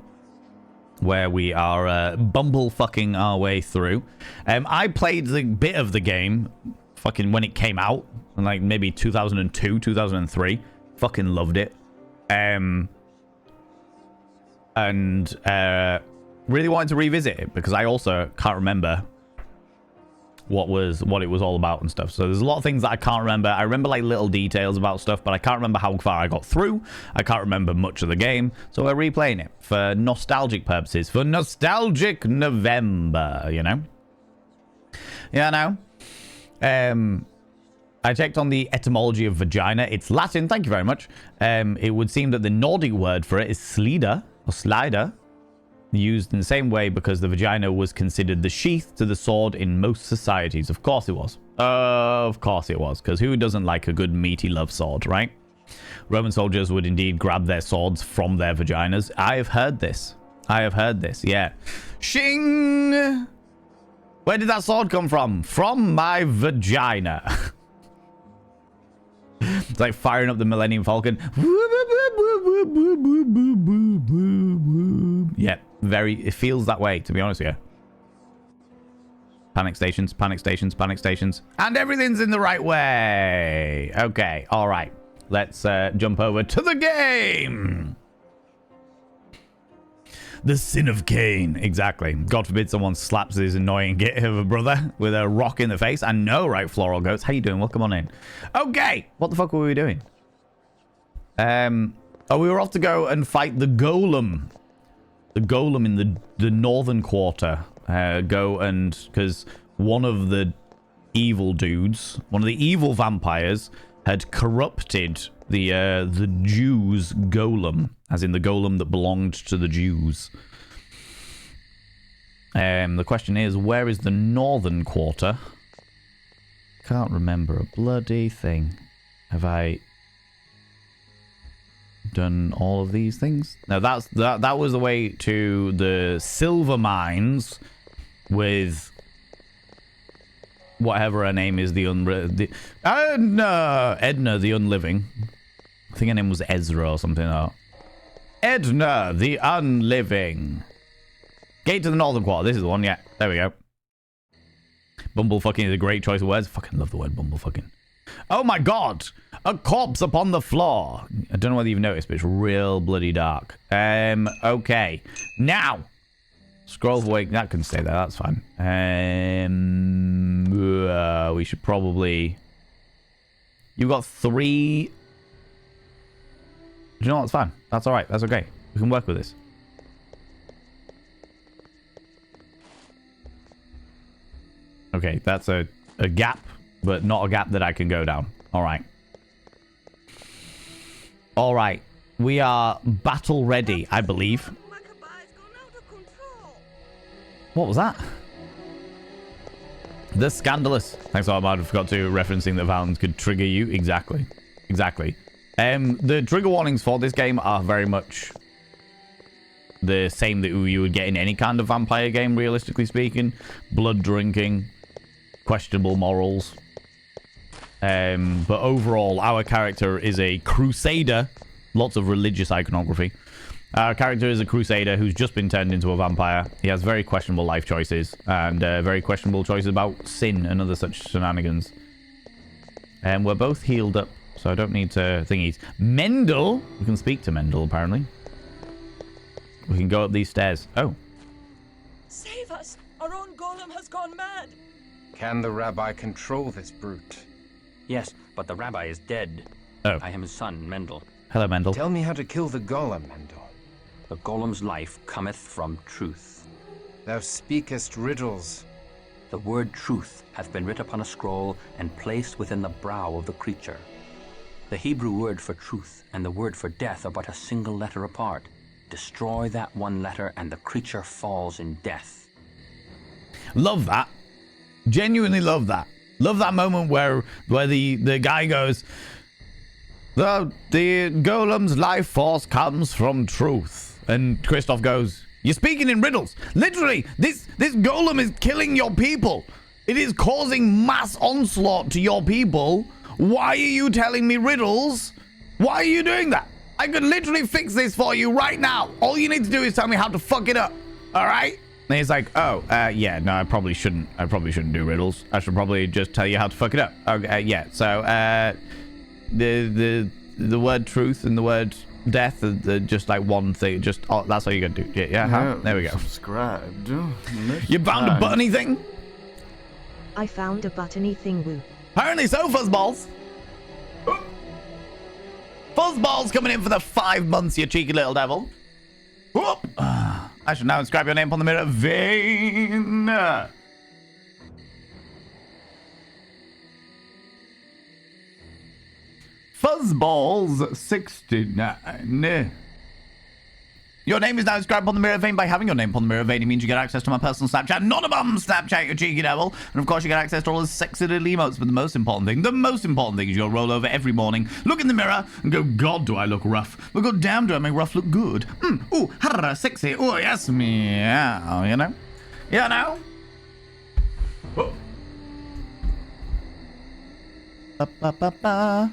[SPEAKER 1] where we are bumble-fucking our way through. I played the bit of the game fucking when it came out, like maybe 2002, 2003. Fucking loved it. Really wanted to revisit it because I also can't remember what it was all about and stuff. So there's a lot of things that I can't remember. I remember like little details about stuff, but I can't remember how far I got through. I can't remember much of the game. So we're replaying it for nostalgic purposes, for nostalgic November, you know? Yeah, I know. I checked on the etymology of vagina. It's Latin. Thank you very much. It would seem that the Nordic word for it is slida or slider, used in the same way because the vagina was considered the sheath to the sword in most societies. Of course it was. Of course it was, because who doesn't like a good meaty love sword, right? Roman soldiers would indeed grab their swords from their vaginas. I have heard this. Yeah. Shing! Where did that sword come from? From my vagina. It's like firing up the Millennium Falcon. Yeah, it feels that way, to be honest with you. Panic stations. And everything's in the right way. Okay, all right. Let's jump over to the game. The sin of Cain. Exactly. God forbid someone slaps his annoying git of a brother with a rock in the face. I know, right, Floral Goats? How you doing? Welcome on in. Okay. What the fuck were we doing? Oh, we were off to go and fight the golem. The golem in the northern quarter. Because one of the evil dudes, one of the evil vampires, had corrupted the Jews' golem, as in the golem that belonged to the Jews. The question is, where is the northern quarter? Can't remember a bloody thing. Have I done all of these things? No, that was the way to the silver mines with whatever her name is, Edna the Unliving. I think her name was Ezra or something like that. Edna the Unliving. Gate to the northern quarter. This is the one, yeah. There we go. Bumblefucking is a great choice of words. Fucking love the word bumblefucking. Oh my god! A corpse upon the floor. I don't know whether you've noticed, but it's real bloody dark. Okay. Now. Scroll away. That can stay there. That's fine. We should probably... You've got 3... Do you know what? It's fine. That's alright. That's okay. We can work with this. Okay, that's a gap, but not a gap that I can go down. Alright. Alright. We are battle ready, I believe. What was that? The Scandalous. Thanks a lot, Martin. I forgot to referencing that violence could trigger you. Exactly. The trigger warnings for this game are very much the same that you would get in any kind of vampire game, realistically speaking. Blood drinking, questionable morals. But overall, our character is a crusader. Lots of religious iconography. Our character is a crusader who's just been turned into a vampire. He has very questionable life choices and very questionable choices about sin and other such shenanigans. And we're both healed up, so I don't need to thingies. Mendel! We can speak to Mendel, apparently. We can go up these stairs. Oh.
[SPEAKER 6] Save us! Our own golem has gone mad!
[SPEAKER 7] Can the rabbi control this brute?
[SPEAKER 8] Yes, but the rabbi is dead.
[SPEAKER 1] Oh.
[SPEAKER 8] I am his son, Mendel.
[SPEAKER 1] Hello, Mendel.
[SPEAKER 7] Tell me how to kill the golem, Mendel.
[SPEAKER 8] The golem's life cometh from truth.
[SPEAKER 7] Thou speakest riddles.
[SPEAKER 8] The word truth hath been writ upon a scroll and placed within the brow of the creature. The Hebrew word for truth and the word for death are but a single letter apart. Destroy that one letter and the creature falls in death.
[SPEAKER 1] Love that. Genuinely love that. Love that moment where the guy goes, the golem's life force comes from truth. And Christof goes, you're speaking in riddles. Literally, this golem is killing your people. It is causing mass onslaught to your people. Why are you telling me riddles? Why are you doing that? I could literally fix this for you right now. All you need to do is tell me how to fuck it up. All right? And he's like, oh, yeah, no, I probably shouldn't do riddles. I should probably just tell you how to fuck it up. Okay, yeah. So, the word truth and the word death, just like one thing. Just that's all you gotta do. Yeah, huh? There we go.
[SPEAKER 2] Subscribed.
[SPEAKER 1] You found a buttony thing?
[SPEAKER 3] I found a buttony thing, woo.
[SPEAKER 1] Apparently so, Fuzzballs. Fuzzballs coming in for the 5 months, you cheeky little devil. Whoop. I should now inscribe your name upon the mirror vein. Fuzzballs 69. Your name is now inscribed upon the mirror vein. By having your name upon the mirror vein, it means you get access to my personal Snapchat. Not a bum Snapchat, you cheeky devil. And of course, you get access to all the sexy little emotes. But the most important thing is you'll roll over every morning, look in the mirror, and go, God, do I look rough? But God damn, do I make rough look good? Ooh, harra, sexy. Oh, yes, meow. You know? You know? Oh. Ba-ba-ba-ba.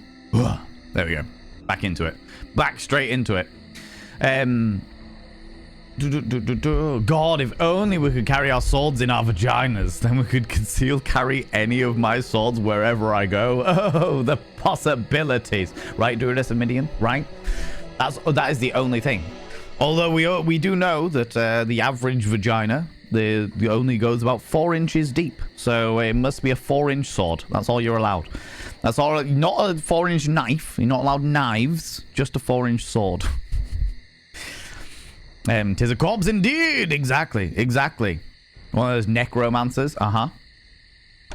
[SPEAKER 1] There we go. Back into it. Back straight into it. God, if only we could carry our swords in our vaginas, then we could conceal carry any of my swords wherever I go. Oh, the possibilities. Right, Duradus and Midian? Right? That is the only thing. Although we do know that the average vagina the only goes about 4 inches deep. So it must be a 4-inch sword. That's all you're allowed. That's all. Not a 4-inch knife. You're not allowed knives. Just a 4-inch sword. 'Tis a corpse indeed. Exactly. One of those necromancers.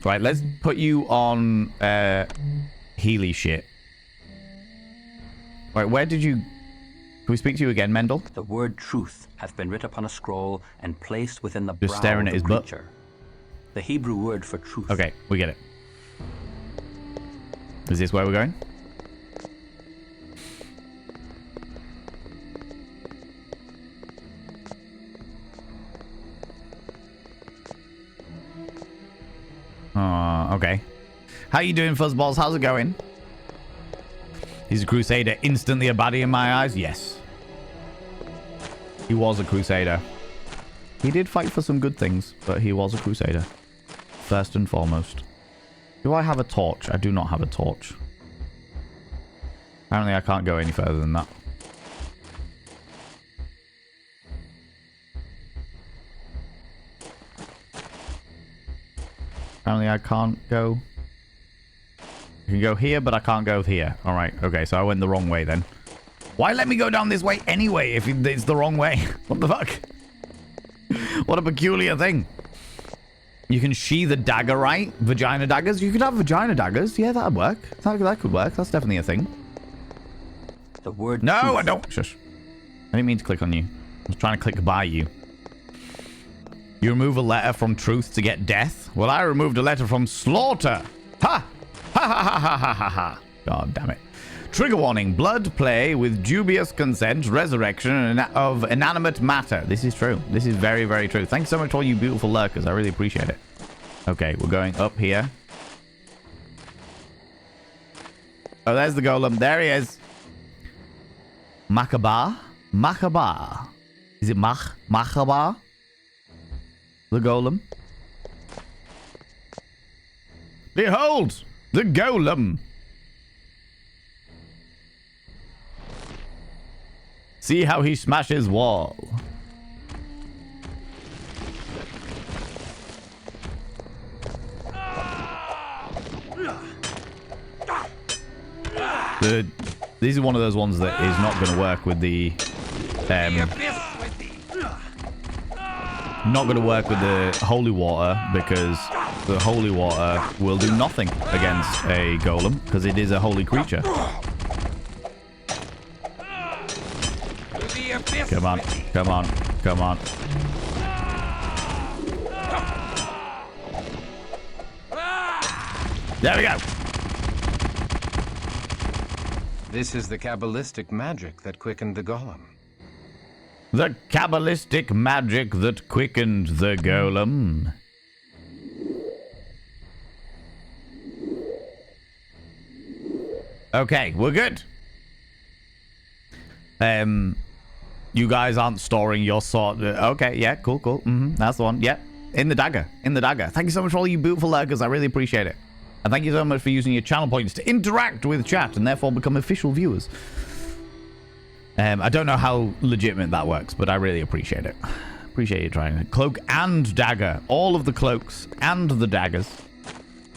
[SPEAKER 1] Right, let's put you on Healy shit. Right, where did you... Can we speak to you again, Mendel?
[SPEAKER 8] The word truth hath been writ upon a scroll and placed within the
[SPEAKER 1] Just
[SPEAKER 8] brow
[SPEAKER 1] staring
[SPEAKER 8] of
[SPEAKER 1] at
[SPEAKER 8] the
[SPEAKER 1] his butt.
[SPEAKER 8] creature. The Hebrew word for truth.
[SPEAKER 1] Okay, we get it. Is this where we're going? Okay. How you doing, Fuzzballs? How's it going? He's a Crusader, instantly a baddie in my eyes? Yes. He was a Crusader. He did fight for some good things, but he was a Crusader. First and foremost. Do I have a torch? I do not have a torch. Apparently I can't go any further than that. Apparently I can't go... I can go here, but I can't go here. Alright, okay, so I went the wrong way then. Why let me go down this way anyway if it's the wrong way? What the fuck? What a peculiar thing. You can sheathe a dagger, right? Vagina daggers? You could have vagina daggers. Yeah, that'd work. That could work. That's definitely a thing.
[SPEAKER 8] The word
[SPEAKER 1] No,
[SPEAKER 8] truth.
[SPEAKER 1] I don't. Shush. I didn't mean to click on you. I was trying to click by you. You remove a letter from truth to get death? Well, I removed a letter from slaughter. Ha! Ha ha ha ha ha ha ha. God damn it. Trigger warning. Blood play with dubious consent. Resurrection of inanimate matter. This is true. This is very, very true. Thanks so much for all you beautiful lurkers. I really appreciate it. Okay, we're going up here. Oh, there's the golem. There he is. Makabar? Makabar. Is it Makabar? The golem. Behold! The golem! See how he smashes wall. This is one of those ones that is not going to work with the... not going to work with the holy water because the holy water will do nothing against a golem because it is a holy creature. Come on, come on, come on. There we go.
[SPEAKER 7] This is the Kabbalistic magic that quickened the golem.
[SPEAKER 1] The Kabbalistic magic that quickened the golem. Okay, we're good. You guys aren't storing your sword. Okay, yeah, cool, cool. That's the one. Yep, in the dagger, in the dagger. Thank you so much for all you beautiful lurkers. I really appreciate it. And thank you so much for using your channel points to interact with chat and therefore become official viewers. I don't know how legitimate that works, but I really appreciate it. Appreciate you trying it. Cloak and dagger. All of the cloaks and the daggers.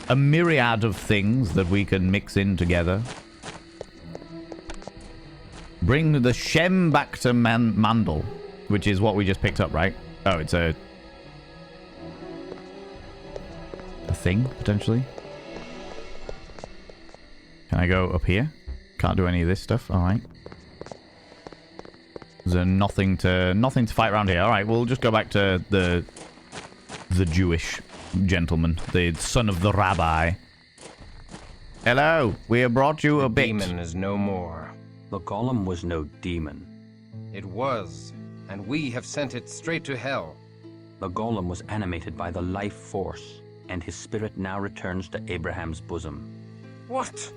[SPEAKER 1] A myriad of things that we can mix in together. Bring the Shem back to Mandel, which is what we just picked up, right? Oh, it's a thing, potentially. Can I go up here? Can't do any of this stuff. All right. There's nothing to fight around here. All right, we'll just go back to the Jewish gentleman, the son of the rabbi. Hello, we have brought you a bit.
[SPEAKER 7] The demon is no more.
[SPEAKER 8] The golem was no demon.
[SPEAKER 7] It was, and we have sent it straight to hell.
[SPEAKER 8] The golem was animated by the life force, and his spirit now returns to Abraham's bosom.
[SPEAKER 7] What?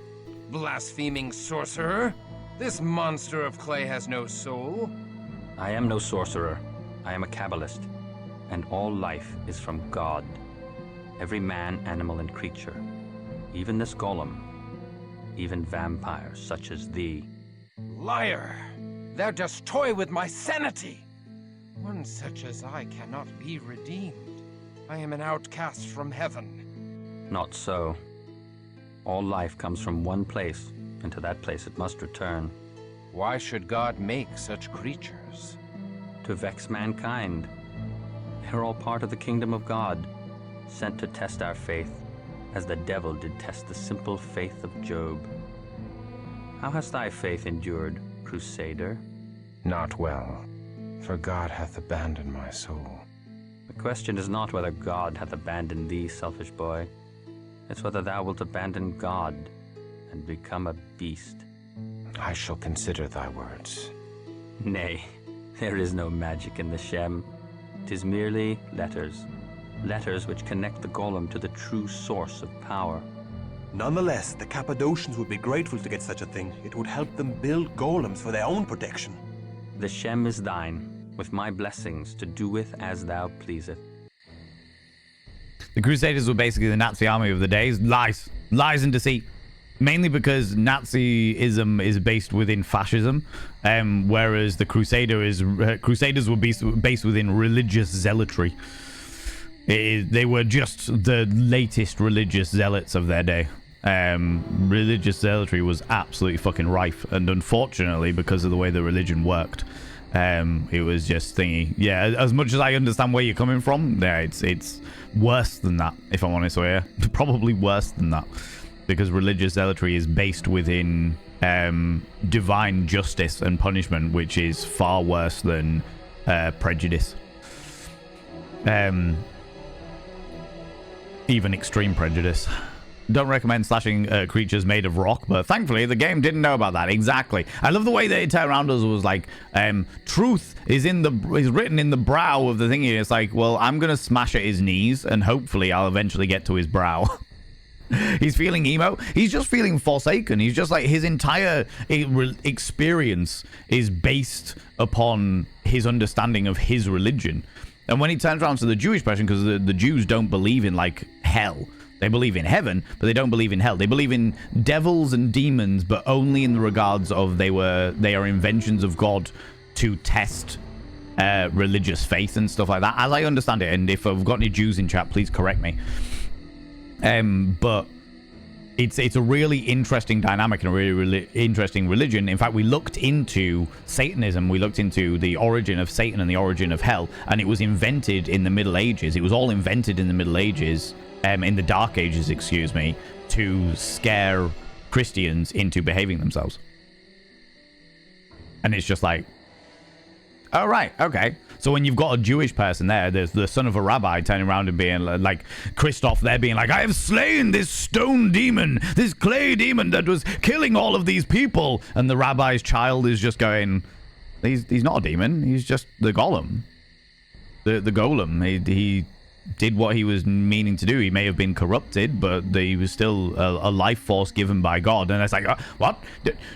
[SPEAKER 7] Blaspheming sorcerer? This monster of clay has no soul.
[SPEAKER 8] I am no sorcerer. I am a Kabbalist, and all life is from God. Every man, animal, and creature. Even this golem. Even vampires such as thee.
[SPEAKER 7] Liar! Thou dost toy with my sanity! One such as I cannot be redeemed. I am an outcast from heaven.
[SPEAKER 8] Not so. All life comes from one place, and to that place it must return.
[SPEAKER 7] Why should God make such creatures?
[SPEAKER 8] To vex mankind. They're all part of the kingdom of God, sent to test our faith, as the devil did test the simple faith of Job. How has thy faith endured, Crusader?
[SPEAKER 7] Not well, for God hath abandoned my soul.
[SPEAKER 8] The question is not whether God hath abandoned thee, selfish boy. It's whether thou wilt abandon God and become a beast.
[SPEAKER 7] I shall consider thy words.
[SPEAKER 8] Nay, there is no magic in the Shem. 'Tis merely letters. Letters which connect the golem to the true source of power.
[SPEAKER 9] Nonetheless, the Cappadocians would be grateful to get such a thing. It would help them build golems for their own protection.
[SPEAKER 8] The Shem is thine, with my blessings to do with as thou pleaseth.
[SPEAKER 1] The Crusaders were basically the Nazi army of the days. Lies. Lies and deceit. Mainly because Nazism is based within fascism, whereas the Crusaders were based within religious zealotry. They were just the latest religious zealots of their day. Religious zealotry was absolutely fucking rife, and unfortunately, because of the way the religion worked, it was just thingy. Yeah, as much as I understand where you're coming from, yeah, it's worse than that, if I'm honest with you. Probably worse than that, because religious zealotry is based within divine justice and punishment, which is far worse than prejudice. Even extreme prejudice. Don't recommend slashing creatures made of rock, but thankfully the game didn't know about that. Exactly. I love the way that it turned around us was like, truth is written in the brow of the thingy. It's like, well, I'm gonna smash at his knees, and hopefully I'll eventually get to his brow. He's feeling emo. He's just feeling forsaken. He's just like, his entire experience is based upon his understanding of his religion. And when he turns around to the Jewish person, because the Jews don't believe in, like, hell. They believe in heaven, but they don't believe in hell. They believe in devils and demons, but only in the regards of they are inventions of God to test religious faith and stuff like that, as I understand it. And if I've got any Jews in chat, please correct me. But it's a really interesting dynamic and a really interesting religion. In fact, we looked into Satanism. We looked into the origin of Satan and the origin of hell, and it was invented in the Middle Ages. It was all invented in the Middle Ages, in the Dark Ages, excuse me, to scare Christians into behaving themselves. And it's just like, oh, right, okay. So when you've got a Jewish person there, there's the son of a rabbi turning around and being like, Christof there being like, I have slain this stone demon, this clay demon that was killing all of these people. And the rabbi's child is just going, he's not a demon, he's just the golem. The golem, he did what he was meaning to do. He may have been corrupted, but he was still a life force given by God. And it's like, what?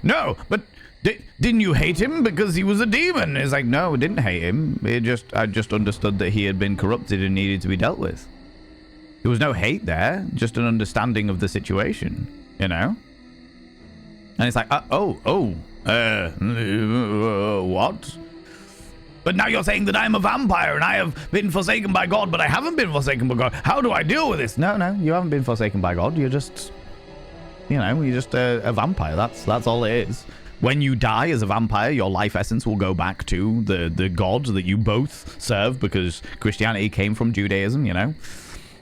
[SPEAKER 1] No, but didn't you hate him because he was a demon? It's like, no, I didn't hate him. I just understood that he had been corrupted and needed to be dealt with. There was no hate there, just an understanding of the situation, you know? And it's like, what? But now you're saying that I'm a vampire and I have been forsaken by God, but I haven't been forsaken by God. How do I deal with this? No, you haven't been forsaken by God. You're just, you're just a vampire. That's all it is. When you die as a vampire, your life essence will go back to the God that you both serve, because Christianity came from Judaism,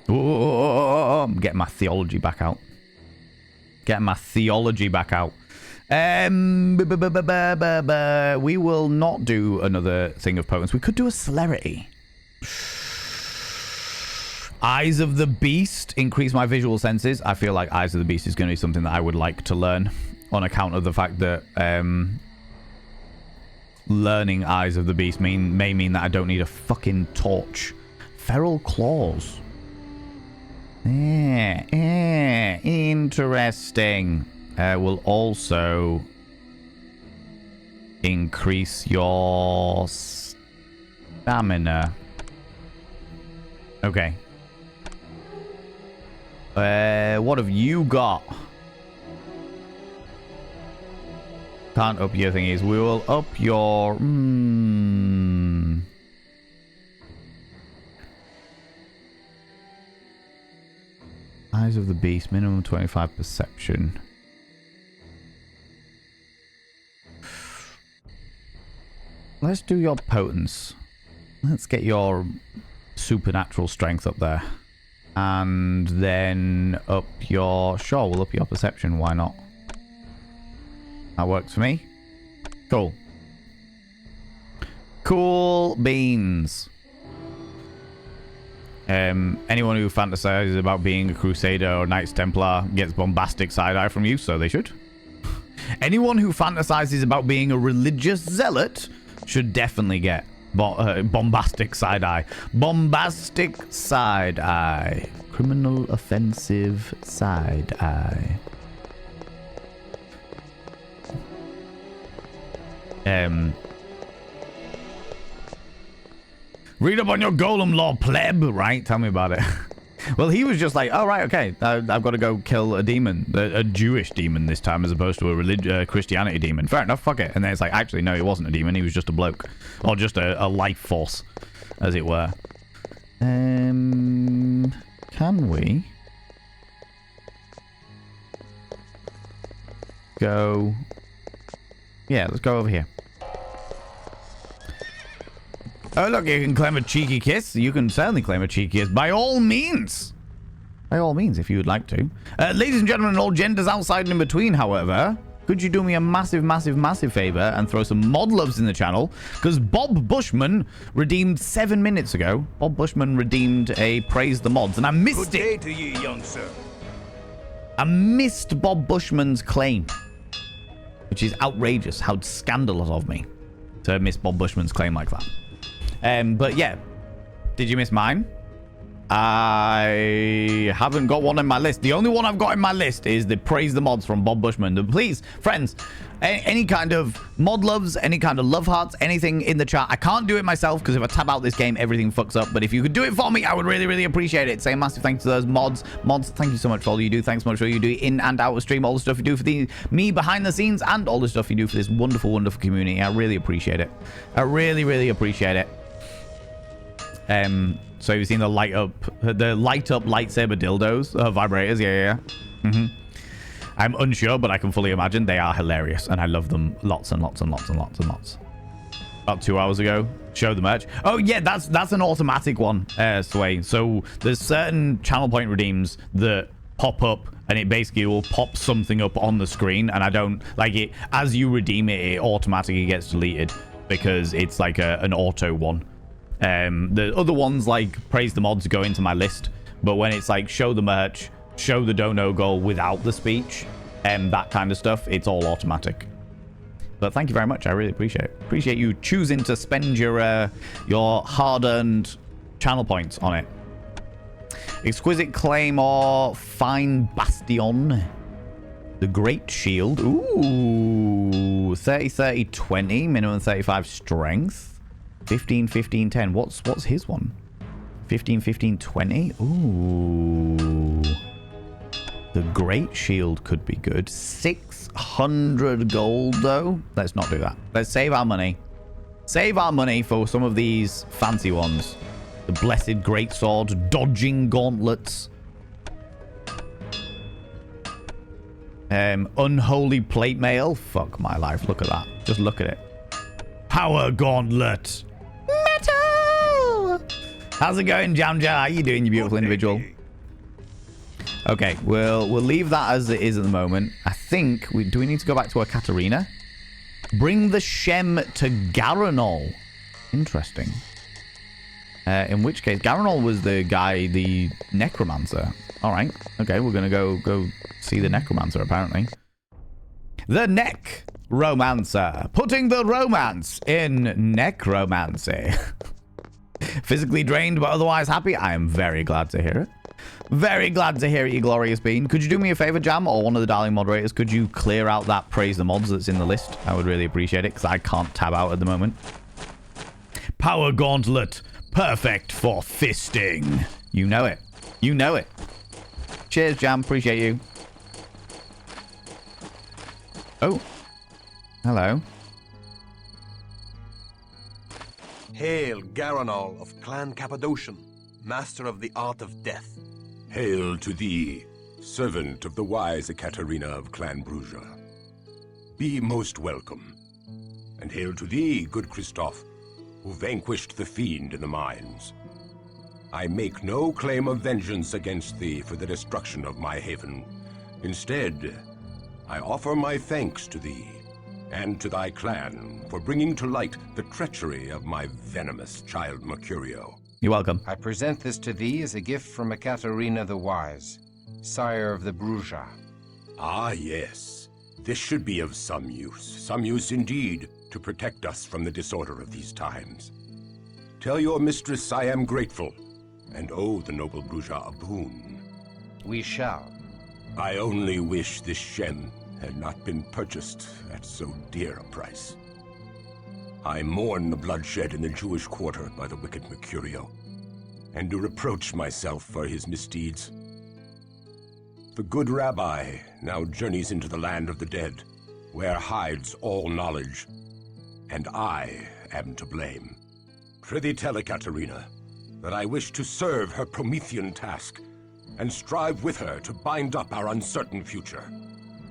[SPEAKER 1] I'm getting my theology back out. We will not do another thing of potence. We could do a celerity. Eyes of the Beast. Increase my visual senses. I feel like Eyes of the Beast is going to be something that I would like to learn, on account of the fact that learning Eyes of the Beast may mean that I don't need a fucking torch. Feral Claws. Interesting. Will also increase your stamina. Okay. What have you got? Can't up your thingies. We will up your... Eyes of the Beast. Minimum 25 perception. Let's do your potence. Let's get your supernatural strength up there. And then up your... Sure, we'll up your perception. Why not? That works for me. Cool. Cool beans. Anyone who fantasizes about being a Crusader or Knights Templar gets bombastic side-eye from you, so they should. Anyone who fantasizes about being a religious zealot should definitely get bombastic side-eye. Bombastic side-eye. Criminal offensive side-eye. Read up on your golem lore, pleb, right? Tell me about it. Well, he was just like, oh, right, okay. I've got to go kill a demon. A Jewish demon this time, as opposed to a Christianity demon. Fair enough, fuck it. And then it's like, actually, no, he wasn't a demon. He was just a bloke. Or just a life force, as it were. Can we go... Yeah, let's go over here. Oh, look, you can claim a cheeky kiss. You can certainly claim a cheeky kiss. By all means. By all means, if you would like to. Ladies and gentlemen, all genders outside and in between, however, could you do me a massive, massive, massive favor and throw some mod loves in the channel? Because Bob Bushman redeemed 7 minutes ago. Bob Bushman redeemed a Praise the Mods, and I missed it.
[SPEAKER 2] Good day to you, young sir.
[SPEAKER 1] I missed Bob Bushman's claim, which is outrageous. How scandalous of me to miss Bob Bushman's claim like that. But yeah, did you miss mine? I haven't got one on my list. The only one I've got in my list is the Praise the Mods from Bob Bushman. Please, friends, any kind of mod loves, any kind of love hearts, anything in the chat. I can't do it myself because if I tab out this game, everything fucks up. But if you could do it for me, I would really, really appreciate it. Say a massive thank you to those mods. Mods, thank you so much for all you do. Thanks so much for all you do in and out of stream. All the stuff you do for me behind the scenes and all the stuff you do for this wonderful, wonderful community. I really appreciate it. I really, really appreciate it. So you've seen the light up lightsaber dildos, vibrators, yeah. I'm unsure, but I can fully imagine they are hilarious, and I love them lots and lots and lots and lots and lots. About 2 hours ago, show the merch. Oh yeah, that's an automatic one, Sway. So there's certain channel point redeems that pop up, and it basically will pop something up on the screen, and I don't like it. As you redeem it, it automatically gets deleted because it's like an auto one. The other ones like Praise the Mods go into my list, but when it's like show the merch, show the dono goal without the speech, that kind of stuff, it's all automatic. But thank you very much. I really appreciate it. Appreciate you choosing to spend your hard-earned channel points on it. Exquisite Claymore, Fine Bastion, the Great Shield. Ooh, 30, 30, 20, minimum 35 strength. 15, 15, 10. What's his one? 15, 15, 20. Ooh. The Great Shield could be good. 600 gold, though. Let's not do that. Let's save our money. Save our money for some of these fancy ones. The Blessed Greatsword, Dodging Gauntlets. Unholy Plate Mail. Fuck my life. Look at that. Just look at it. Power Gauntlet. Metal! How's it going, Jam Jam? How you doing, you beautiful individual? Okay, we'll leave that as it is at the moment. I think do we need to go back to our Katarina? Bring the Shem to Garanol. Interesting. In which case, Garanol was the guy, the necromancer. All right. Okay, we're gonna go see the necromancer apparently. The necromancer, putting the romance in necromancy. Physically drained but otherwise happy. I am very glad to hear it. Very glad to hear it, you glorious bean. Could you do me a favor, Jam, or one of the darling moderators? Could you clear out that praise the mods that's in the list? I would really appreciate it, because I can't tab out at the moment. Power Gauntlet. Perfect for fisting. You know it. You know it. Cheers, Jam. Appreciate you. Oh. Hello.
[SPEAKER 9] Hail, Garanol of Clan Cappadocian, master of the art of death.
[SPEAKER 5] Hail to thee, servant of the wise Ekaterina of Clan Bruja. Be most welcome. And hail to thee, good Christof, who vanquished the fiend in the mines. I make no claim of vengeance against thee for the destruction of my haven. Instead, I offer my thanks to thee and to thy clan for bringing to light the treachery of my venomous child Mercurio.
[SPEAKER 1] You're welcome.
[SPEAKER 7] I present this to thee as a gift from Ekaterina the Wise, sire of the Bruja.
[SPEAKER 5] Ah, yes. This should be of some use indeed, to protect us from the disorder of these times. Tell your mistress I am grateful, and owe the noble Bruja a boon.
[SPEAKER 7] We shall.
[SPEAKER 5] I only wish this Shem had not been purchased at so dear a price. I mourn the bloodshed in the Jewish quarter by the wicked Mercurio, and do reproach myself for his misdeeds. The good rabbi now journeys into the land of the dead, where hides all knowledge, and I am to blame. Prithee tell Ekaterina that I wish to serve her Promethean task, and strive with her to bind up our uncertain future.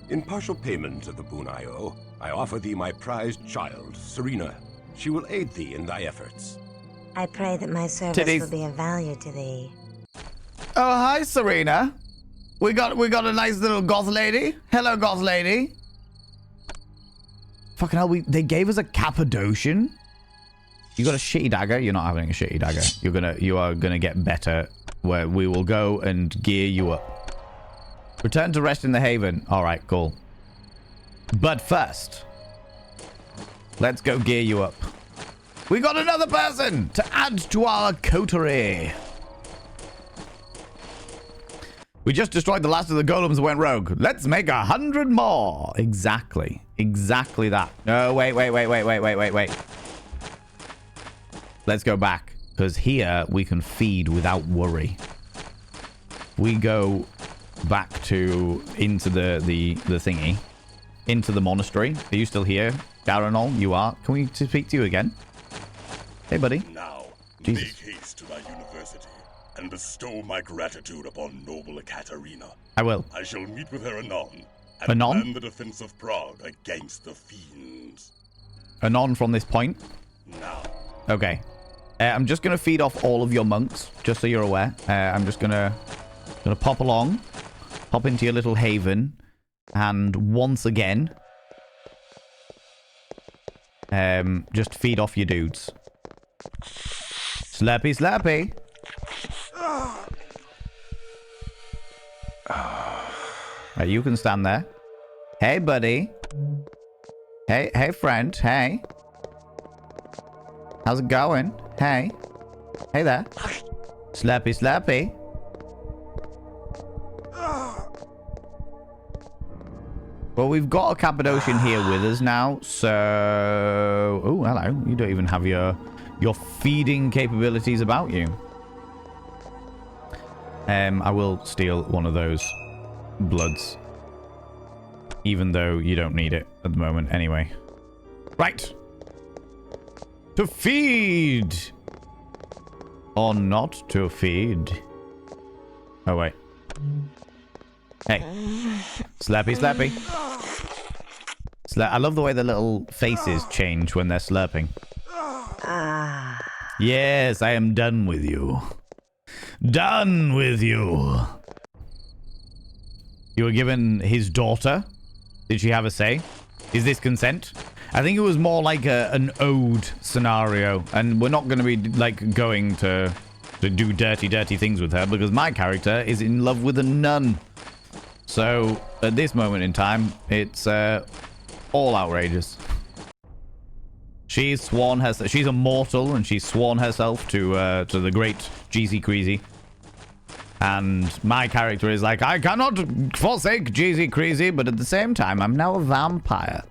[SPEAKER 5] In partial payment of the boon I owe, I offer thee my prized child, Serena. She will aid thee in thy efforts.
[SPEAKER 10] I pray that my service will be of value to thee.
[SPEAKER 1] Oh, hi, Serena. We got a nice little goth lady. Hello, goth lady. Fucking hell, they gave us a Cappadocian. You got a shitty dagger? You're not having a shitty dagger. You are gonna get better, where we will go and gear you up. Return to rest in the haven. All right, cool. But first, let's go gear you up. We got another person to add to our coterie. We just destroyed the last of the golems that went rogue. Let's make 100 more. Exactly. Exactly that. No, wait. Let's go back, because here we can feed without worry. We go back into the thingy, into the monastery. Are you still here, Garanol? You are. Can we speak to you again? Hey, buddy.
[SPEAKER 2] Now,
[SPEAKER 1] Jesus.
[SPEAKER 2] make haste to thy university and bestow my gratitude upon noble Ekaterina.
[SPEAKER 1] I will.
[SPEAKER 2] I shall meet with her anon and
[SPEAKER 1] Anon?
[SPEAKER 2] plan the defense of Prague against the fiends.
[SPEAKER 1] Anon from this point.
[SPEAKER 2] Now.
[SPEAKER 1] Okay. I'm just gonna feed off all of your monks, just so you're aware. I'm just gonna pop along, pop into your little haven, and once again, just feed off your dudes. Slappy, slappy. You can stand there. Hey, buddy. Hey, friend. Hey. How's it going? Hey. Hey there. Slappy, slappy. Well, we've got a Cappadocian here with us now, so... Oh, hello. You don't even have your feeding capabilities about you. I will steal one of those. bloods. Even though you don't need it at the moment anyway. Right. To feed. Or not to feed. Oh, wait. Hey. Slappy, slappy. I love the way the little faces change when they're slurping. Yes, I am done with you. Done with you. You were given his daughter. Did she have a say? Is this consent? I think it was more like an ode scenario. And we're not going to be like going to do dirty things with her because my character is in love with a nun. So at this moment in time, it's all outrageous. She's sworn herself. She's a mortal, and she's sworn herself to the great Jeezy Creasy. And my character is like, I cannot forsake Jeezy Creasy, but at the same time, I'm now a vampire.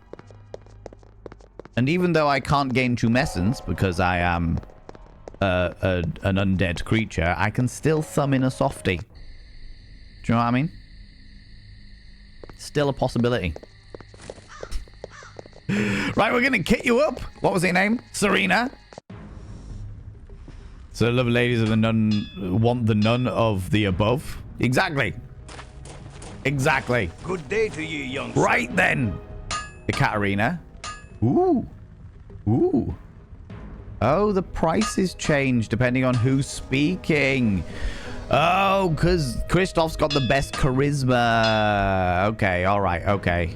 [SPEAKER 1] And even though I can't gain tumescence because I am an undead creature, I can still thumb in a softie. Do you know what I mean? Still a possibility. Right, we're gonna kit you up. What was her name? Serena. So the lovely ladies of the nun want the nun of the above. Exactly. Exactly.
[SPEAKER 4] Good day to you, young
[SPEAKER 1] Right then. The Katarina. Ooh. Ooh. Oh, the prices change depending on who's speaking. Oh, because Christof's got the best charisma. Okay, all right, okay.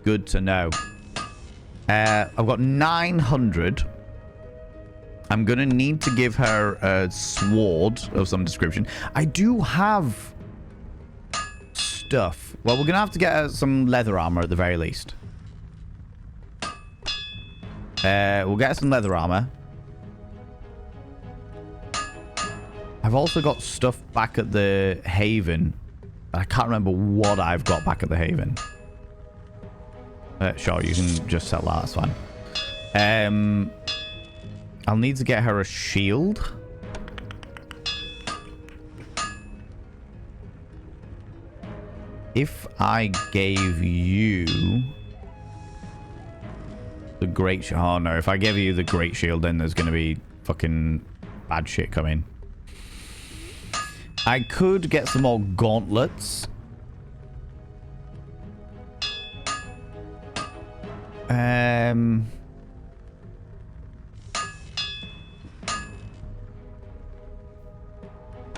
[SPEAKER 1] Good to know. I've got 900. I'm going to need to give her a sword of some description. I do have stuff. Well, we're going to have to get her some leather armor at the very least. We'll get her some leather armor. I've also got stuff back at the Haven. I can't remember what I've got back at the Haven. Sure, you can just sell that. That's fine. I'll need to get her a shield. If I gave you the great shield... Oh, no. If I gave you the great shield, then there's going to be fucking bad shit coming. I could get some more gauntlets.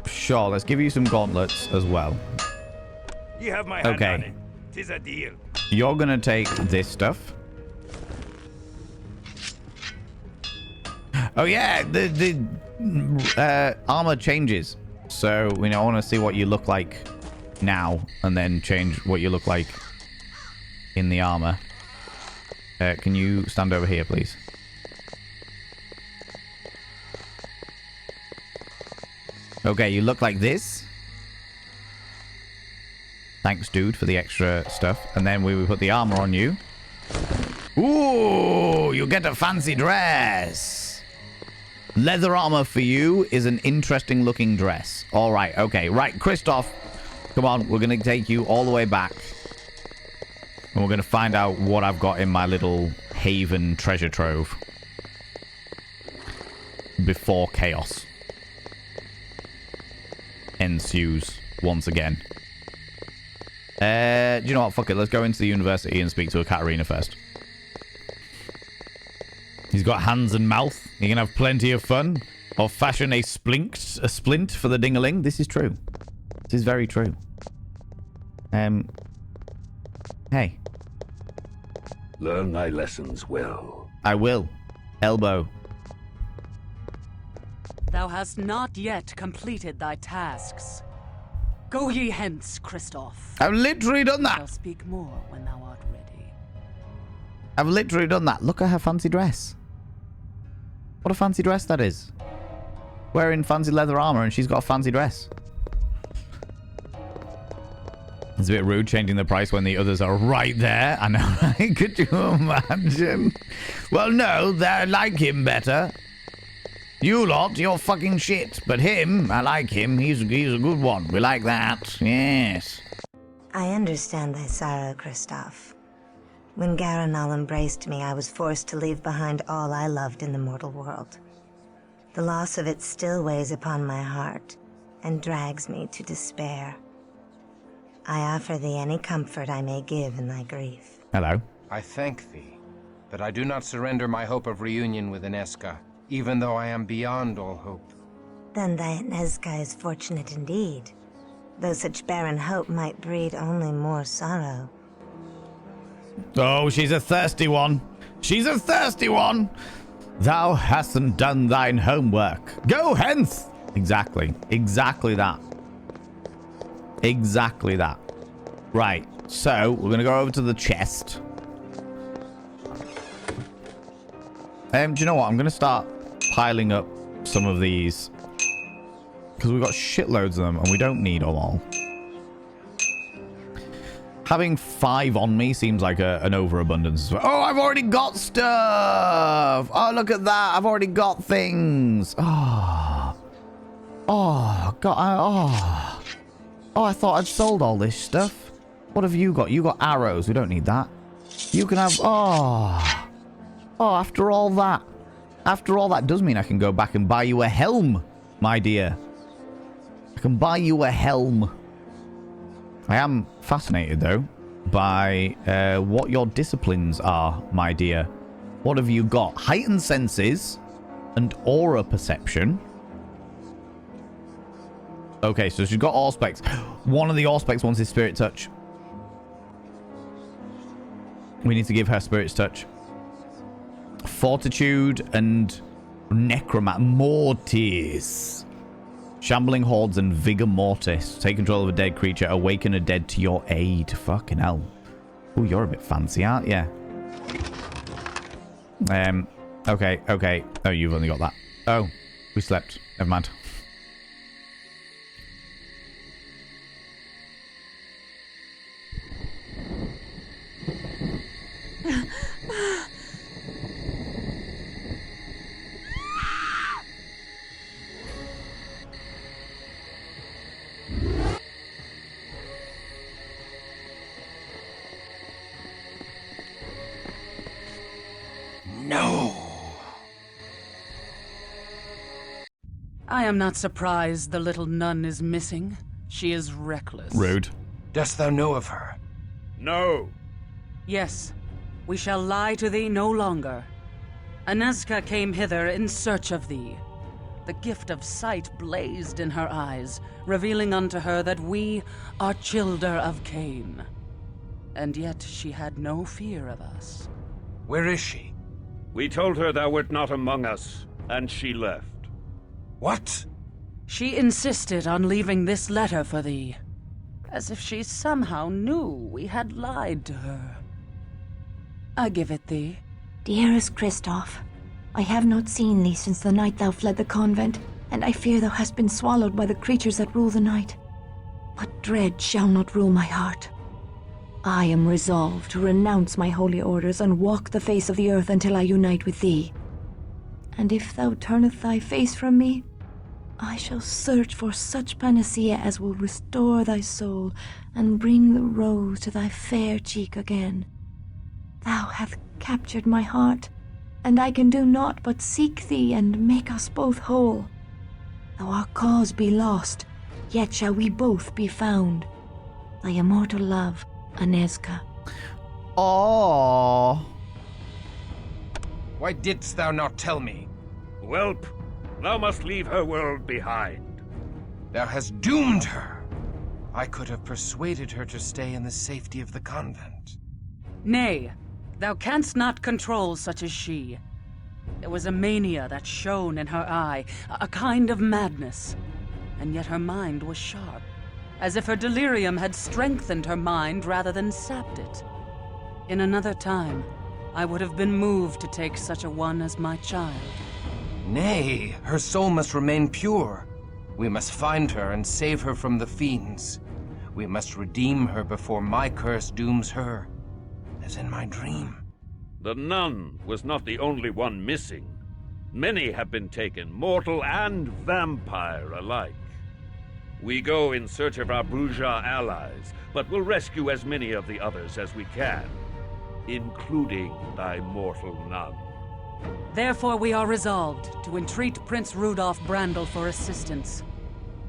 [SPEAKER 1] Sure, let's give you some gauntlets as well.
[SPEAKER 4] You have my hand on it. 'Tis a deal.
[SPEAKER 1] You're gonna take this stuff. Oh yeah, the armor changes. So I want to see what you look like now, and then change what you look like in the armor. Can you stand over here, please? Okay, you look like this. Thanks, dude, for the extra stuff. And then we will put the armor on you. Ooh, you get a fancy dress. Leather armor for you is an interesting looking dress. All right, okay. Right, Christof, come on. We're going to take you all the way back. And we're going to find out what I've got in my little Haven treasure trove. Before chaos ensues once again. Do you know what? Fuck it. Let's go into the university and speak to a Katarina first. He's got hands and mouth. He can have plenty of fun. Or fashion a splint for the ding-a-ling. This is true. This is very true. Hey.
[SPEAKER 5] Learn thy lessons well.
[SPEAKER 1] I will. Elbow.
[SPEAKER 6] Thou hast not yet completed thy tasks. Go ye hence, Christof.
[SPEAKER 1] I've literally done that.
[SPEAKER 6] I'll speak more when thou art ready.
[SPEAKER 1] I've literally done that. Look at her fancy dress. What a fancy dress that is. Wearing fancy leather armor and she's got a fancy dress. It's a bit rude changing the price when the others are right there. I know, right? Could you imagine? Well, no, I like him better. You lot, you're fucking shit. But him, I like him. He's a good one. We like that. Yes.
[SPEAKER 10] I understand thy sorrow, Christof. When Garanal embraced me, I was forced to leave behind all I loved in the mortal world. The loss of it still weighs upon my heart, and drags me to despair. I offer thee any comfort I may give in thy grief.
[SPEAKER 1] Hello.
[SPEAKER 7] I thank thee, but I do not surrender my hope of reunion with Ineska, even though I am beyond all hope.
[SPEAKER 10] Then thy Ineska is fortunate indeed, though such barren hope might breed only more sorrow.
[SPEAKER 1] Oh, she's a thirsty one. She's a thirsty one. Thou hasn't done thine homework. Go hence. Exactly. Exactly that. Exactly that. Right. So, we're going to go over to the chest. Do you know what? I'm going to start piling up some of these. Because we've got shitloads of them and we don't need them all. Having 5 on me seems like an overabundance. Oh, I've already got stuff. Oh, look at that. I've already got things. Oh. Oh, God. Oh, I thought I'd sold all this stuff. What have you got? You got arrows. We don't need that. You can have... Oh. Oh, after all that. After all that does mean I can go back and buy you a helm, my dear. I can buy you a helm. I am fascinated, though, by what your disciplines are, my dear. What have you got? Heightened senses and aura perception. Okay, so she's got Auspex. One of the Auspex wants his Spirit Touch. We need to give her Spirit Touch. Fortitude and Mortis. Shambling hordes and vigor mortis. Take control of a dead creature. Awaken a dead to your aid. Fucking hell. Oh, you're a bit fancy, aren't you? Okay. Oh, you've only got that. Oh, we slept. Never mind.
[SPEAKER 7] No!
[SPEAKER 6] I am not surprised the little nun is missing. She is reckless.
[SPEAKER 1] Rude.
[SPEAKER 7] Dost thou know of her?
[SPEAKER 4] No.
[SPEAKER 6] Yes, we shall lie to thee no longer. Ineska came hither in search of thee. The gift of sight blazed in her eyes, revealing unto her that we are childer of Cain. And yet she had no fear of us.
[SPEAKER 7] Where is she?
[SPEAKER 4] We told her thou wert not among us, and she left.
[SPEAKER 7] What?
[SPEAKER 6] She insisted on leaving this letter for thee, as if she somehow knew we had lied to her. I give it thee.
[SPEAKER 11] Dearest Christof, I have not seen thee since the night thou fled the convent, and I fear thou hast been swallowed by the creatures that rule the night. But dread shall not rule my heart. I am resolved to renounce my holy orders and walk the face of the earth until I unite with thee. And if thou turneth thy face from me, I shall search for such panacea as will restore thy soul and bring the rose to thy fair cheek again. Thou hast captured my heart, and I can do naught but seek thee and make us both whole. Though our cause be lost, yet shall we both be found. Thy immortal love, Ineska.
[SPEAKER 1] Aww.
[SPEAKER 7] Why didst thou not tell me?
[SPEAKER 4] Whelp, thou must leave her world behind.
[SPEAKER 7] Thou hast doomed her. I could have persuaded her to stay in the safety of the convent.
[SPEAKER 6] Nay, thou canst not control such as she. There was a mania that shone in her eye, a kind of madness. And yet her mind was sharp, as if her delirium had strengthened her mind rather than sapped it. In another time, I would have been moved to take such a one as my child.
[SPEAKER 7] Nay, her soul must remain pure. We must find her and save her from the fiends. We must redeem her before my curse dooms her, as in my dream.
[SPEAKER 4] The nun was not the only one missing. Many have been taken, mortal and vampire alike. We go in search of our bourgeois allies, but we'll rescue as many of the others as we can, including thy mortal nun.
[SPEAKER 6] Therefore we are resolved to entreat Prince Rudolf Brandel for assistance,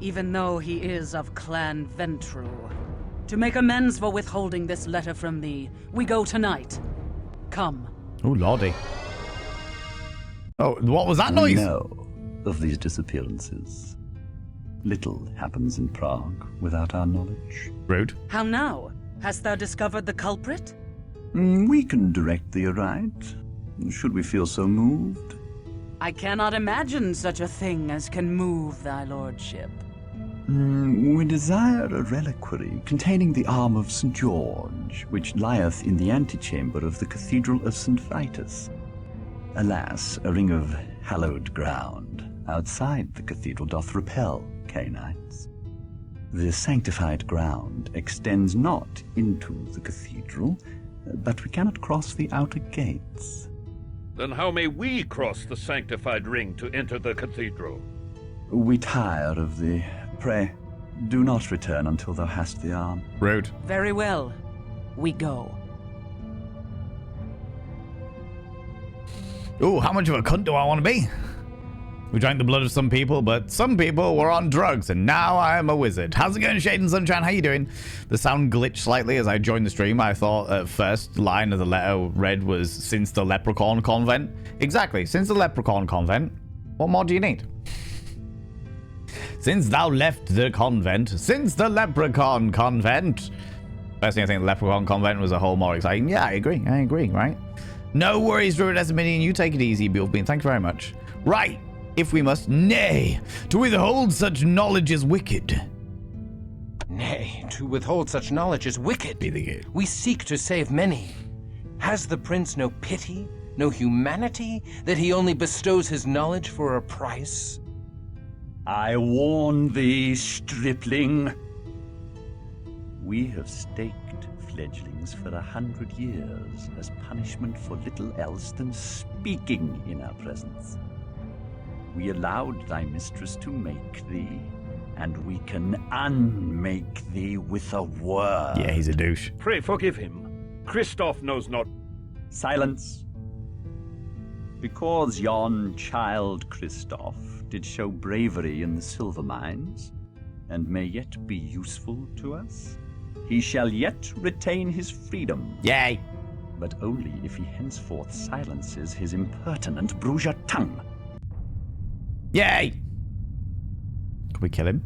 [SPEAKER 6] even though he is of Clan Ventru. To make amends for withholding this letter from thee, we go tonight. Come.
[SPEAKER 1] Oh, lordy. Oh, what was that noise?
[SPEAKER 12] We know of these disappearances. Little happens in Prague without our knowledge.
[SPEAKER 1] Rude.
[SPEAKER 6] How now? Hast thou discovered the culprit?
[SPEAKER 12] We can direct thee aright, should we feel so moved.
[SPEAKER 6] I cannot imagine such a thing as can move thy lordship.
[SPEAKER 12] We desire a reliquary containing the arm of St. George, which lieth in the antechamber of the Cathedral of St. Vitus. Alas, a ring of hallowed ground outside the cathedral doth repel Cainites. The sanctified ground extends not into the cathedral, but we cannot cross the outer gates.
[SPEAKER 4] Then how may we cross the sanctified ring to enter the cathedral?
[SPEAKER 12] We tire of thee. Pray, do not return until thou hast the arm.
[SPEAKER 1] Rude.
[SPEAKER 6] Very well. We go.
[SPEAKER 1] Ooh, how much of a cunt do I want to be? We drank the blood of some people, but some people were on drugs, and now I am a wizard. How's it going, Shade and Sunshine? How you doing? The sound glitched slightly as I joined the stream. I thought at first line of the letter read was, since the leprechaun convent. Exactly, since the leprechaun convent. What more do you need? Since thou left the convent, since the leprechaun convent. Personally, I think the leprechaun convent was a whole more exciting. Yeah, I agree, right? No worries, Druid Esminian, you take it easy, Bean. Thank you very much. Right. If we must, nay, to withhold such knowledge is wicked.
[SPEAKER 7] Nay, to withhold such knowledge is wicked. We seek to save many. Has the prince no pity, no humanity, that he only bestows his knowledge for a price?
[SPEAKER 12] I warn thee, stripling. We have staked fledglings for 100 years as punishment for little else than speaking in our presence. We allowed thy mistress to make thee, and we can unmake thee with a word.
[SPEAKER 1] Yeah, he's a douche.
[SPEAKER 4] Pray forgive him. Christof knows not.
[SPEAKER 12] Silence. Because yon child Christof did show bravery in the silver mines, and may yet be useful to us, he shall yet retain his freedom.
[SPEAKER 1] Yay!
[SPEAKER 12] But only if he henceforth silences his impertinent Bruger tongue.
[SPEAKER 1] Yay! Can we kill him?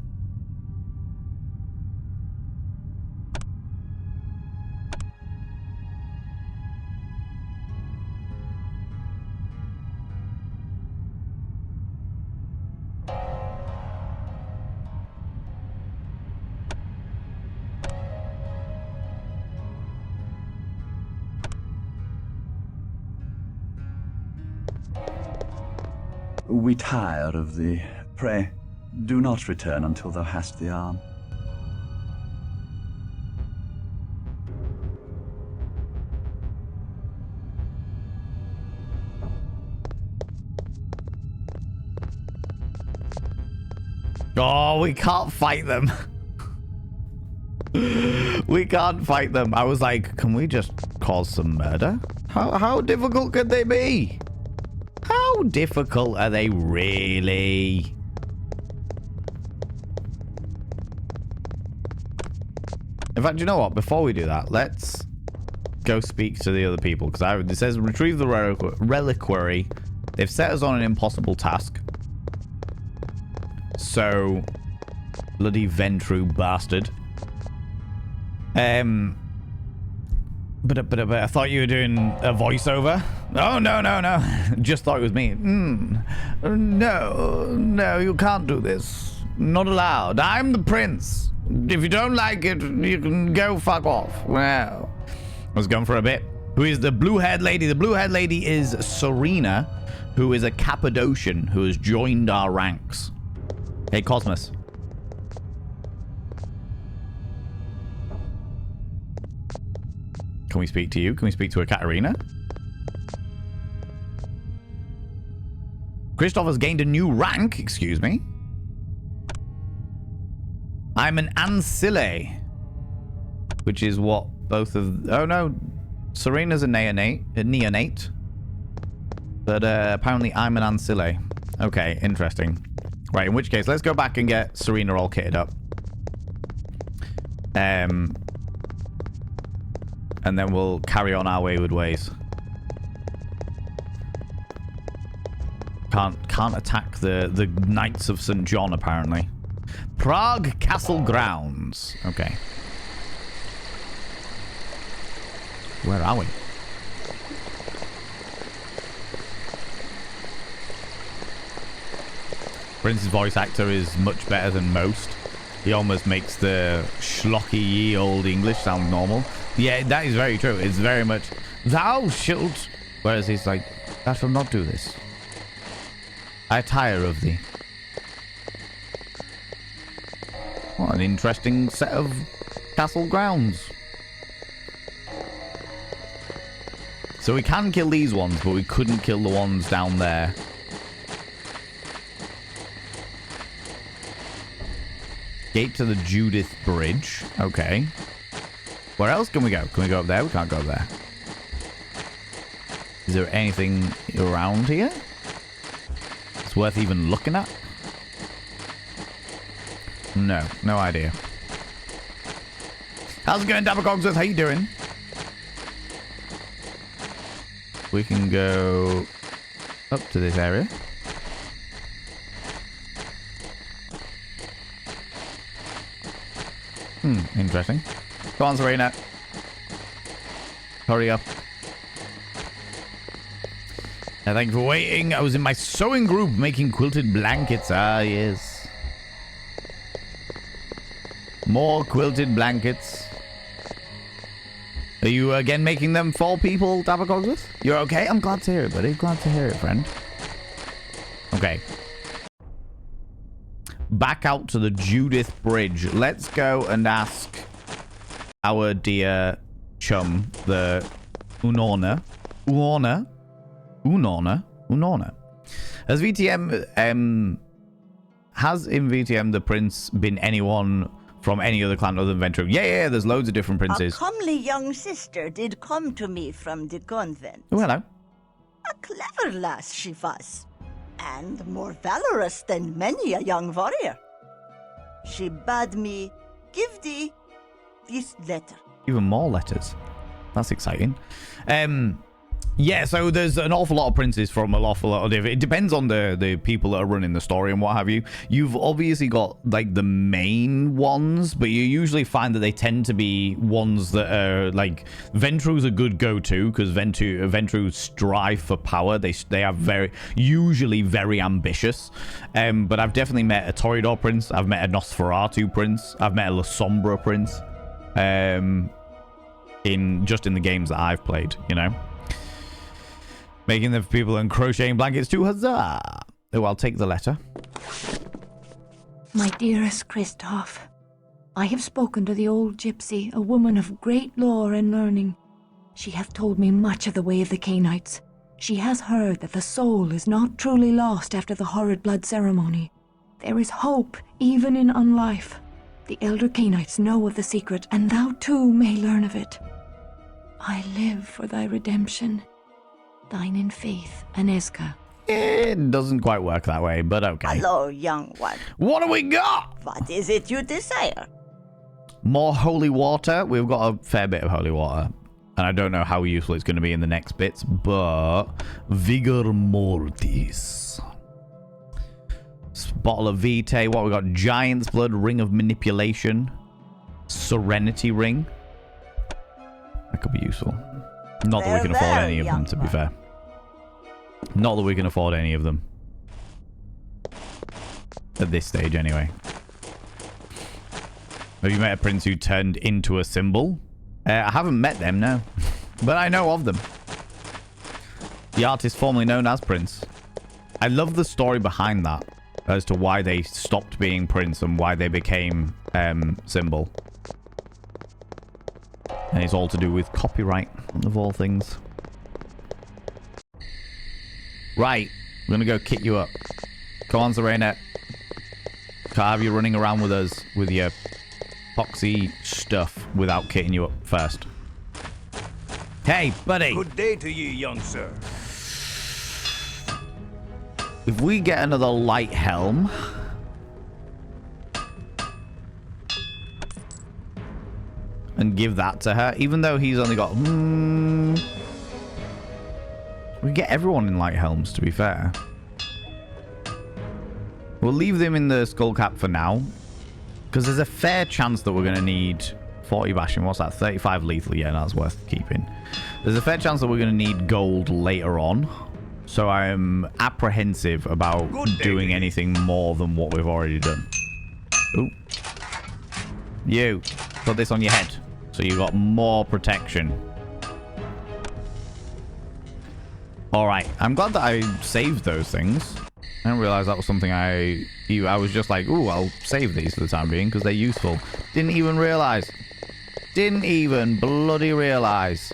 [SPEAKER 12] We tire of thee. Pray, do not return until thou hast the arm.
[SPEAKER 1] Oh, we can't fight them. We can't fight them. I was like, can we just cause some murder? How difficult could they be? How difficult are they really? In fact, you know what? Before we do that, let's go speak to the other people. Because it says retrieve the reliquary. They've set us on an impossible task. So, bloody Ventru bastard. But I thought you were doing a voiceover. Oh, no. Just thought it was me. No, you can't do this. Not allowed. I'm the prince. If you don't like it, you can go fuck off. Well, I was going for a bit. Who is the blue-haired lady? The blue-haired lady is Serena, who is a Cappadocian who has joined our ranks. Hey, Cosmos. Can we speak to you? Can we speak to a Katarina? Christof has gained a new rank. Excuse me. I'm an Ancile. which is what both of... Oh, no. Serena's a neonate. But apparently I'm an ancile. Okay, interesting. Right, in which case, let's go back and get Serena all kitted up. And then we'll carry on our wayward ways. Can't attack the Knights of St. John, apparently. Prague Castle Grounds. Okay. Where are we? Prince's voice actor is much better than most. He almost makes the schlocky ye old English sound normal. Yeah, that is very true. It's very much, thou shalt... Whereas he's like, thou shalt not do this. I tire of thee. What an interesting set of castle grounds. So we can kill these ones, but we couldn't kill the ones down there. Gate to the Judith Bridge. Okay. Where else can we go? Can we go up there? We can't go up there. Is there anything around here? It's worth even looking at? No. No idea. How's it going, Dabber Cogsworth? How you doing? We can go up to this area. Interesting. Go on, Serena. Hurry up. Thank you for waiting. I was in my sewing group making quilted blankets. Ah, yes. More quilted blankets. Are you again making them for people, Dabber Cogsworth? You're okay? I'm glad to hear it, buddy. Glad to hear it, friend. Okay. Back out to the Judith Bridge. Let's go and ask our dear chum, the Unona. Has VtM, has in VtM the prince been anyone from any other clan other than Ventru? Yeah, there's loads of different princes.
[SPEAKER 13] A comely young sister did come to me from the convent.
[SPEAKER 1] Oh, hello.
[SPEAKER 13] A clever lass she was, and more valorous than many a young warrior. She bade me give thee this letter.
[SPEAKER 1] Even more letters. That's exciting. Yeah, so there's an awful lot of princes from an awful lot of different... It depends on the people that are running the story and what have you. You've obviously got, like, the main ones, but you usually find that they tend to be ones that are, like... Ventru's a good go-to, because Ventru strive for power. They are usually very ambitious. But I've definitely met a Toreador prince. I've met a Nosferatu prince. I've met a La Sombra prince. In the games that I've played, you know? Making them for people and crocheting blankets too. Huzzah! Oh, I'll take the letter.
[SPEAKER 11] My dearest Christof, I have spoken to the old gypsy, a woman of great lore and learning. She hath told me much of the way of the Cainites. She has heard that the soul is not truly lost after the horrid blood ceremony. There is hope even in unlife. The elder Cainites know of the secret, and thou too may learn of it. I live for thy redemption. Thine in faith, Aneska.
[SPEAKER 1] It doesn't quite work that way, but okay.
[SPEAKER 13] Hello, young one.
[SPEAKER 1] What do we got?
[SPEAKER 13] What is it you desire?
[SPEAKER 1] More holy water. We've got a fair bit of holy water. And I don't know how useful it's going to be in the next bits, but... Vigor Mortis. Bottle of Vitae. What we got? Giant's Blood, Ring of Manipulation. Serenity Ring. That could be useful. Not that we can afford any of them, to be fair. Not that we can afford any of them. At this stage, anyway. Have you met a prince who turned into a symbol? I haven't met them, no. But I know of them. The artist formerly known as Prince. I love the story behind that. As to why they stopped being Prince and why they became symbol. And it's all to do with copyright, of all things. Right. We're going to go kit you up. Come on, Serena. Can't have you running around with us with your epoxy stuff without kitting you up first. Hey, buddy.
[SPEAKER 14] Good day to you, young sir.
[SPEAKER 1] If we get another light helm... and give that to her, even though he's only got... we get everyone in light helms, to be fair. We'll leave them in the skull cap for now, because there's a fair chance that we're going to need 40 bashing. What's that? 35 lethal. Yeah, that's worth keeping. There's a fair chance that we're going to need gold later on, so I'm apprehensive about doing anything more than what we've already done. Ooh. You, put this on your head, so you got more protection. Alright, I'm glad that I saved those things. I didn't realize that was something I was just like, ooh, I'll save these for the time being because they're useful. Didn't even realize. Didn't even bloody realize.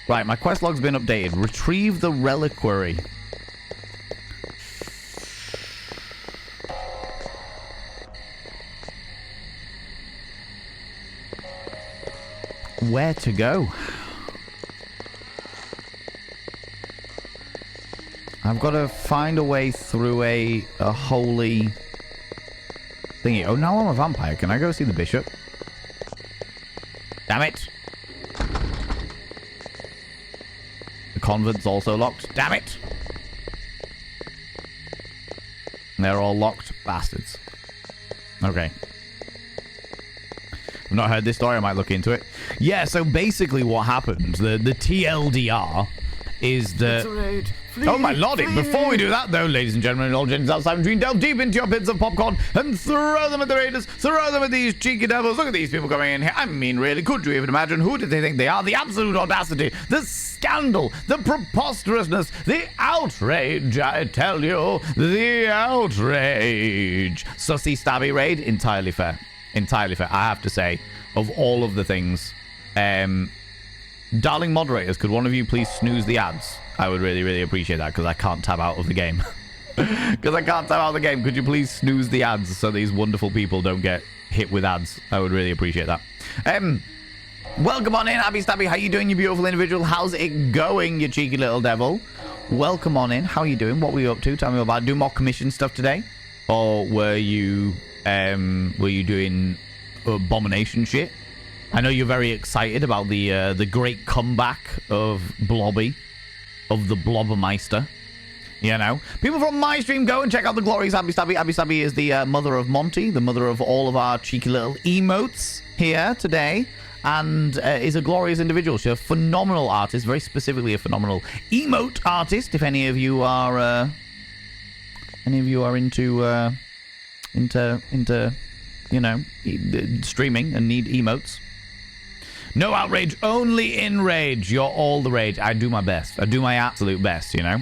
[SPEAKER 1] Right, my quest log's been updated. Retrieve the reliquary. Where to go? I've got to find a way through a holy thingy. Oh, now I'm a vampire. Can I go see the bishop? Damn it. The convent's also locked. Damn it. They're all locked. Bastards. Okay. I've not heard this story. I might look into it. Yeah, so basically what happened, the TLDR is that... Oh my lordy, before we do that though, ladies and gentlemen, all gents outside between, delve deep into your pits of popcorn and throw them at the raiders, throw them at these cheeky devils. Look at these people coming in here. I mean, really, could you even imagine who did they think they are? The absolute audacity, the scandal, the preposterousness, the outrage, I tell you, the outrage. Sussy stabby raid, entirely fair. Entirely fair, I have to say. Of all of the things, darling moderators, could one of you please snooze the ads? I would really, really appreciate that because I can't tab out of the game. Because I can't tab out of the game. Could you please snooze the ads so these wonderful people don't get hit with ads? I would really appreciate that. Welcome on in, Abby Stabby. How you doing, you beautiful individual? How's it going, you cheeky little devil? Welcome on in. How are you doing? What were you up to? Tell me about it. Do more commission stuff today? Or were you doing abomination shit? I know you're very excited about the great comeback of Blobby, of the Blobbermeister. You know, people from my stream, go and check out the glorious Abby Stabby. Abby Stabby is the mother of Monty, the mother of all of our cheeky little emotes here today, and is a glorious individual. She's a phenomenal artist, very specifically a phenomenal emote artist. If any of you are into you know, streaming and need emotes. No outrage, only in rage. You're all the rage. I do my best. I do my absolute best, you know.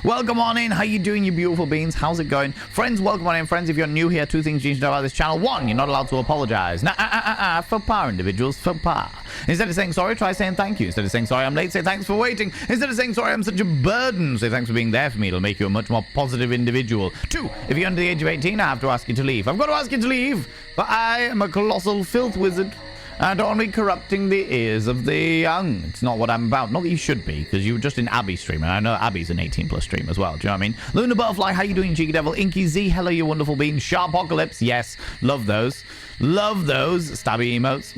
[SPEAKER 1] Welcome on in. How you doing, you beautiful beings? How's it going? Friends, welcome on in. Friends, if you're new here, two things you need to know about this channel. One, you're not allowed to apologize. Faux pas, individuals. Faux pas. Instead of saying sorry, try saying thank you. Instead of saying sorry, I'm late, say thanks for waiting. Instead of saying sorry, I'm such a burden, say thanks for being there for me. It'll make you a much more positive individual. Two, if you're under the age of 18, I have to ask you to leave. I've got to ask you to leave, but I am a colossal filth wizard. I don't want to be corrupting the ears of the young. It's not what I'm about. Not that you should be, because you were just in Abby's stream, and I know Abby's an 18+ stream as well. Do you know what I mean? Luna Butterfly, how you doing, cheeky devil? Inky Z, hello, you wonderful being. Sharpocalypse, yes, love those. Love those stabby emotes.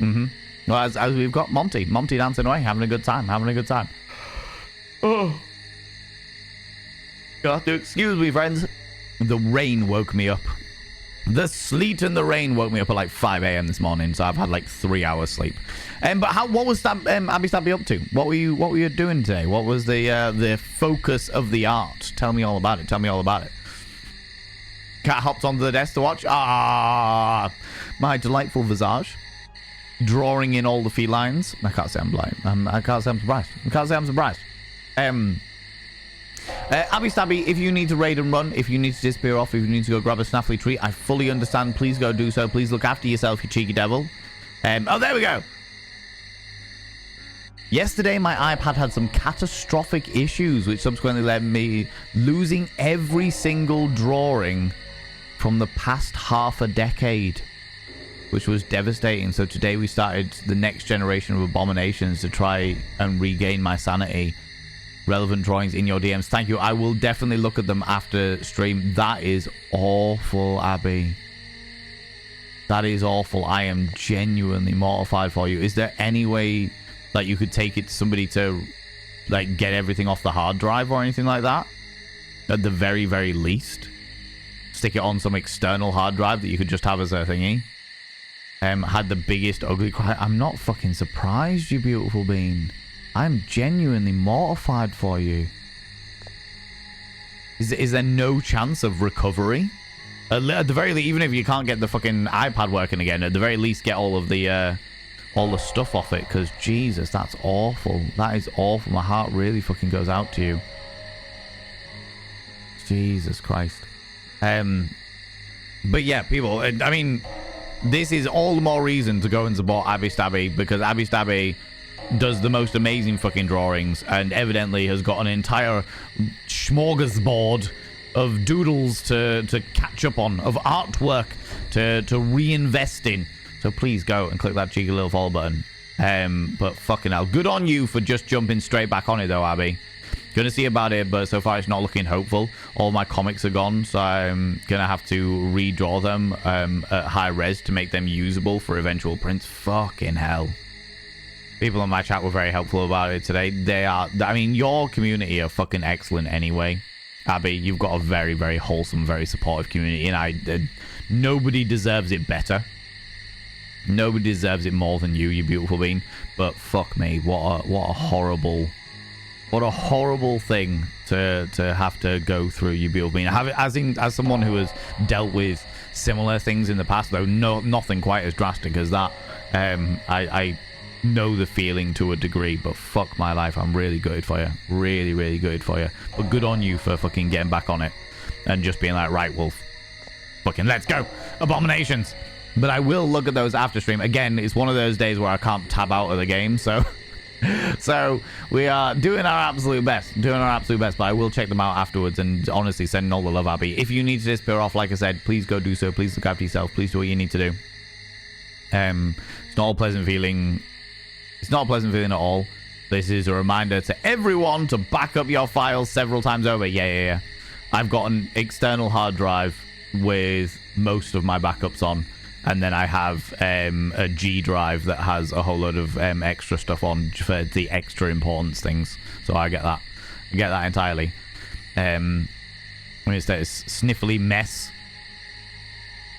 [SPEAKER 1] Well, as we've got Monty dancing away, having a good time, Oh. You'll have to excuse me, friends. The rain woke me up. The sleet and the rain woke me up at like 5 a.m. this morning, so I've had like 3 hours sleep. But what was Abby Stabby up to? What were you doing today? What was the focus of the art? Tell me all about it. Cat hopped onto the desk to watch. Ah, my delightful visage, drawing in all the felines. I can't say I'm blind. I can't say I'm surprised. Abby Stabby, if you need to raid and run, if you need to disappear off, if you need to go grab a snaffly treat, I fully understand. Please go do so. Please look after yourself, you cheeky devil. Oh, there we go. Yesterday, my iPad had some catastrophic issues, which subsequently led me losing every single drawing from the past half a decade. which was devastating. So today we started the next generation of abominations to try and regain my sanity. Relevant drawings in your DMs. Thank you. I will definitely look at them after stream. That is awful, Abby. That is awful. I am genuinely mortified for you. Is there any way that you could take it to somebody to like get everything off the hard drive or anything like that? At the very, very least. Stick it on some external hard drive that you could just have as a thingy. Had the biggest ugly cry. I'm not fucking surprised, you beautiful bean. I'm genuinely mortified for you. Is there no chance of recovery? At the very least, even if you can't get the fucking iPad working again, at the very least get all the stuff off it, because Jesus, that's awful. That is awful. My heart really fucking goes out to you. Jesus Christ. But yeah, people, I mean, this is all the more reason to go and support Abby Stabby, because Abby Stabby does the most amazing fucking drawings and evidently has got an entire smorgasbord of doodles to catch up on, of artwork to reinvest in. So please go and click that cheeky little follow button. But fucking hell, good on you for just jumping straight back on it though, Abby. Gonna see about it, but so far it's not looking hopeful. All my comics are gone, so I'm gonna have to redraw them at high res to make them usable for eventual prints. Fucking hell. People in my chat were very helpful about it today. They are, I mean, your community are fucking excellent anyway. Abby, you've got a very, very wholesome, very supportive community, and nobody deserves it better. Nobody deserves it more than you beautiful bean. But fuck me, what a horrible thing to have to go through, you beautiful bean. As someone who has dealt with similar things in the past, though nothing quite as drastic as that, I know the feeling to a degree, but fuck my life, I'm really gutted for you. Really, really gutted for you. But good on you for fucking getting back on it and just being like, right, Wolf, fucking let's go. Abominations. But I will look at those after stream. Again, it's one of those days where I can't tab out of the game, so we are doing our absolute best. But I will check them out afterwards, and honestly, sending all the love, Abby. If you need to disappear off, like I said, please go do so. Please look after yourself. Please do what you need to do. It's not a pleasant feeling. It's not a pleasant feeling at all. This is a reminder to everyone to back up your files several times over. Yeah. I've got an external hard drive with most of my backups on, and then I have a G drive that has a whole load of extra stuff on for the extra importance things. So I get that. I get that entirely. When it's that sniffly mess.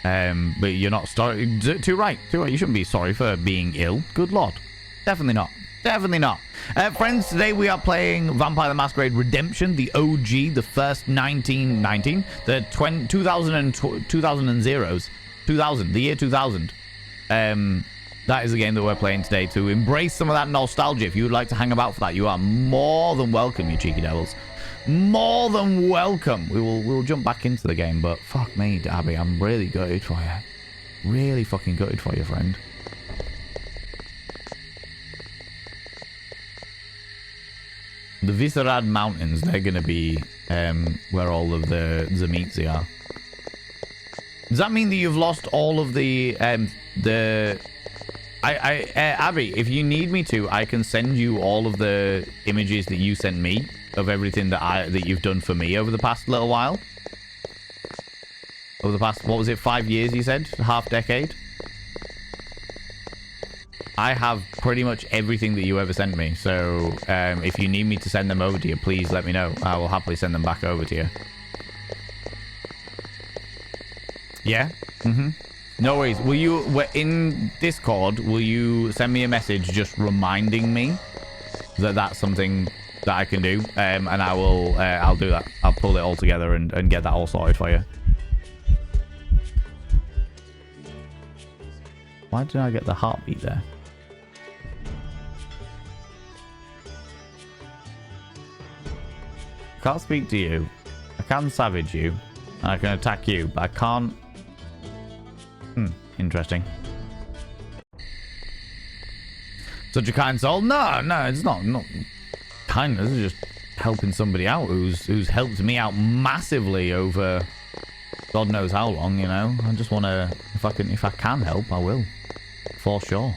[SPEAKER 1] But you're not sorry. Too right. You shouldn't be sorry for being ill. Good lord. Definitely not. Friends, today we are playing Vampire the Masquerade Redemption, the OG, the first 1919, the 2000 the year 2000. That is the game that we're playing today, to embrace some of that nostalgia. If you would like to hang about for that, you are more than welcome, you cheeky devils. More than welcome. We'll jump back into the game, but fuck me, Abby, I'm really gutted for you. Really fucking gutted for you, friend. The Visarad Mountains, they're going to be where all of the Zamitzi are. Does that mean that you've lost all of the Abby, if you need me to, I can send you all of the images that you sent me of everything that you've done for me over the past little while. Over the past, what was it, 5 years you said? Half decade? I have pretty much everything that you ever sent me, so if you need me to send them over to you, please let me know. I will happily send them back over to you. Yeah? No worries. Will you, in Discord, will you send me a message just reminding me that that's something that I can do? And I will, I'll do that. I'll pull it all together and get that all sorted for you. Why did I get the heartbeat there? I can't speak to you. I can savage you. And I can attack you, but I can't... Interesting. Such a kind soul? No, it's not kindness. It's just helping somebody out who's helped me out massively over God knows how long, you know. I just want to, if I can help, I will. For sure.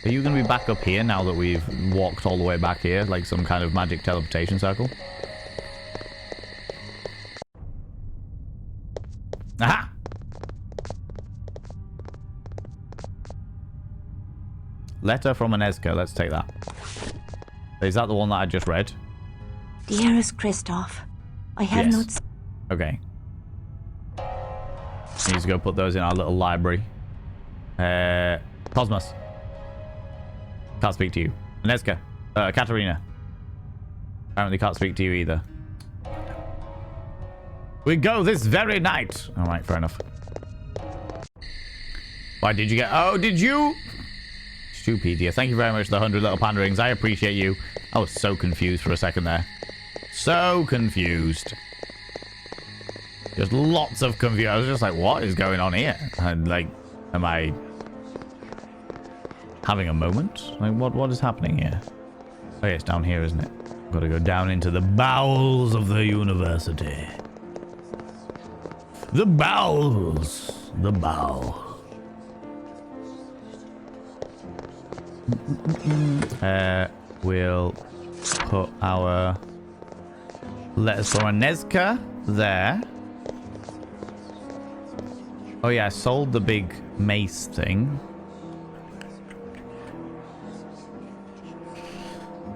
[SPEAKER 1] Are you going to be back up here now that we've walked all the way back here? Like some kind of magic teleportation circle? Aha! Letter from Anezka. Let's take that. Is that the one that I just read?
[SPEAKER 11] Dearest Christof, I have
[SPEAKER 1] Yes. Okay. Need to go put those in our little library. Cosmos. Can't speak to you. Anezka. Katarina. Apparently can't speak to you either. We go this very night. Alright, fair enough. Why did you get... Oh, did you... Stupedia, thank you very much for the 100 little panderings. I appreciate you. I was so confused for a second there. So confused. Just lots of confusion. I was just like, what is going on here? And like, am I having a moment? Like, what is happening here? Oh yeah, it's down here, isn't it? Got to go down into the bowels of the university. The bowels. The bow. We'll put our letters from Anezka there. Oh yeah, I sold the big mace thing.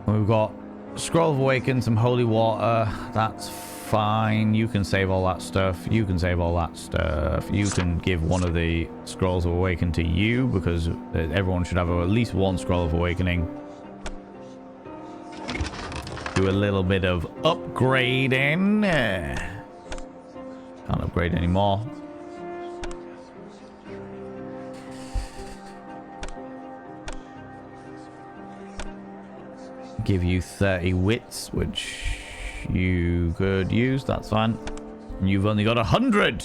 [SPEAKER 1] We've got Scroll of Awaken, some holy water. That's fine. You can save all that stuff. You can save all that stuff. You can give one of the Scrolls of Awaken to you, because everyone should have at least one Scroll of Awakening. Do a little bit of upgrading. Can't upgrade anymore. Give you 30 wits, which you could use. That's fine. And you've only got 100.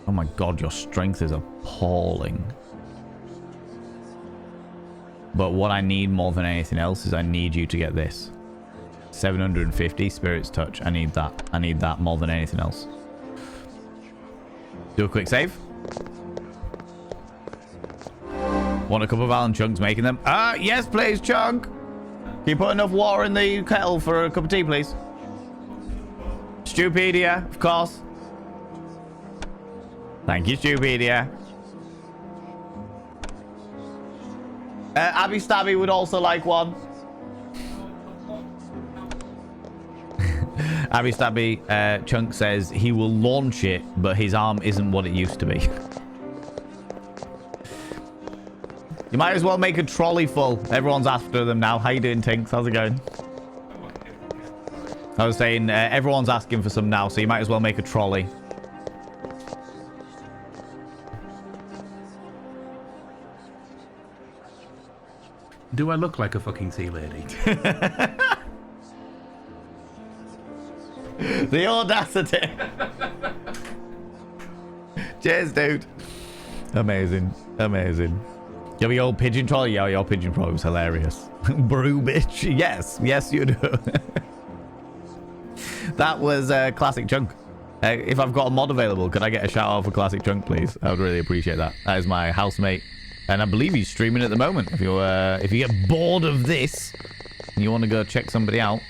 [SPEAKER 1] Oh my god, your strength is appalling. But what I need more than anything else is I need you to get this. 750 Spirit's Touch. I need that. I need that more than anything else. Do a quick save. Want a cup of Alan Chunks making them? Yes, please, Chunk. Can you put enough water in the kettle for a cup of tea, please? Stupedia, of course. Thank you, Stupedia. Abby Stabby would also like one. Abby Stabby, Chunk says he will launch it, but his arm isn't what it used to be. You might as well make a trolley full. Everyone's after them now. How you doing, Tinks? How's it going? I was saying everyone's asking for some now, so you might as well make a trolley.
[SPEAKER 14] Do I look like a fucking tea lady?
[SPEAKER 1] The audacity. Cheers, dude. Amazing. Amazing. Yeah, your old pigeon trolley? Yeah, your pigeon trolley was hilarious. Brew bitch. Yes. Yes, you do. That was Classic Chunk. If I've got a mod available, could I get a shout out for Classic Chunk, please? I would really appreciate that. That is my housemate. And I believe he's streaming at the moment. If you get bored of this and you want to go check somebody out,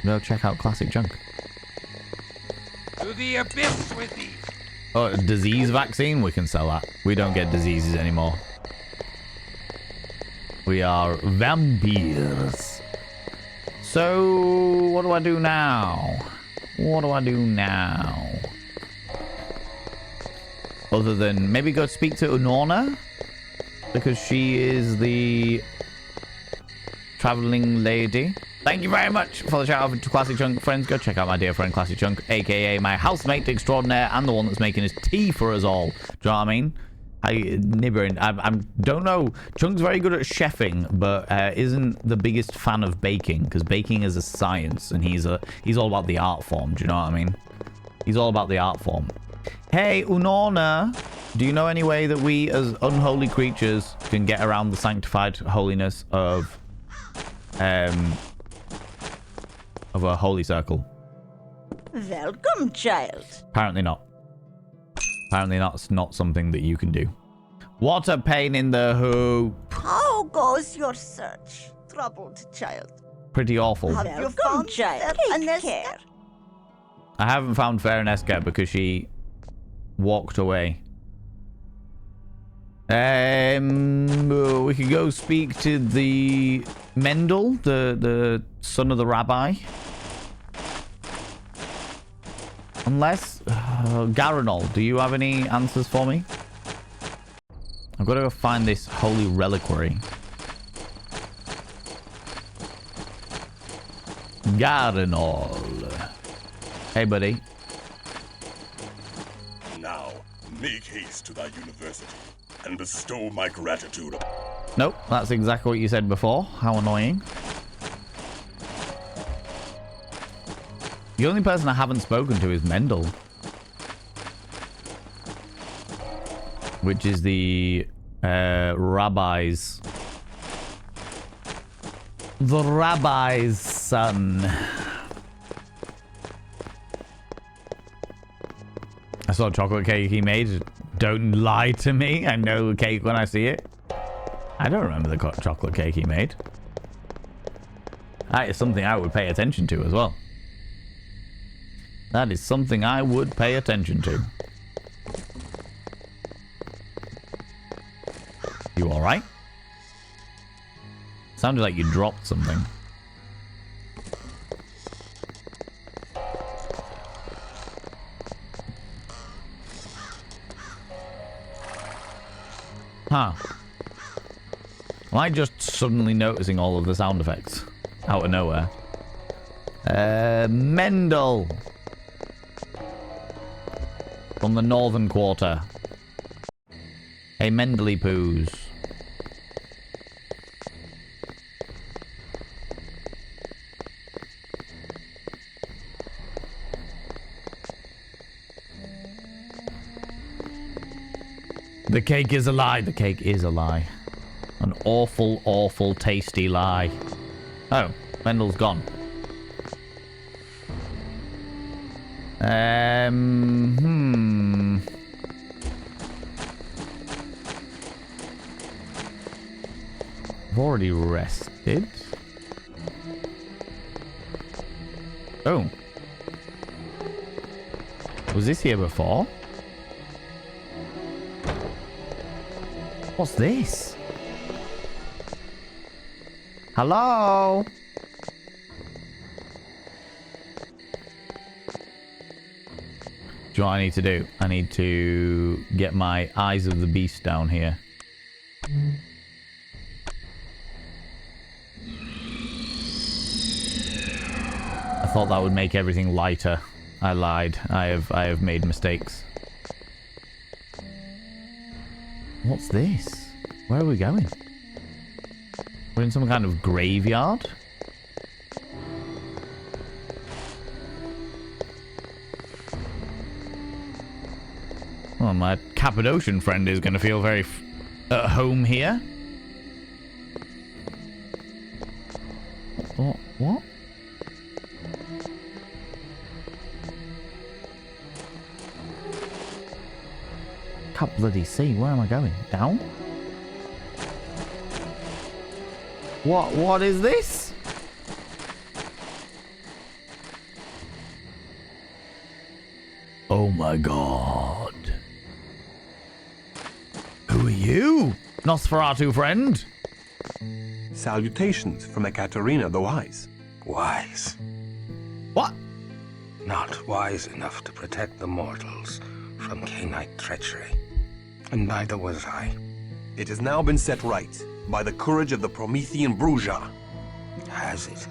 [SPEAKER 1] go check out Classic Chunk.
[SPEAKER 15] To the abyss with thee.
[SPEAKER 1] Oh, disease vaccine? We can sell that. We don't get diseases anymore. We are vampires. So, what do I do now? What do I do now? Other than maybe go speak to Unorna? Because she is the traveling lady. Thank you very much for the shout out to Classic Chunk. Friends, go check out my dear friend Classic Chunk, aka my housemate extraordinaire and the one that's making his tea for us all. Do you know what I mean? I don't know. Chunk's very good at chefing, but isn't the biggest fan of baking, because baking is a science and he's all about the art form. Do you know what I mean? He's all about the art form. Hey, Unorna, do you know any way that we as unholy creatures can get around the sanctified holiness of a holy circle?
[SPEAKER 13] Welcome, child.
[SPEAKER 1] Apparently not. Apparently that's not something that you can do. What a pain in the hoop.
[SPEAKER 13] How goes your search, troubled child?
[SPEAKER 1] Pretty awful.
[SPEAKER 13] Have you found Fair?
[SPEAKER 1] I haven't found Fairneska because she walked away. We could go speak to the Mendel, the son of the rabbi. Unless... Garanol, do you have any answers for me? I've got to go find this holy reliquary. Garanol. Hey, buddy.
[SPEAKER 2] Now, make haste to thy university and bestow my gratitude.
[SPEAKER 1] Nope, that's exactly what you said before. How annoying. The only person I haven't spoken to is Mendel. Which is the rabbi's... The rabbi's son. I saw a chocolate cake he made. Don't lie to me. I know cake when I see it. I don't remember the chocolate cake he made. That is something I would pay attention to as well. That is something I would pay attention to. You alright? Sounded like you dropped something. Huh. Am I just suddenly noticing all of the sound effects out of nowhere? Mendel. From the northern quarter. Hey, Mendely Poos. The cake is a lie. The cake is a lie. An awful, awful, tasty lie. Oh, Mendel's gone. I've already rested. Oh. Was this here before? What's this? Hello? Do you know what I need to do? I need to get my Eyes of the Beast down here. I thought that would make everything lighter. I lied. I have made mistakes. What's this? Where are we going? We're in some kind of graveyard? Well, my Cappadocian friend is going to feel very at home here. What? Can't bloody see. Where am I going? Down? What is this? Oh my god. Who are you, Nosferatu friend?
[SPEAKER 9] Salutations from Ekaterina the Wise.
[SPEAKER 16] Wise.
[SPEAKER 1] What?
[SPEAKER 16] Not wise enough to protect the mortals from Cainite treachery. And neither was I.
[SPEAKER 9] It has now been set right by the courage of the Promethean Bruja.
[SPEAKER 16] Has it?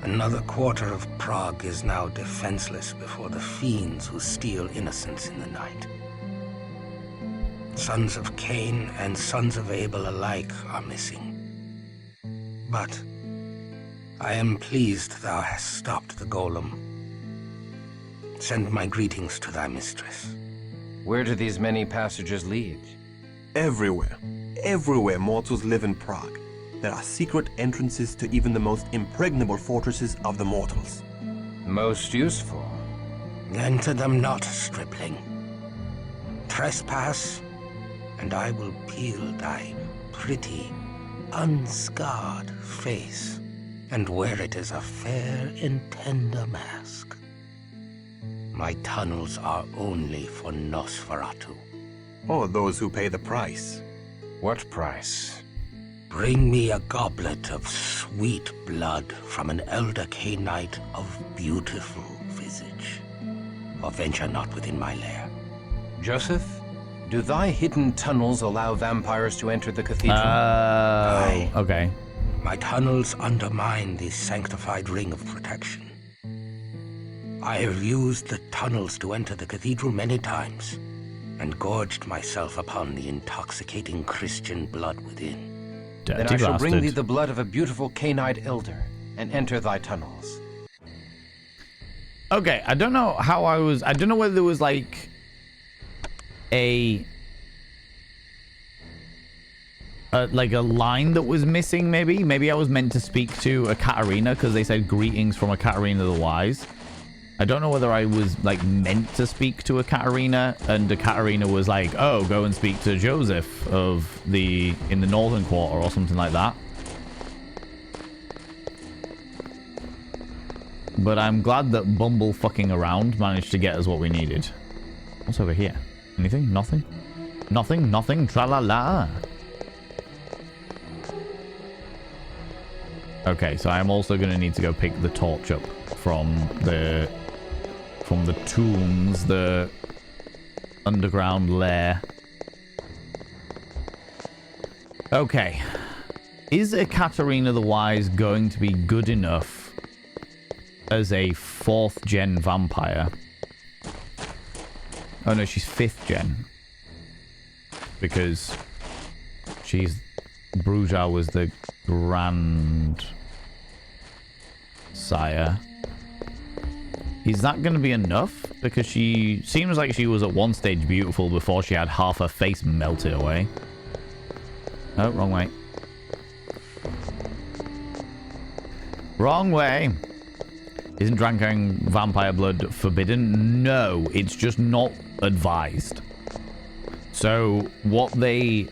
[SPEAKER 16] Another quarter of Prague is now defenseless before the fiends who steal innocence in the night. Sons of Cain and sons of Abel alike are missing. But I am pleased thou hast stopped the golem. Send my greetings to thy mistress.
[SPEAKER 7] Where do these many passages lead?
[SPEAKER 9] Everywhere. Everywhere mortals live in Prague. There are secret entrances to even the most impregnable fortresses of the mortals.
[SPEAKER 7] Most useful.
[SPEAKER 16] Enter them not, stripling. Trespass, and I will peel thy pretty, unscarred face, and wear it as a fair and tender mask. My tunnels are only for Nosferatu.
[SPEAKER 9] Or those who pay the price.
[SPEAKER 7] What price?
[SPEAKER 16] Bring me a goblet of sweet blood from an elder Cainite of beautiful visage, or venture not within my lair.
[SPEAKER 7] Joseph, do thy hidden tunnels allow vampires to enter the cathedral?
[SPEAKER 16] Aye.
[SPEAKER 1] Okay.
[SPEAKER 16] My tunnels undermine the sanctified ring of protection. I have used the tunnels to enter the cathedral many times, and gorged myself upon the intoxicating Christian blood within.
[SPEAKER 7] Then I shall bring thee the blood of a beautiful Cainite elder, and enter thy tunnels.
[SPEAKER 1] Okay, I don't know how I don't know whether there was like a line that was missing, maybe. Maybe I was meant to speak to a Katarina because they said greetings from a Katarina the Wise. I don't know whether I was like meant to speak to a Katarina and the Katarina was like, oh, go and speak to Joseph in the Northern Quarter or something like that. But I'm glad that Bumble fucking around managed to get us what we needed. What's over here? Anything? Nothing? Nothing? Nothing? Tra-la-la. Okay, so I'm also going to need to go pick the torch up from the tombs, the underground lair. Okay. Is a Katarina the Wise going to be good enough as a 4th gen vampire? Oh no, she's 5th gen. Because Bruja was the Grand Sire. Is that going to be enough? Because she seems like she was at one stage beautiful before she had half her face melted away. Oh, wrong way. Wrong way. Isn't drinking vampire blood forbidden? No, it's just not advised. So what they...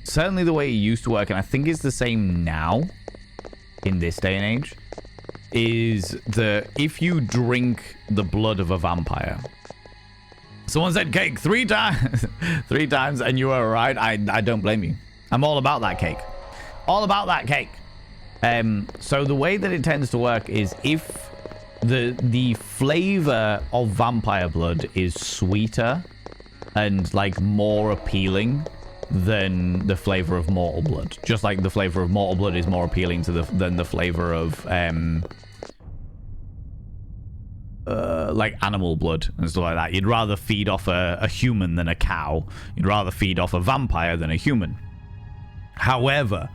[SPEAKER 1] Certainly the way it used to work, and I think it's the same now, in this day and age, is that if you drink the blood of a vampire... Someone said cake 3 times, 3 times, and you were right. I don't blame you. I'm all about that cake. All about that cake. So the way that it tends to work is if the flavor of vampire blood is sweeter and like more appealing than the flavor of mortal blood. Just like the flavor of mortal blood is more appealing to than the flavor of like animal blood and stuff like that. You'd rather feed off a human than a cow. You'd rather feed off a vampire than a human. However,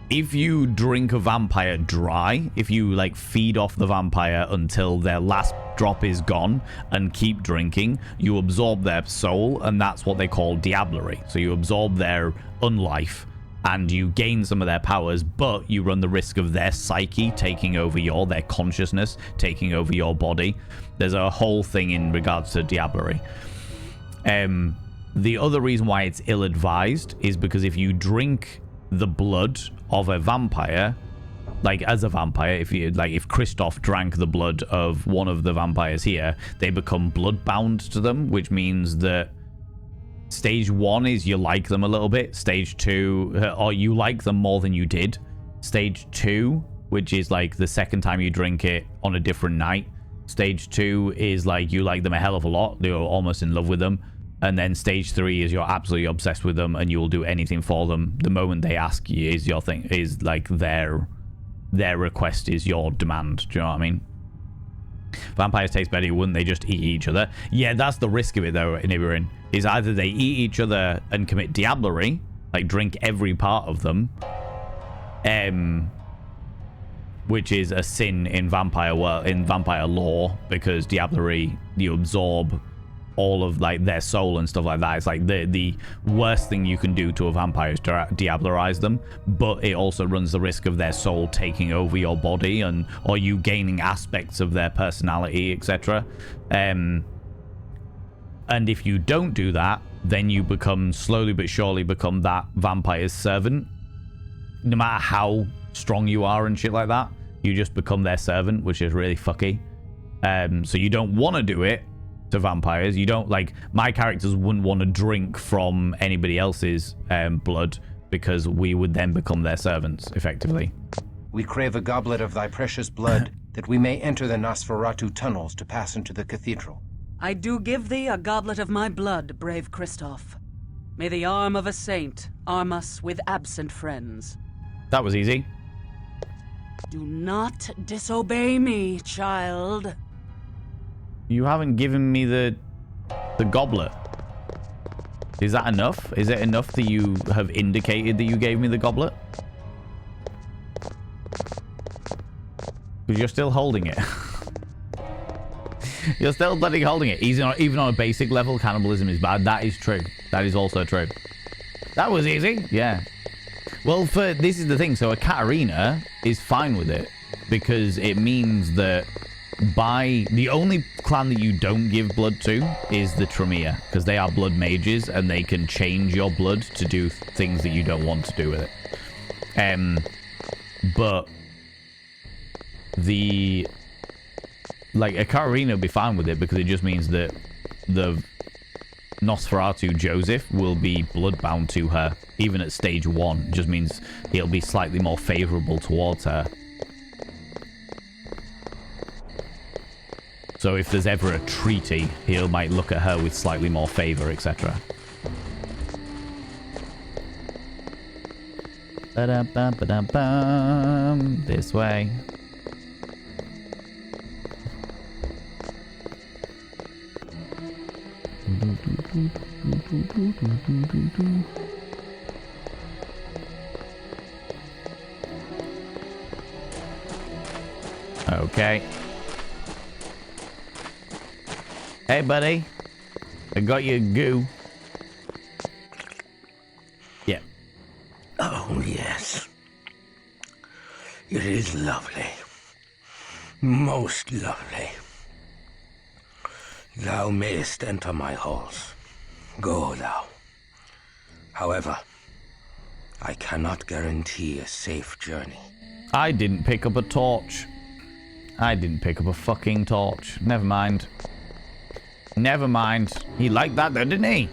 [SPEAKER 1] if you drink a vampire dry, if you like feed off the vampire until their last drop is gone and keep drinking, you absorb their soul, and that's what they call diablerie. So you absorb their unlife and you gain some of their powers, but you run the risk of their psyche taking over their consciousness taking over your body. There's a whole thing in regards to diablerie. The other reason why it's ill-advised is because if you drink the blood of a vampire, like as a vampire, if Christof drank the blood of one of the vampires here, they become blood-bound to them, which means that stage 1 is you like them a little bit. Stage 2, or you like them more than you did. Stage 2, which is like the second time you drink it on a different night. Stage 2 is like you like them a hell of a lot. You're almost in love with them. And then stage 3 is you're absolutely obsessed with them and you'll do anything for them. The moment they ask you is your thing, is like their request is your demand. Do you know what I mean? Vampires taste better, wouldn't they just eat each other? Yeah, that's the risk of it though, Inhabiting, is either they eat each other and commit diablerie, like drink every part of them, which is a sin in vampire lore, because diablerie, you absorb all of like their soul and stuff like that. It's like the worst thing you can do to a vampire is to diablerize them, but it also runs the risk of their soul taking over your body or you gaining aspects of their personality, etc. And if you don't do that, then you slowly but surely become that vampire's servant. No matter how strong you are and shit like that, you just become their servant, which is really fucky. So you don't want to do it to vampires. You don't, like, my characters wouldn't want to drink from anybody else's blood, because we would then become their servants, effectively.
[SPEAKER 7] We crave a goblet of thy precious blood, that we may enter the Nosferatu tunnels to pass into the cathedral.
[SPEAKER 6] I do give thee a goblet of my blood, brave Christof. May the arm of a saint arm us with absent friends.
[SPEAKER 1] That was easy.
[SPEAKER 6] Do not disobey me, child.
[SPEAKER 1] You haven't given me the goblet. Is that enough? Is it enough that you have indicated that you gave me the goblet? Because you're still holding it. You're still bloody holding it. Even on a basic level, cannibalism is bad. That is true. That is also true. That was easy. Yeah. Well, this is the thing. So a Katarina is fine with it, because it means that the only clan that you don't give blood to is the Tremere, because they are blood mages and they can change your blood to do things that you don't want to do with it. But a Katarina will be fine with it, because it just means that the Nosferatu Joseph will be bloodbound to her, even at stage 1. It just means he'll be slightly more favorable towards her. So if there's ever a treaty, he might look at her with slightly more favor, etc. Ba-da-ba-ba-da-bum. This way. Okay. Hey, buddy. I got you goo. Yeah.
[SPEAKER 16] Oh, yes. It is lovely. Most lovely. Thou mayest enter my halls. Go thou. However, I cannot guarantee a safe journey.
[SPEAKER 1] I didn't pick up a torch. I didn't pick up a fucking torch. Never mind. Never mind. He liked that though, didn't he?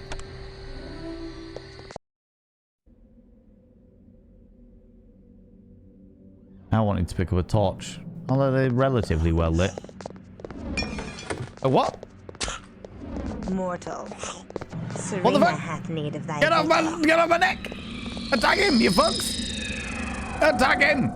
[SPEAKER 1] I wanted to pick up a torch. Although they're relatively well lit. A what?
[SPEAKER 10] Mortal.
[SPEAKER 1] What the
[SPEAKER 10] Serena
[SPEAKER 1] fuck?
[SPEAKER 10] hath need of thy
[SPEAKER 1] Get off my neck! Attack him, you fucks! Attack him!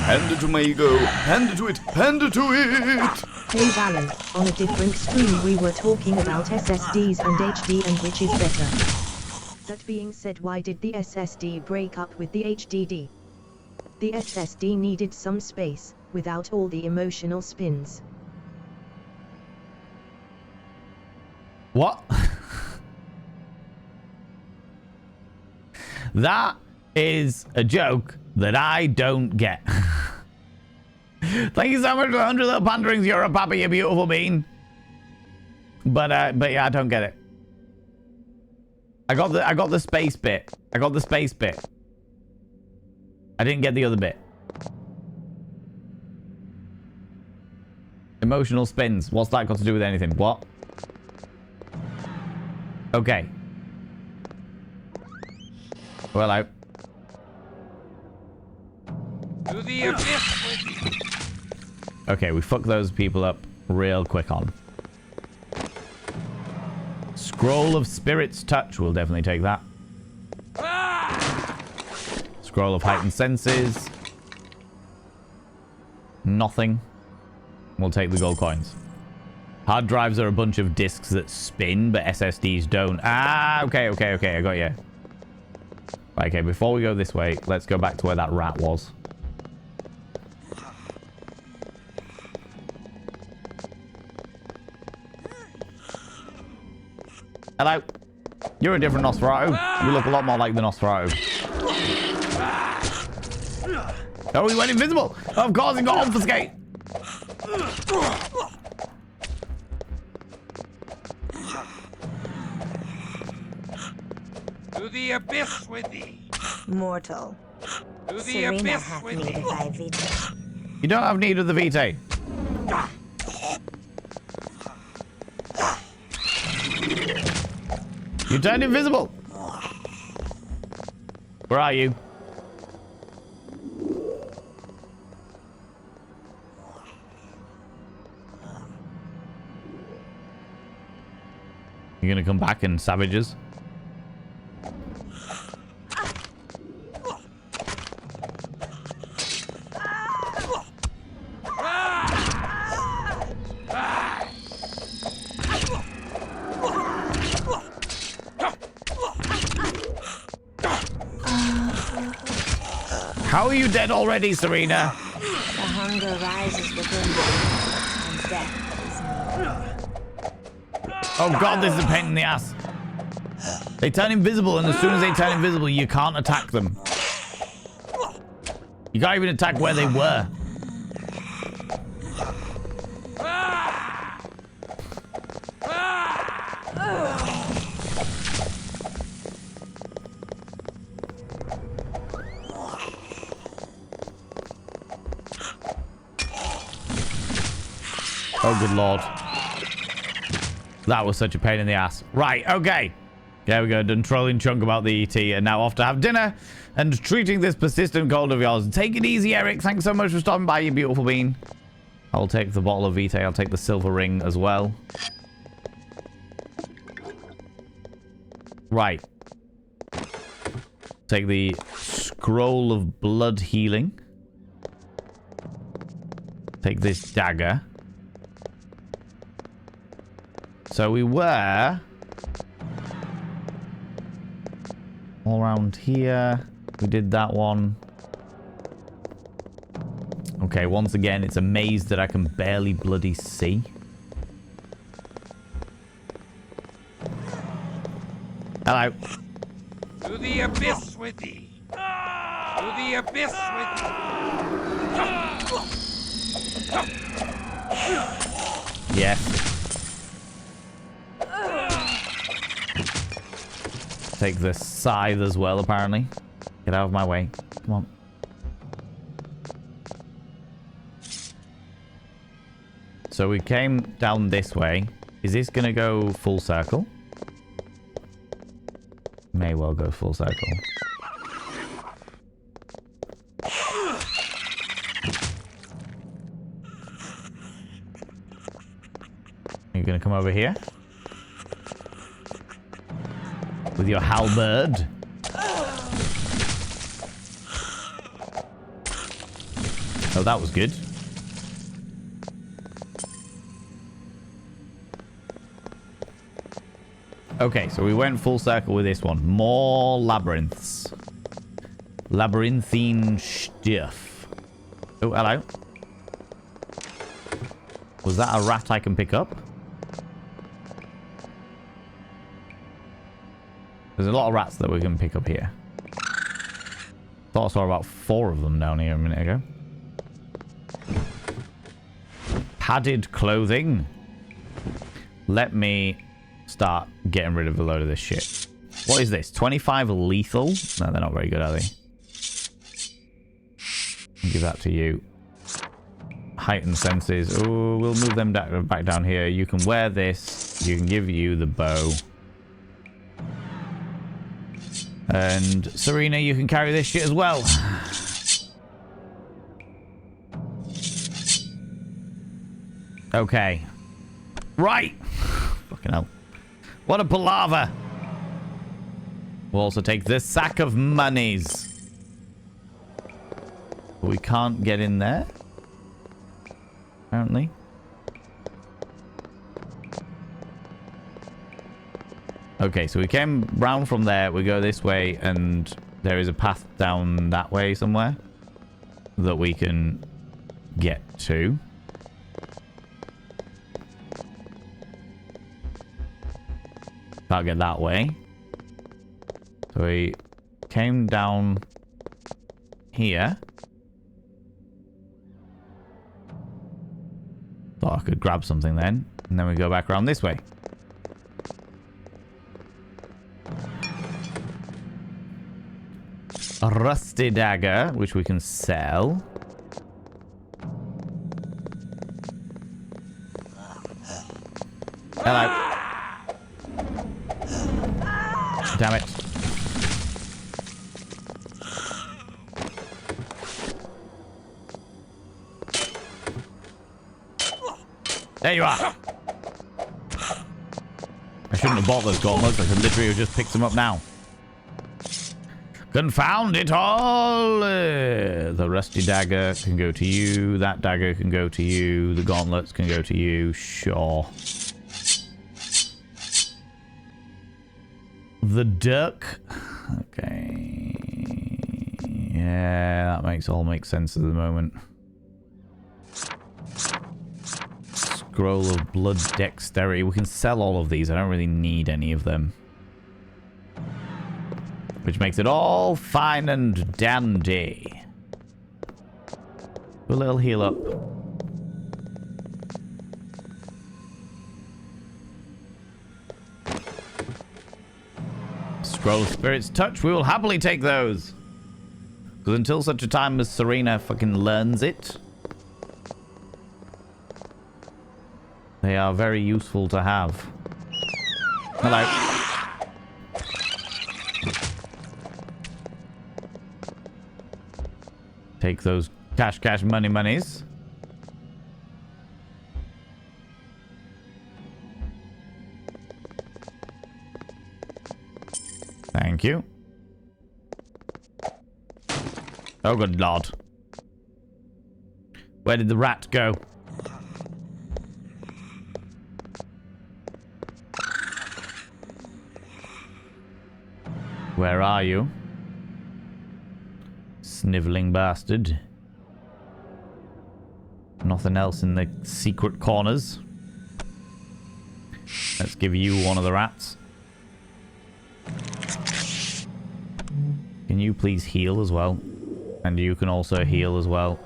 [SPEAKER 2] Hand it to my ego. Hand it to it. Hand it to it.
[SPEAKER 3] Hey Valen, on a different stream we were talking about SSDs and HD and which is better. That being said, why did the SSD break up with the HDD? The SSD needed some space, without all the emotional spins.
[SPEAKER 1] What? That is a joke that I don't get. Thank you so much for the 100 little panderings. You're a papa, you beautiful bean. But yeah, I don't get it. I got the space bit. I got the space bit. I didn't get the other bit. Emotional spins. What's that got to do with anything? What? Okay. Well,
[SPEAKER 15] To the abyss with you.
[SPEAKER 1] okay, we fucked those people up real quick on. Scroll of Spirit's Touch. We'll definitely take that. Scroll of Heightened Senses. Nothing. We'll take the gold coins. Hard drives are a bunch of disks that spin, but SSDs don't. Ah, okay, I got you. Okay, before we go this way, let's go back to where that rat was. Hello. You're a different Nosferatu. You look a lot more like the Nosferatu. Oh, he went invisible. Of course, he got obfuscate.
[SPEAKER 15] To the abyss with thee.
[SPEAKER 10] Mortal.
[SPEAKER 15] To the
[SPEAKER 10] Serena
[SPEAKER 15] abyss
[SPEAKER 10] hath
[SPEAKER 15] with
[SPEAKER 10] need
[SPEAKER 15] thee.
[SPEAKER 10] of thy vitae.
[SPEAKER 1] You don't have need of the Vitae. You turned invisible. Where are you? You gonna come back and savage us? How are you dead already, Serena?
[SPEAKER 10] The hunger rises within me, and death is near.
[SPEAKER 1] Oh god, this is a pain in the ass. They turn invisible, and as soon as they turn invisible, you can't attack them. You can't even attack where they were. Oh, good lord. That was such a pain in the ass. Right, okay. There we go. Done trolling Chunk about the ET, and now off to have dinner and treating this persistent cold of yours. Take it easy, Eric. Thanks so much for stopping by, you beautiful bean. I'll take the bottle of Vitae. I'll take the silver ring as well. Right. Take the scroll of blood healing. Take this dagger. So we were all around here. We did that one. Okay, once again, it's a maze that I can barely bloody see. Hello.
[SPEAKER 15] To the abyss with thee. To the abyss with thee.
[SPEAKER 1] Yes. Take the scythe as well, apparently. Get out of my way. Come on. So we came down this way. Is this going to go full circle? May well go full circle. You're going to come over here? With your halberd. Oh, that was good. Okay, so we went full circle with this one. More labyrinths. Labyrinthine stuff. Oh, hello. Was that a rat I can pick up? There's a lot of rats that we can pick up here. Thought I saw about 4 of them down here a minute ago. Padded clothing. Let me start getting rid of a load of this shit. What is this? 25 lethal? No, they're not very good, are they? I'll give that to you. Heightened senses. Oh, we'll move them back down here. You can wear this. You can give you the bow. And Serena, you can carry this shit as well. Okay. Right. Fucking hell. What a palaver. We'll also take this sack of monies. But we can't get in there. Apparently. Okay, so we came round from there. We go this way, and there is a path down that way somewhere that we can get to. Can't get that way. So we came down here. Thought I could grab something then. And then we go back around this way. A rusty dagger, which we can sell. Hello. Damn it. There you are. I shouldn't have bought those gauntlets. I could literally have just picked them up now. Confound it all! The rusty dagger can go to you. That dagger can go to you. The gauntlets can go to you. Sure. The duck. Okay. Yeah, that all makes sense at the moment. Scroll of blood dexterity. We can sell all of these. I don't really need any of them. Which makes it all fine and dandy. A little heal up. Scroll of Spirit's Touch. We will happily take those. Because until such a time as Serena fucking learns it, they are very useful to have. Hello. Take those cash monies. Thank you. Oh, good lord. Where did the rat go? Where are you? Sniveling bastard. Nothing else in the secret corners. Let's give you one of the rats. Can you please heal as well? And you can also heal as well.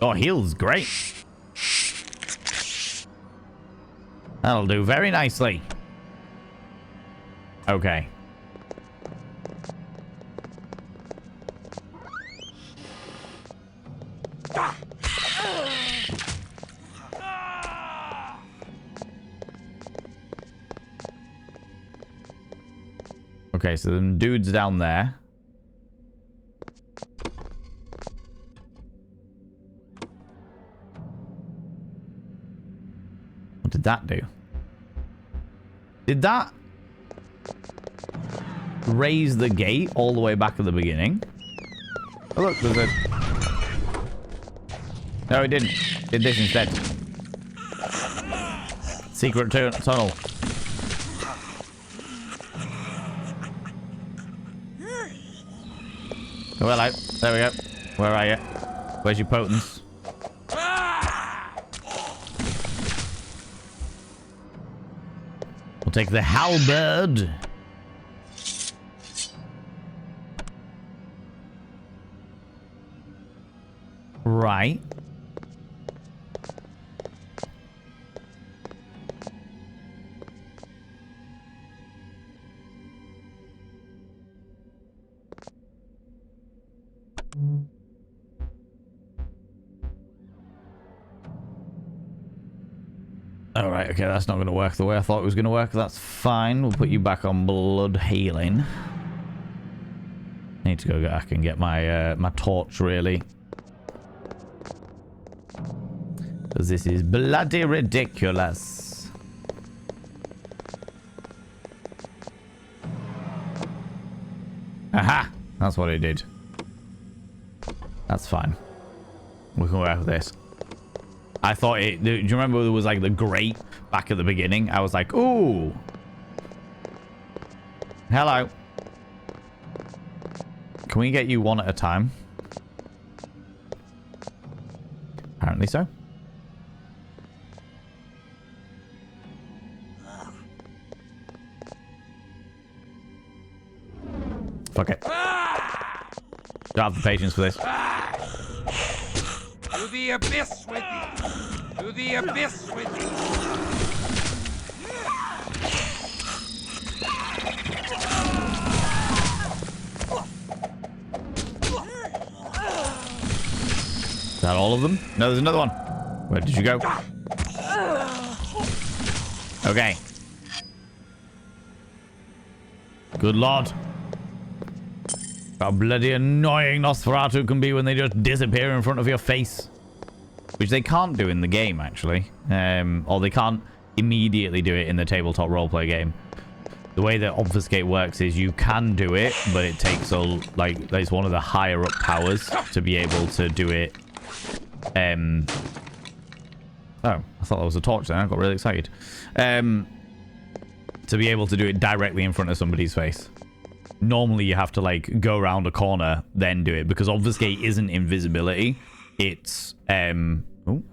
[SPEAKER 1] Oh, heal's great. That'll do very nicely. Okay. Okay, so them dudes down there. What did that do? Did that raise the gate all the way back at the beginning? Oh look, there's a... No, it didn't. It did this instead. Secret tunnel. Oh, hello. There we go. Where are you? Where's your potence? We'll take the halberd. Right. Alright, okay, that's not going to work the way I thought it was going to work. That's fine. We'll put you back on blood healing. Need to go back and get my my torch, really. Because this is bloody ridiculous. Aha! That's what it did. That's fine. We can work with this. I thought it... Do you remember there was like the grate back at the beginning? I was like, ooh. Hello. Can we get you one at a time? Apparently so. Fuck it. Don't have the patience for this.
[SPEAKER 15] To the abyss with thee! To the abyss with thee!
[SPEAKER 1] Is that all of them? No, there's another one. Where did you go? Okay. Good lord. How bloody annoying Nosferatu can be when they just disappear in front of your face. Which they can't do in the game, actually. Or they can't immediately do it in the tabletop roleplay game. The way that Obfuscate works is you can do it, but it takes it's one of the higher up powers to be able to do it. Oh, I thought that was a torch then. I got really excited. To be able to do it directly in front of somebody's face. Normally you have to like go around a corner, then do it, because Obfuscate isn't invisibility. It's oh,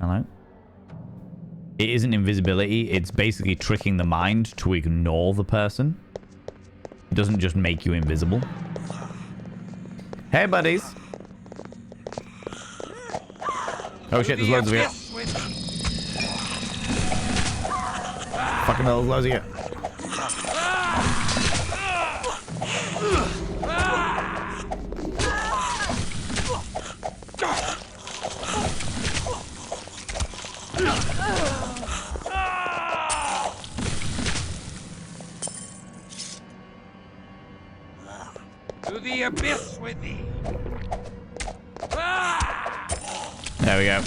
[SPEAKER 1] hello. It isn't invisibility. It's basically tricking the mind to ignore the person. It doesn't just make you invisible. Hey, buddies. Oh shit, there's loads of you. Fucking hell, there's loads of you.
[SPEAKER 15] To the abyss with thee!
[SPEAKER 1] There we go.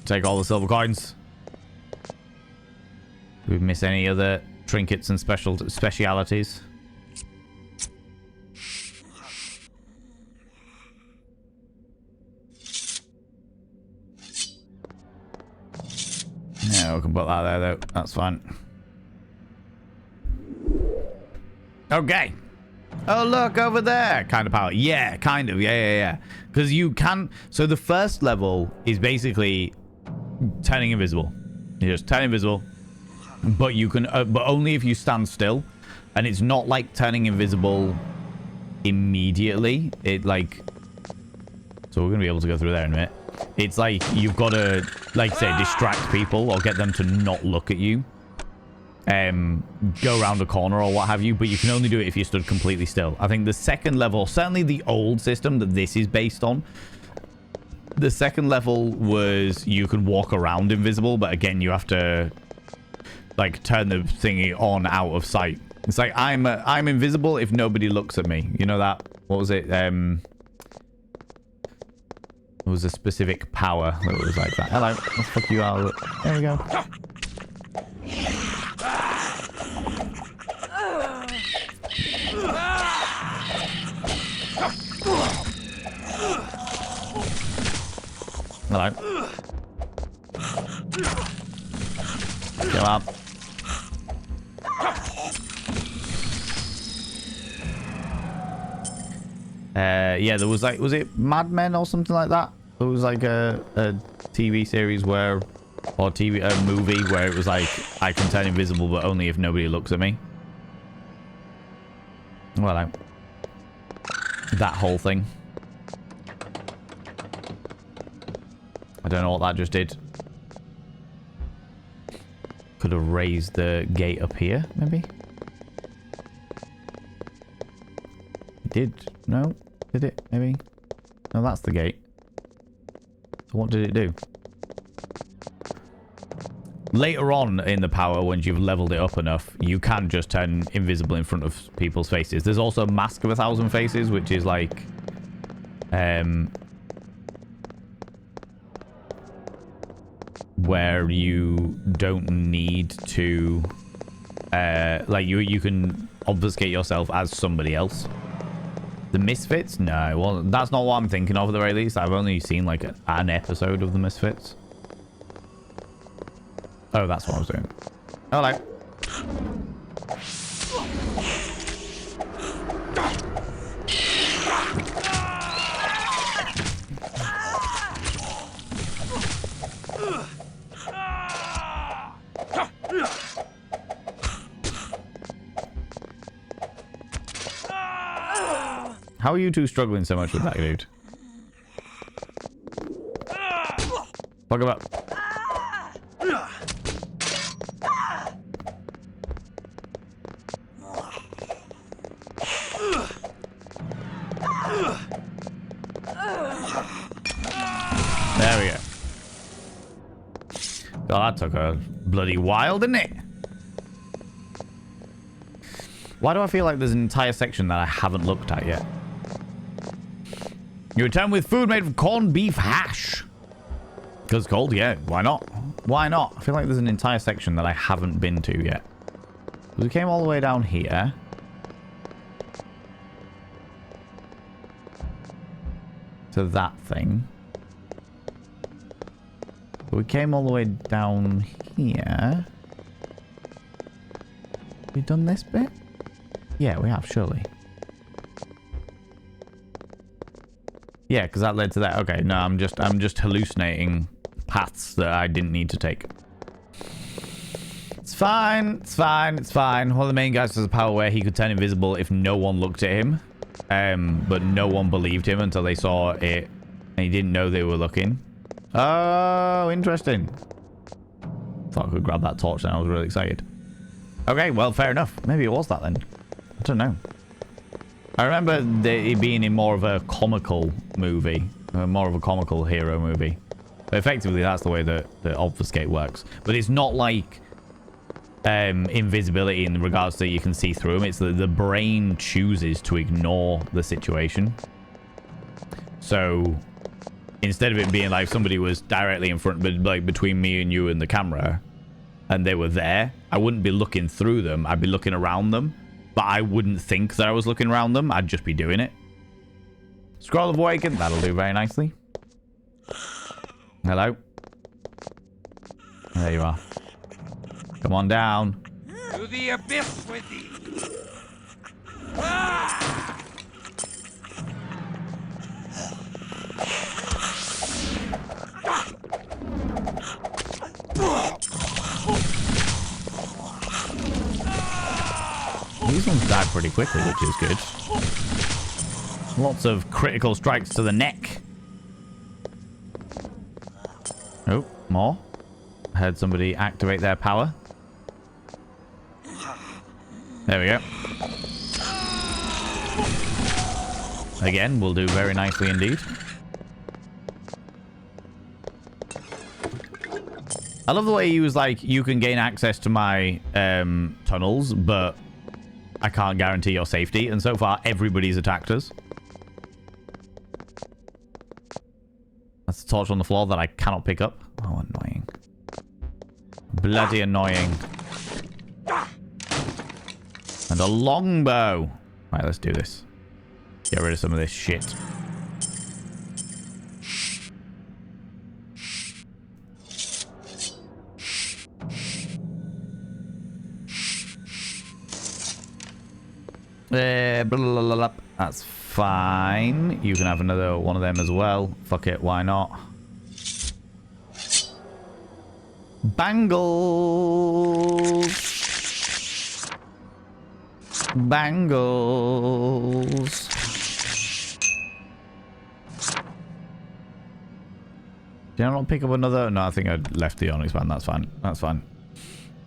[SPEAKER 1] Take all the silver coins. Do we miss any other trinkets and specialities? Yeah, we can put that there though. That's fine. Okay. Oh, look over there. Kind of power. Yeah, kind of. Yeah. Because you can... So the first level is basically turning invisible. You just turn invisible. But you can... but only if you stand still. And it's not like turning invisible immediately. It like... So we're going to be able to go through there in a minute. It's like you've got to, like say, distract people or get them to not look at you. Go around a corner or what have you, but you can only do it if you stood completely still. I think the second level, certainly the old system that this is based on, the second level was you can walk around invisible, but again, you have to like turn the thingy on out of sight. It's like I'm invisible if nobody looks at me. You know that? What was it? It was a specific power that was like that. Hello. Oh, fuck you all. There we go. Hello. Go up. Yeah, there was like, was it Mad Men or something like that? It was like a TV series where, or a movie where it was like, I can turn invisible, but only if nobody looks at me. Well, that whole thing. I don't know what that just did. Could have raised the gate up here, maybe? It did. No? Did it? Maybe? No, that's the gate. So what did it do? Later on in the power, once you've leveled it up enough, you can just turn invisible in front of people's faces. There's also Mask of 1,000 Faces, which is like... where you don't need to... like, you can obfuscate yourself as somebody else. The Misfits? No, well, that's not what I'm thinking of at the very least. I've only seen, like, an episode of The Misfits. Oh, that's what I was doing. Hello. How are you two struggling so much with that, dude? Fuck him up. There we go. Oh, that took a bloody while, didn't it? Why do I feel like there's an entire section that I haven't looked at yet? You return with food made from corned beef hash. Because it's cold, yeah. Why not? Why not? I feel like there's an entire section that I haven't been to yet. We came all the way down here. To that thing. We came all the way down here. We done this bit? Yeah, we have, surely. Yeah, because that led to that. Okay, no, I'm just hallucinating paths that I didn't need to take. It's fine. It's fine. It's fine. One of the main guys has a power where he could turn invisible if no one looked at him. But no one believed him until they saw it. And he didn't know they were looking. Oh, interesting. Thought I could grab that torch then. I was really excited. Okay, well, fair enough. Maybe it was that then. I don't know. I remember it being in more of a comical movie. More of a comical hero movie. But effectively, that's the way that Obfuscate works. But it's not like invisibility in regards to you can see through them. It's the brain chooses to ignore the situation. So instead of it being like somebody was directly in front, but like between me and you and the camera, and they were there, I wouldn't be looking through them. I'd be looking around them. But I wouldn't think that I was looking around them. I'd just be doing it. Scroll of Awaken. That'll do very nicely. Hello. There you are. Come on down.
[SPEAKER 15] To the abyss with thee. Ah!
[SPEAKER 1] These ones died pretty quickly, which is good. Lots of critical strikes to the neck. Oh, more. I heard somebody activate their power. There we go. Again, will do very nicely indeed. I love the way he was like, you can gain access to my tunnels, but I can't guarantee your safety. And so far, everybody's attacked us. That's a torch on the floor that I cannot pick up. Oh, annoying. Bloody annoying. And a longbow. Right, let's do this. Get rid of some of this shit. That's fine. You can have another one of them as well. Fuck it, why not? Bangles. Bangles. Did I not pick up another? No, I think I left the Onyx Band. That's fine. That's fine.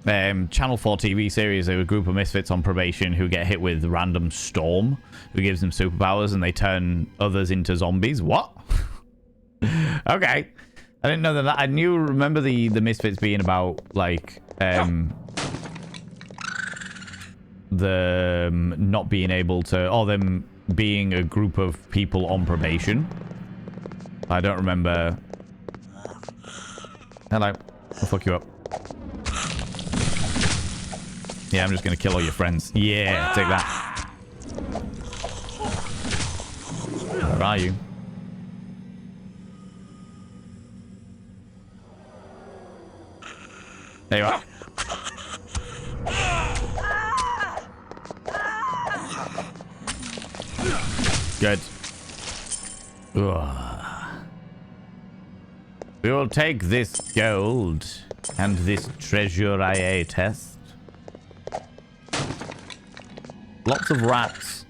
[SPEAKER 1] Channel 4 TV series, a group of misfits on probation who get hit with random storm who gives them superpowers and they turn others into zombies. What? Okay. I didn't know that. I remember the misfits being about like the not being able to, or them being a group of people on probation. I don't remember. Hello. I'll fuck you up. Yeah, I'm just going to kill all your friends. Yeah, take that. Where are you? There you are. Good. Ugh. We will take this gold and this treasure IA test. Lots of rats.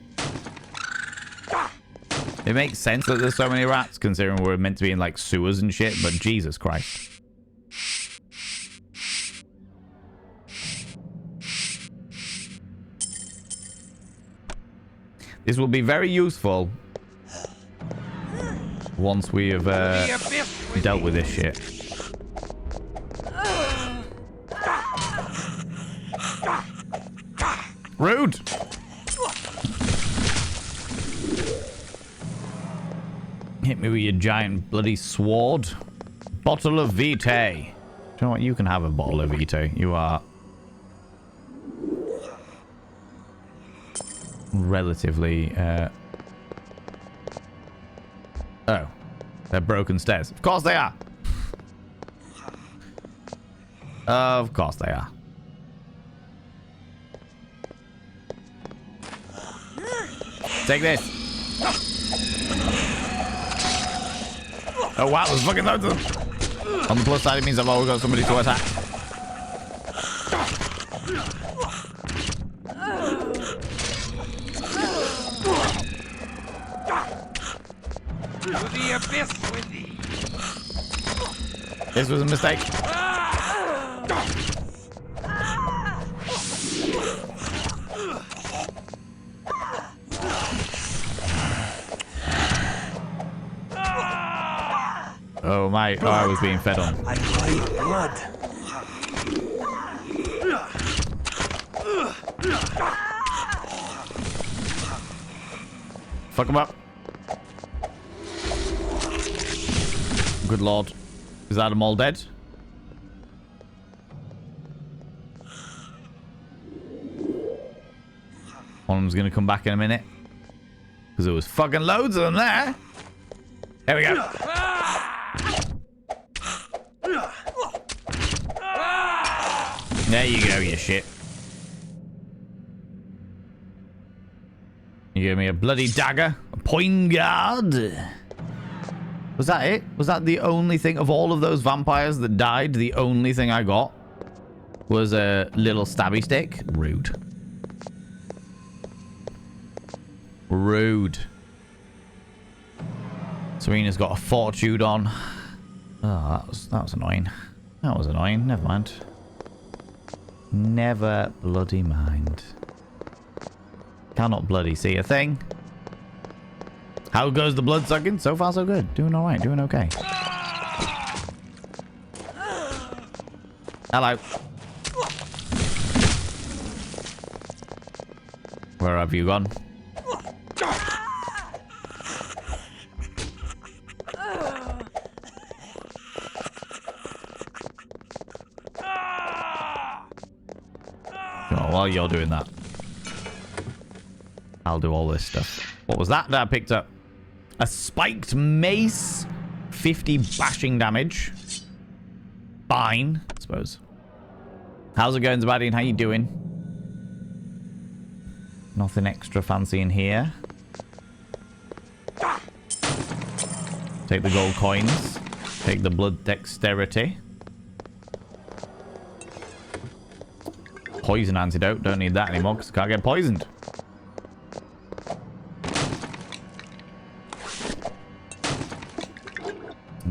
[SPEAKER 1] It makes sense that there's so many rats, considering we're meant to be in, like, sewers and shit, but Jesus Christ. This will be very useful once we have dealt with this shit. Rude! Hit me with your giant bloody sword. Bottle of Vitae. Do you know what? You can have a bottle of Vitae. You are relatively oh, they're broken stairs. Of course they are. Of course they are. Take this. Oh wow, there's fucking loads of them. On the plus side, it means I've always got somebody to attack.
[SPEAKER 15] To the abyss with thee.
[SPEAKER 1] This was a mistake. Oh my! Oh, I was being fed on.
[SPEAKER 9] I find blood.
[SPEAKER 1] Fuck him up. Good lord. Is that them all dead? One of them's gonna come back in a minute. Because there was fucking loads of them there. There we go. There you go, you shit. You gave me a bloody dagger. A poignard. Was that it? Was that the only thing of all of those vampires that died? The only thing I got was a little stabby stick? Rude. Rude. Serena's got a fortitude on. Oh, that was annoying. That was annoying. Never mind. Never bloody mind. Cannot bloody see a thing. How goes the blood sucking? So far so good. Doing alright. Doing okay. Hello. Where have you gone? Oh, while you're doing that, I'll do all this stuff. What was that I picked up? A spiked mace. 50 bashing damage. Fine, I suppose. How's it going, Zabadian? How you doing? Nothing extra fancy in here. Take the gold coins. Take the blood dexterity. Poison antidote. Don't need that anymore because I can't get poisoned.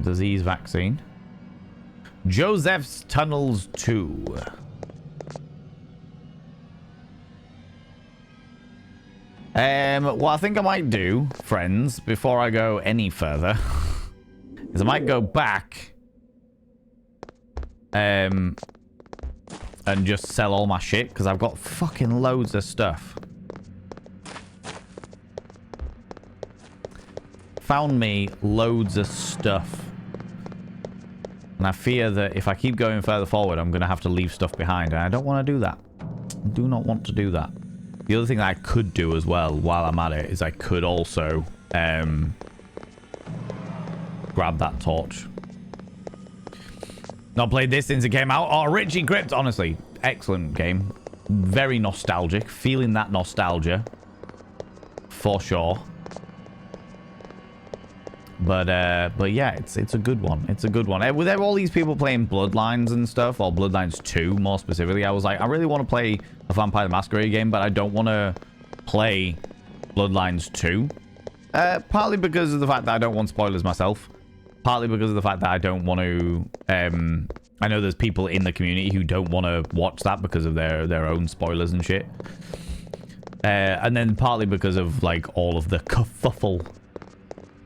[SPEAKER 1] Disease vaccine. Joseph's Tunnels 2. What I think I might do, friends, before I go any further, is I might go back and just sell all my shit, because I've got fucking loads of stuff. Found me loads of stuff. And I fear that if I keep going further forward, I'm going to have to leave stuff behind. And I don't want to do that. I do not want to do that. The other thing that I could do as well, while I'm at it, is I could also grab that torch. Not played this since it came out. Oh, Richie Crypt, honestly. Excellent game. Very nostalgic. Feeling that nostalgia. For sure. But yeah, it's a good one. It's a good one. With all these people playing Bloodlines and stuff, or Bloodlines 2 more specifically, I was like, I really want to play a Vampire the Masquerade game, but I don't want to play Bloodlines 2. Partly because of the fact that I don't want spoilers myself. Partly because of the fact that I don't want to... I know there's people in the community who don't want to watch that because of their own spoilers and shit. And then partly because of, like, all of the kerfuffle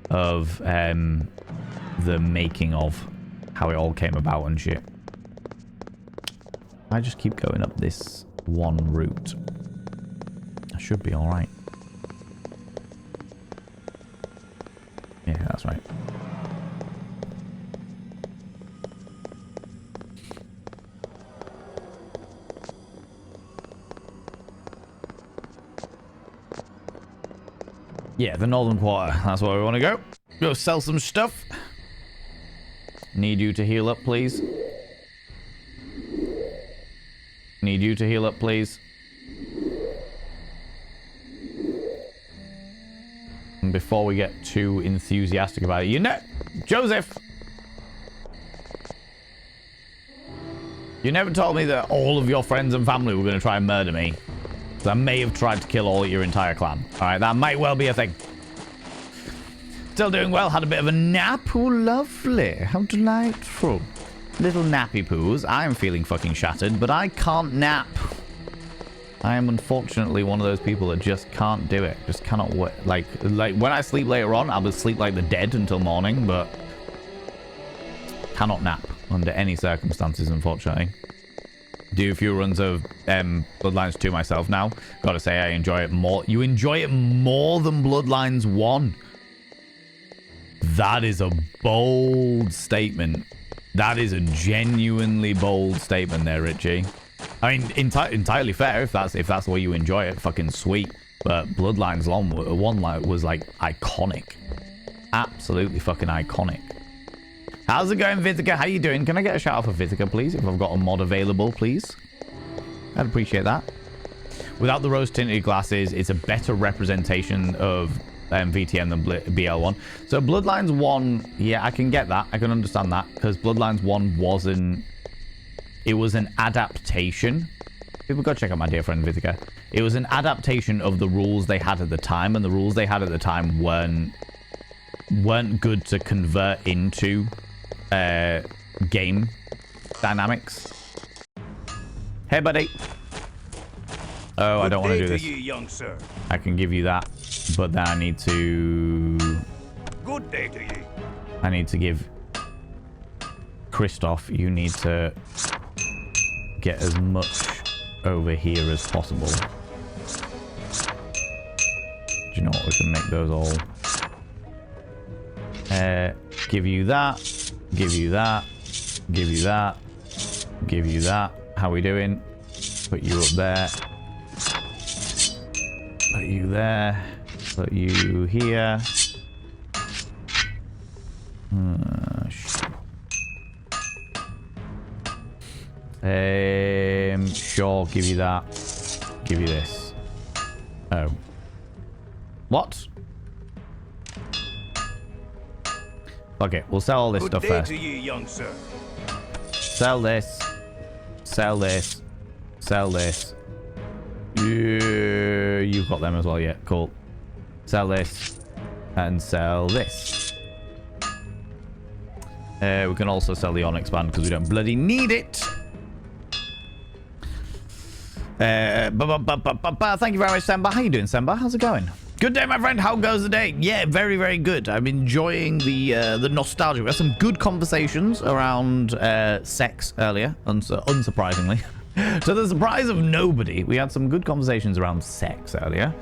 [SPEAKER 1] of the making of how it all came about and shit. I just keep going up this one route. I should be alright. Yeah, that's right. Yeah, the northern quarter. That's where we want to go. Go sell some stuff. Need you to heal up, please. Need you to heal up, please. And before we get too enthusiastic about it, you know, Joseph! You never told me that all of your friends and family were going to try and murder me. So I may have tried to kill all your entire clan. Alright, that might well be a thing. Still doing well. Had a bit of a nap. Oh, lovely. How delightful. Little nappy poos. I am feeling fucking shattered, but I can't nap. I am unfortunately one of those people that just can't do it. Just cannot work. Like when I sleep later on, I will sleep like the dead until morning, but cannot nap under any circumstances, unfortunately. Do a few runs of Bloodlines 2 myself now. Gotta say, I enjoy it more. You enjoy it more than Bloodlines 1? That is a bold statement. That is a genuinely bold statement there, Richie. I mean, entirely fair if that's the way you enjoy it. Fucking sweet. But Bloodlines 1 was like iconic. Absolutely fucking iconic. How's it going, Vithika? How you doing? Can I get a shout out for Vithika, please? If I've got a mod available, please. I'd appreciate that. Without the rose-tinted glasses, it's a better representation of VtM than BL1. So Bloodlines 1, yeah, I can get that. I can understand that. Because Bloodlines 1 wasn't... It was an adaptation. People go check out my dear friend Vithika. It was an adaptation of the rules they had at the time. And the rules they had at the time weren't good to convert into game dynamics. Hey, buddy. Oh, I don't want to do this.
[SPEAKER 2] Good day to you, young sir.
[SPEAKER 1] I can give you that, but then I need to...
[SPEAKER 2] Good day to you.
[SPEAKER 1] I need to give... Christof, you need to get as much over here as possible. Do you know what? We can make those all... give you that. Give you that. Give you that. Give you that. How we doing? Put you up there. Put you there. Put you here. Sure, give you that. Give you this. Oh. What? Okay, we'll sell all this stuff first.
[SPEAKER 2] Good day to you, young sir.
[SPEAKER 1] Sell this. Sell this. Sell this. You've got them as well, yeah. Cool. Sell this. And sell this. We can also sell the Onyx Band because we don't bloody need it. Thank you very much, Semba. How you doing, Semba? How's it going? Good day, my friend. How goes the day? Yeah, very, very good. I'm enjoying the nostalgia. We had some good conversations around sex earlier, unsurprisingly. To the surprise of nobody, we had some good conversations around sex earlier.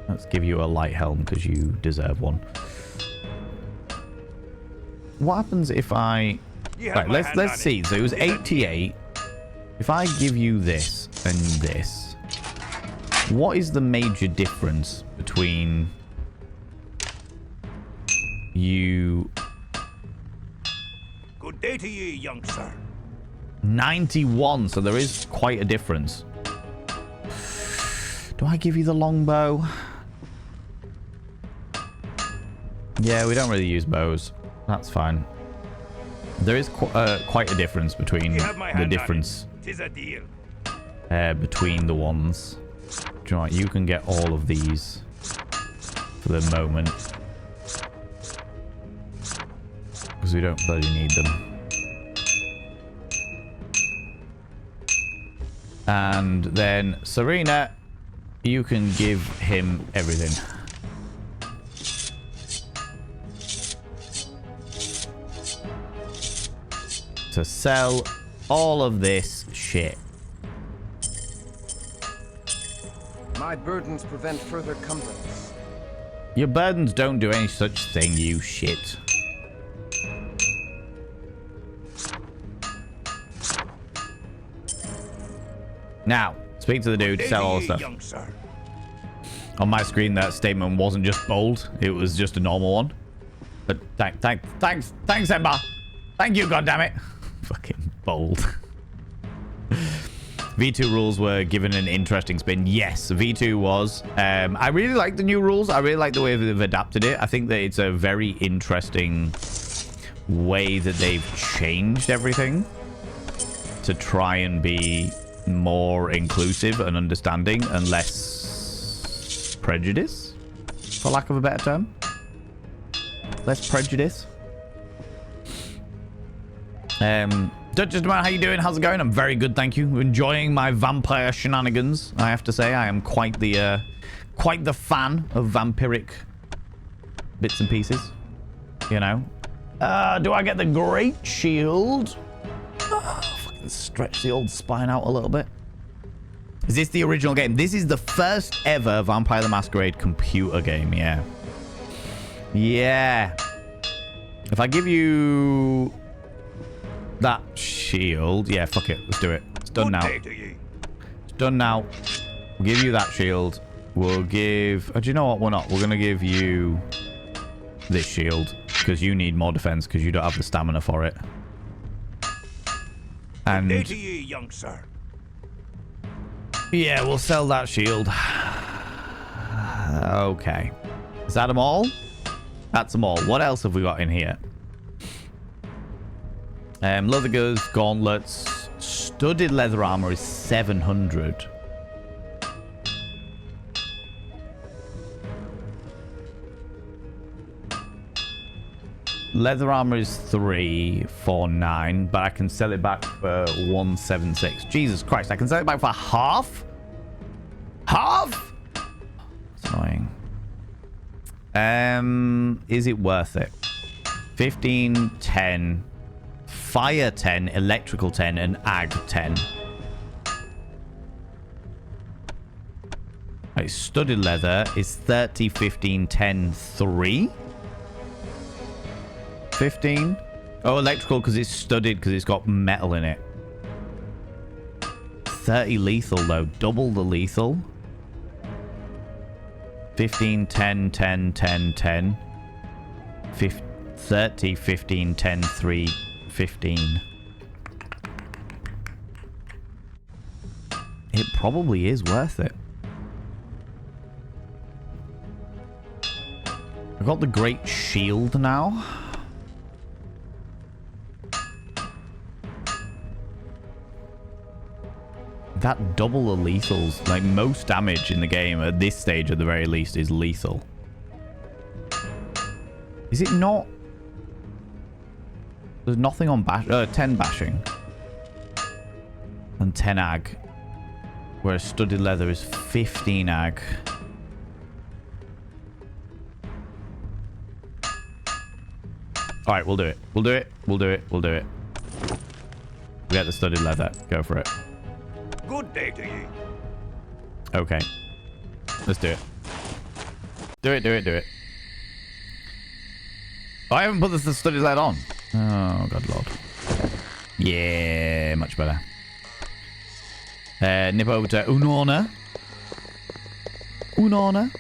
[SPEAKER 1] Let's give you a light helm because you deserve one. What happens if I... Right, let's see. So it was 88. If I give you this and this, what is the major difference between you...
[SPEAKER 2] Good day to you, young sir.
[SPEAKER 1] 91, so there is quite a difference. Do I give you the longbow? Yeah, we don't really use bows. That's fine. There is quite a difference between the difference
[SPEAKER 2] Tis a deal.
[SPEAKER 1] between the ones. you know what? You can get all of these for the moment. Because we don't bloody need them. And then, Serena, you can give him everything. To sell all of this shit.
[SPEAKER 7] My burdens prevent further cumbrance.
[SPEAKER 1] Your burdens don't do any such thing, you shit. Now, speak to the dude, sell all the stuff.
[SPEAKER 2] Young sir.
[SPEAKER 1] On my screen, that statement wasn't just bold, it was just a normal one. But thanks, Emma. Thank you, goddammit. Fucking bold. V2 rules were given an interesting spin. Yes, V2 was. I really like the new rules. I really like the way they've adapted it. I think that it's a very interesting way that they've changed everything to try and be more inclusive and understanding and less prejudice, for lack of a better term. Less prejudice. Just about how you doing? How's it going? I'm very good, thank you. Enjoying my vampire shenanigans. I have to say, I am quite the fan of vampiric bits and pieces. You know. Do I get the great shield? Fucking stretch the old spine out a little bit. Is this the original game? This is the first ever Vampire the Masquerade computer game. Yeah. Yeah. If I give you that shield, yeah, fuck it, let's do it. It's done now. It's done now. We'll give you that shield. We'll give... do you know what? We're not. We're gonna give you this shield because you need more defense because you don't have the stamina for it. And
[SPEAKER 2] Day to ye, young sir.
[SPEAKER 1] yeah, we'll sell that shield. Okay. Is that them all? That's them all. What else have we got in here? Leather goods, gauntlets, studded leather armor is 700. Leather armor is 349, but I can sell it back for 176. Jesus Christ, I can sell it back for half? Half? That's annoying. Is it worth it? 15, 10, fire 10, electrical 10, and ag 10. Right, studded leather is 30, 15, 10, 3. 15. Oh, electrical because it's studded because it's got metal in it. 30 lethal though. Double the lethal. 15, 10, 10, 10, 10. 30, 15, 10, 3, 15. It probably is worth it. I've got the great shield now. That double the lethals, like most damage in the game at this stage at the very least is lethal. Is it not? There's nothing on 10 bashing. And 10 ag. Whereas studded leather is 15 ag. Alright, we'll do it. We'll do it. We'll do it. We'll do it. We get the studded leather. Go for it.
[SPEAKER 2] Good day to ye.
[SPEAKER 1] Okay. Let's do it. Do it, do it, do it. Oh, I haven't put the studded leather on. Oh, God Lord. Yeah, much better. Nip over to Unona. Unona.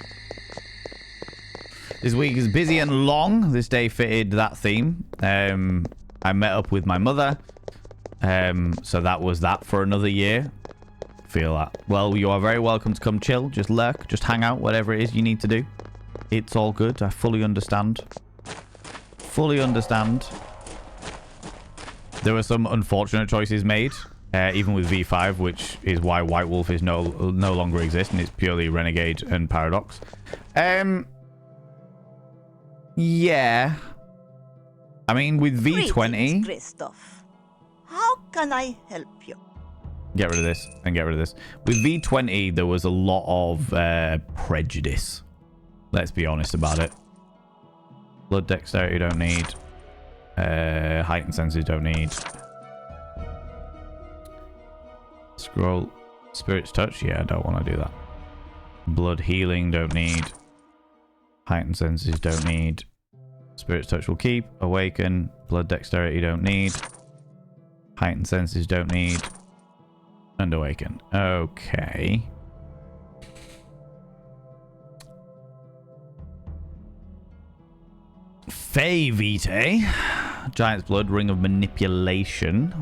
[SPEAKER 1] This week is busy and long. This day fitted that theme. I met up with my mother. So that was that for another year. Feel that. Well, you are very welcome to come chill. Just lurk. Just hang out. Whatever it is you need to do. It's all good. I fully understand. Fully understand. There were some unfortunate choices made even with V5, which is why White Wolf is no longer exists, and it's purely Renegade and Paradox. Yeah. I mean, with V20...
[SPEAKER 13] Christof. How can I help you?
[SPEAKER 1] Get rid of this and get rid of this. With V20, there was a lot of prejudice. Let's be honest about it. Blood Dexterity don't need. Heightened Senses don't need. Scroll. Spirit's Touch? Yeah, I don't want to do that. Blood Healing don't need. Heightened Senses don't need. Spirit's Touch will keep. Awaken. Blood Dexterity don't need. Heightened Senses don't need. And Awaken. Okay. Fey Vitae. Giant's Blood. Ring of Manipulation.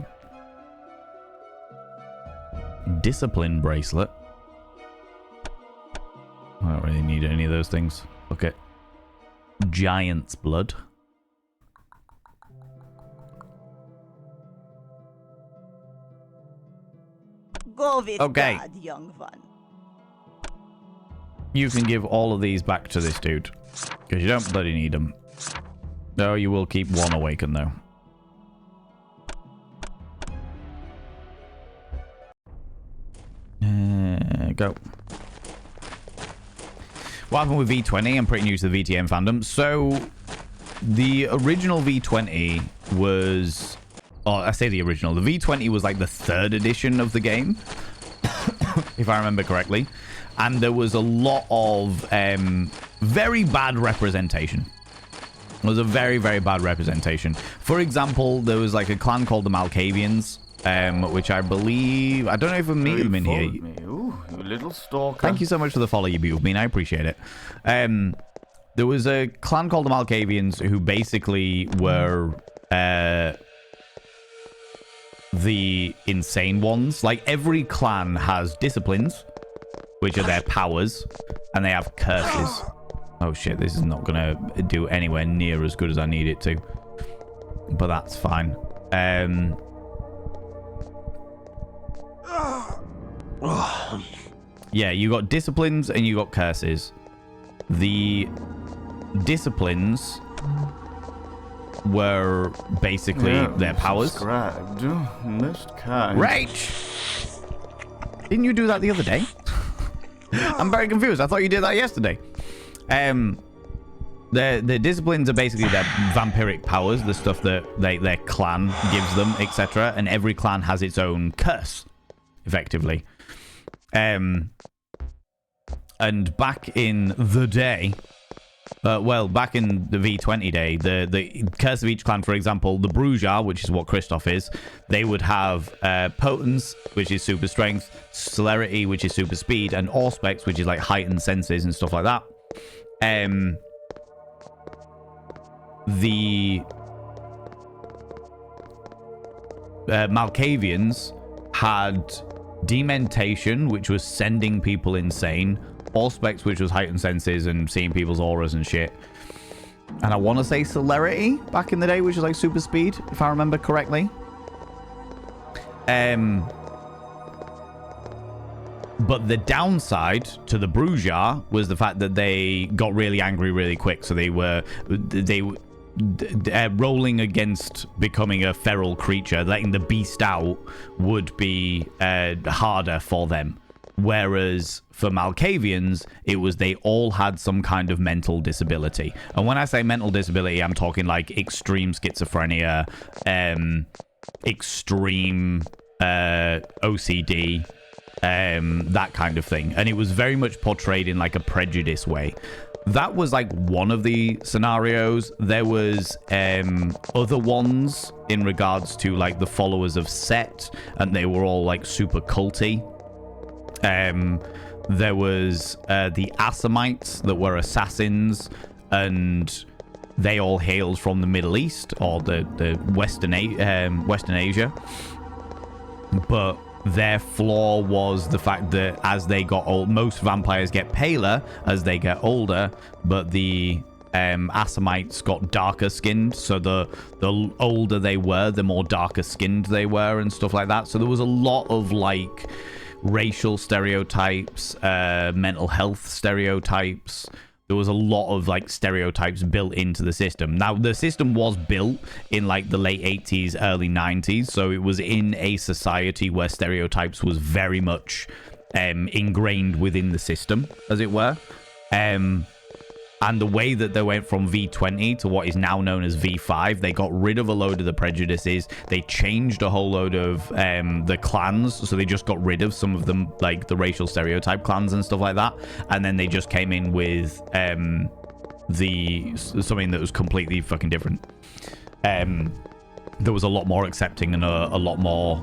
[SPEAKER 1] Discipline Bracelet. I don't really need any of those things. Okay. Giant's Blood.
[SPEAKER 13] Go with
[SPEAKER 1] okay.
[SPEAKER 13] God, young one.
[SPEAKER 1] You can give all of these back to this dude. Because you don't bloody need them. No, you will keep one Awaken though. Go. What happened with V20? I'm pretty new to the VtM fandom. So, the original V20 was... Oh, I say the original. The V20 was like the 3rd edition of the game. If I remember correctly. And there was a lot of very bad representation. It was a very, very bad representation. For example, there was like a clan called the Malkavians. Which I believe... I don't know if I meet them in here.
[SPEAKER 17] Ooh, you little stalker.
[SPEAKER 1] Thank you so much for the follow, you beautiful bean. I appreciate it. There was a clan called the Malkavians who basically were the insane ones. Like, every clan has disciplines, which are their powers, and they have curses. Oh shit, this is not going to do anywhere near as good as I need it to. But that's fine. Yeah, you got disciplines and you got curses. The disciplines were basically their powers.
[SPEAKER 17] Described. Most kind.
[SPEAKER 1] Right. Didn't you do that the other day? I'm very confused. I thought you did that yesterday. The disciplines are basically their vampiric powers, the stuff that their clan gives them, etc. And every clan has its own curse, effectively. And back in the day, back in the V20 day, the curse of each clan, for example, the Bruja, which is what Christof is, they would have Potence, which is super strength, Celerity, which is super speed, and Auspex, which is like heightened senses and stuff like that. The Malkavians had Dementation, which was sending people insane, Auspex, which was heightened senses and seeing people's auras and shit, and I want to say Celerity back in the day, which was like super speed, if I remember correctly. But the downside to the Bruja was the fact that they got really angry really quick, so they were rolling against becoming a feral creature, letting the beast out would be harder for them. Whereas for Malkavians, it was they all had some kind of mental disability. And when I say mental disability, I'm talking like extreme schizophrenia, extreme OCD, that kind of thing. And it was very much portrayed in like a prejudice way. That was like one of the scenarios. There was other ones in regards to like the followers of Set, and they were all like super culty. There was the Assamites that were assassins, and they all hailed from the Middle East or the Western Asia. But their flaw was the fact that as they got old, most vampires get paler as they get older, but the Assamites got darker skinned, so the older they were, the more darker skinned they were and stuff like that. So there was a lot of like racial stereotypes, mental health stereotypes. There was a lot of like stereotypes built into the system. Now the system was built in like the late 80s, early 90s, so it was in a society where stereotypes was very much ingrained within the system, as it were. And the way that they went from V20 to what is now known as V5, they got rid of a load of the prejudices. They changed a whole load of the clans, so they just got rid of some of them, like the racial stereotype clans and stuff like that. And then they just came in with something that was completely fucking different. There was a lot more accepting and a lot more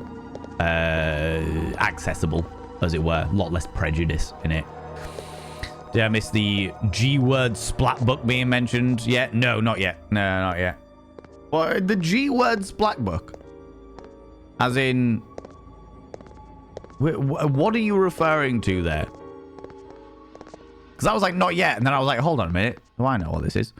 [SPEAKER 1] accessible, as it were. A lot less prejudice in it. Did I miss the G-word splat book being mentioned yet? No, not yet. No, not yet. What, the G-word splat book? As in... What are you referring to there? Because I was like, not yet. And then I was like, hold on a minute. Do I know what this is?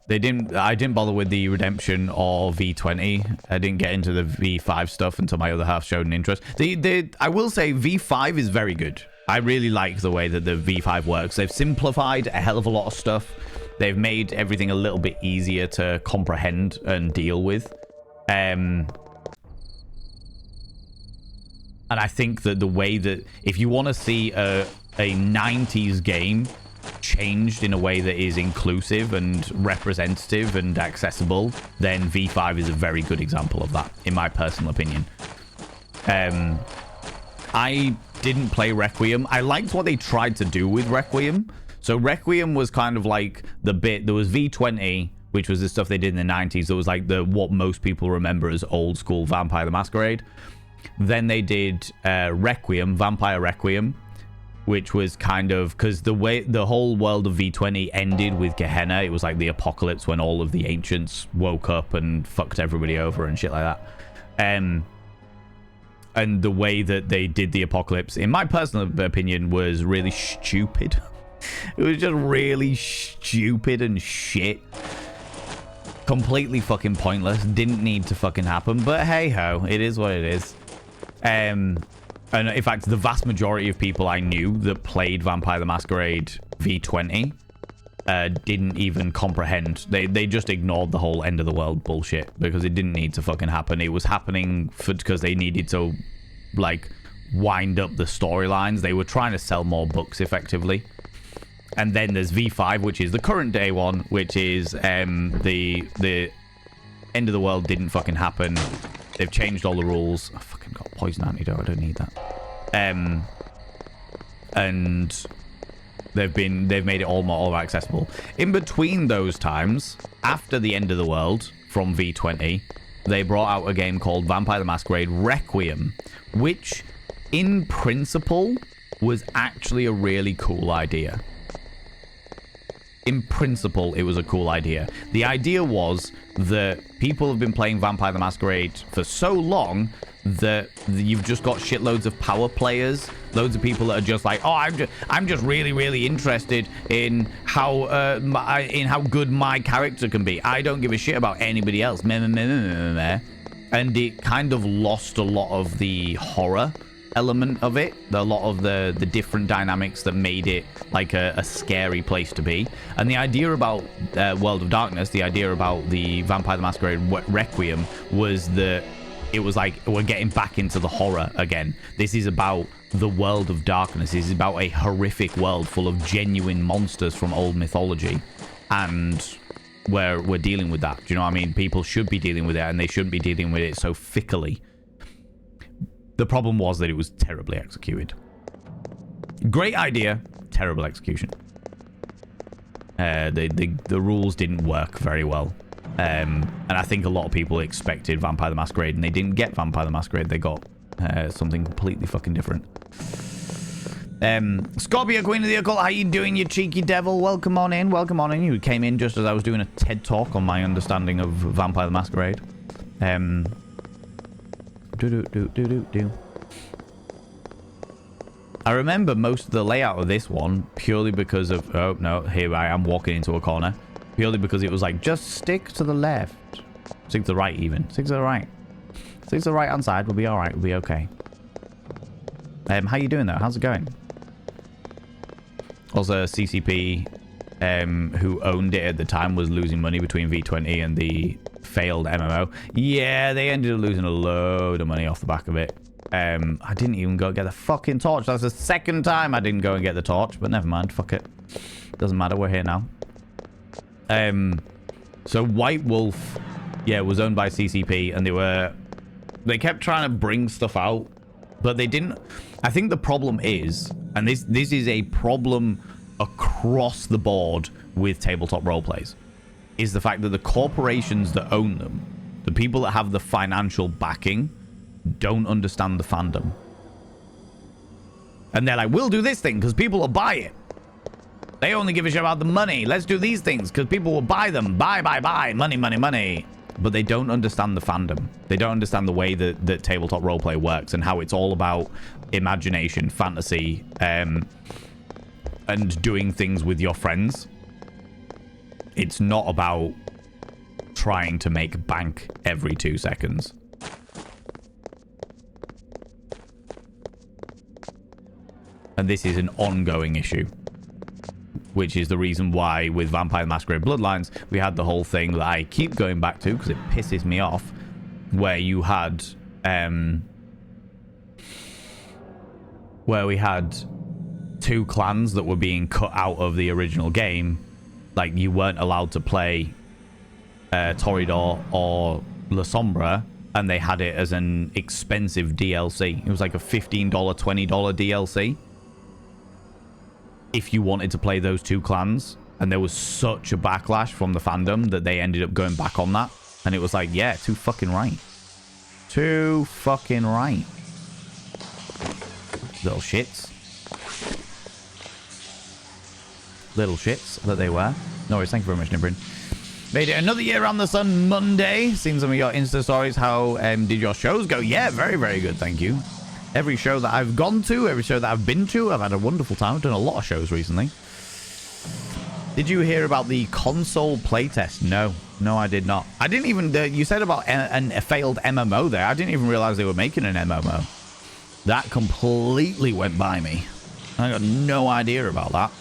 [SPEAKER 1] I didn't bother with the redemption or V20. I didn't get into the V5 stuff until my other half showed an interest. I will say V5 is very good. I really like the way that the V5 works. They've simplified a hell of a lot of stuff. They've made everything a little bit easier to comprehend and deal with. And I think that the way that if you want to see a 90s game changed in a way that is inclusive and representative and accessible, then V5 is a very good example of that, in my personal opinion. I didn't play Requiem. I liked what they tried to do with Requiem. So Requiem was kind of like the bit, there was V20, which was the stuff they did in the 90s. It was like what most people remember as old school Vampire the Masquerade. Then they did Requiem, Vampire Requiem, which was kind of, because the whole world of V20 ended with Gehenna. It was like the apocalypse when all of the ancients woke up and fucked everybody over and shit like that. And the way that they did the apocalypse, in my personal opinion, was really stupid. It was just really stupid and shit. Completely fucking pointless. Didn't need to fucking happen. But hey ho, it is what it is. And in fact, the vast majority of people I knew that played Vampire the Masquerade V20 didn't even comprehend. They just ignored the whole end of the world bullshit because it didn't need to fucking happen. It was happening because they needed to, like, wind up the storylines. They were trying to sell more books effectively. And then there's V5, which is the current day one, which is the end of the world didn't fucking happen. They've changed all the rules. I fucking got poison antidote. I don't need that. And they've made it all more accessible. In between those times, after the end of the world from V20, they brought out a game called Vampire the Masquerade Requiem, which in principle was actually a really cool idea. In principle, it was a cool idea. The idea was that people have been playing Vampire the Masquerade for so long that you've just got shitloads of power players, loads of people that are just like, oh, I'm just really, really interested in how good my character can be. I don't give a shit about anybody else. And it kind of lost a lot of the horror element of it, a lot of the different dynamics that made it like a scary place to be. And the idea about World of Darkness, the idea about the Vampire the Masquerade Requiem was that it was like, we're getting back into the horror again. This is about the world of darkness. This is about a horrific world full of genuine monsters from old mythology, and we're dealing with that. Do you know what I mean? People should be dealing with it, and they shouldn't be dealing with it so fickly. The problem was that it was terribly executed. Great idea, terrible execution. The rules didn't work very well. And I think a lot of people expected Vampire the Masquerade, and they didn't get Vampire the Masquerade. They got something completely fucking different. Scorpio, Queen of the Occult, how you doing, you cheeky devil? Welcome on in, welcome on in. You came in just as I was doing a TED Talk on my understanding of Vampire the Masquerade. I remember most of the layout of this one purely because of... Oh, no. Here I am walking into a corner. Purely because it was like, just stick to the left. Stick to the right, even. Stick to the right. Stick to the right-hand side. We'll be all right. We'll be okay. How you doing, though? How's it going? Also, CCP, who owned it at the time, was losing money between V20 and the failed MMO. Yeah, they ended up losing a load of money off the back of it. I didn't even go get the fucking torch. That's the second time I didn't go and get the torch, but never mind. Fuck it. Doesn't matter. We're here now. So White Wolf, yeah, was owned by CCP, and they kept trying to bring stuff out, but they didn't. I think the problem is, and this is a problem across the board with tabletop roleplays, is the fact that the corporations that own them, the people that have the financial backing, don't understand the fandom. And they're like, we'll do this thing because people will buy it. They only give a shit about the money. Let's do these things because people will buy them. Buy. Money, money, money. But they don't understand the fandom. They don't understand the way that tabletop roleplay works and how it's all about imagination, fantasy, and doing things with your friends. It's not about trying to make bank every 2 seconds. And this is an ongoing issue, which is the reason why with Vampire the Masquerade Bloodlines, we had the whole thing that I keep going back to because it pisses me off, where you had, where we had 2 clans that were being cut out of the original game. Like, you weren't allowed to play Toreador or La Sombra, and they had it as an expensive DLC. It was like a $15, $20 DLC if you wanted to play those 2 clans. And there was such a backlash from the fandom that they ended up going back on that. And it was like, yeah, too fucking right. Too fucking right. Little shits. Little shits that they were. No worries, thank you very much, Nibrin. Made it another year around the sun Monday. Seen some of your Insta stories. How did your shows go? Yeah, very, very good, thank you. Every show that I've gone to, every show that I've been to, I've had a wonderful time. I've done a lot of shows recently. Did you hear about the console playtest? No, I did not. I didn't even... you said about a failed MMO there. I didn't even realize they were making an MMO. That completely went by me. I got no idea about that.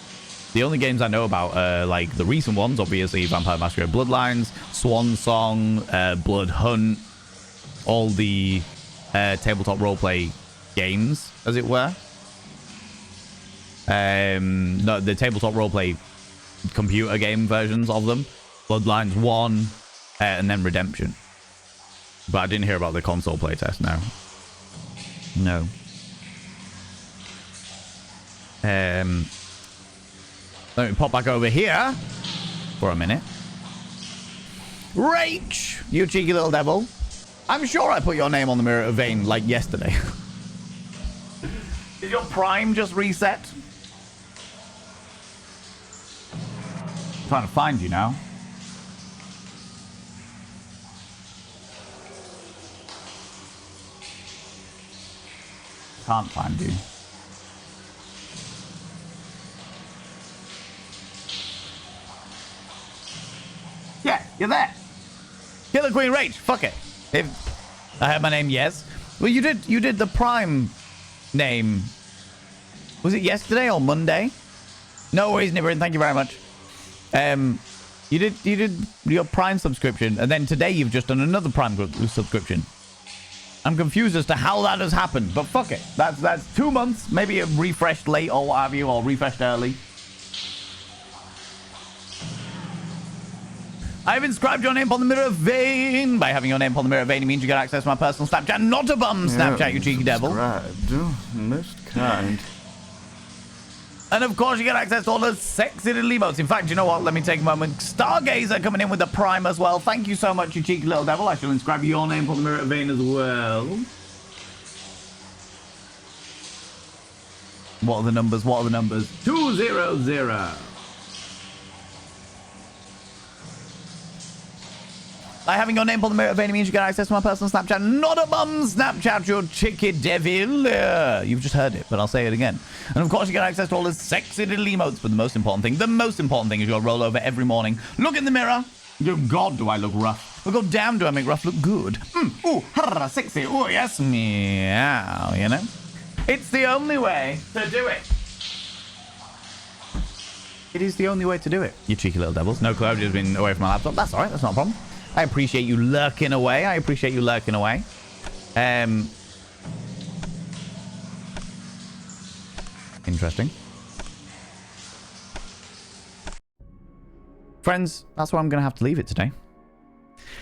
[SPEAKER 1] The only games I know about are like the recent ones, obviously Vampire Masquerade Bloodlines, Swan Song, Blood Hunt, all the tabletop roleplay games, as it were. No, the tabletop roleplay computer game versions of them. Bloodlines 1, and then Redemption. But I didn't hear about the console playtest, no. No. Let me pop back over here for a minute. Rach, you cheeky little devil. I'm sure I put your name on the Mirror of Vane like yesterday. Did your Prime just reset? I'm trying to find you now. Can't find you. Yeah, you're there. Killer Queen Rage. Fuck it. If I had my name, yes. Well, you did the Prime name. Was it yesterday or Monday? No worries, Nibbrin. Thank you very much. You did your Prime subscription, and then today you've just done another Prime subscription. I'm confused as to how that has happened, but fuck it. That's 2 months. Maybe it refreshed late or what have you, or refreshed early. I've inscribed your name upon the Mirror of Vane. By having your name upon the Mirror of Vane, it means you get access to my personal Snapchat, not a bum Snapchat, you cheeky devil.
[SPEAKER 17] Most kind.
[SPEAKER 1] And of course, you get access to all the sexy little emotes. In fact, you know what? Let me take a moment. Stargazer coming in with the Prime as well. Thank you so much, you cheeky little devil. I shall inscribe your name upon the Mirror of Vane as well. What are the numbers? What are the numbers? 200. By having your name on the mirror of any means, you get access to my personal Snapchat. Not a bum Snapchat, you cheeky devil. You've just heard it, but I'll say it again. And of course, you get access to all the sexy little emotes. But the most important thing is your rollover every morning. Look in the mirror. Oh, God, do I look rough? Or, God damn, do I make rough look good? Ooh, harra, sexy. Oh, yes, meow, you know? It's the only way to do it. It is the only way to do it. You cheeky little devils. No clue, I've just been away from my laptop. That's all right, that's not a problem. I appreciate you lurking away. Interesting. Friends, that's where I'm going to have to leave it today.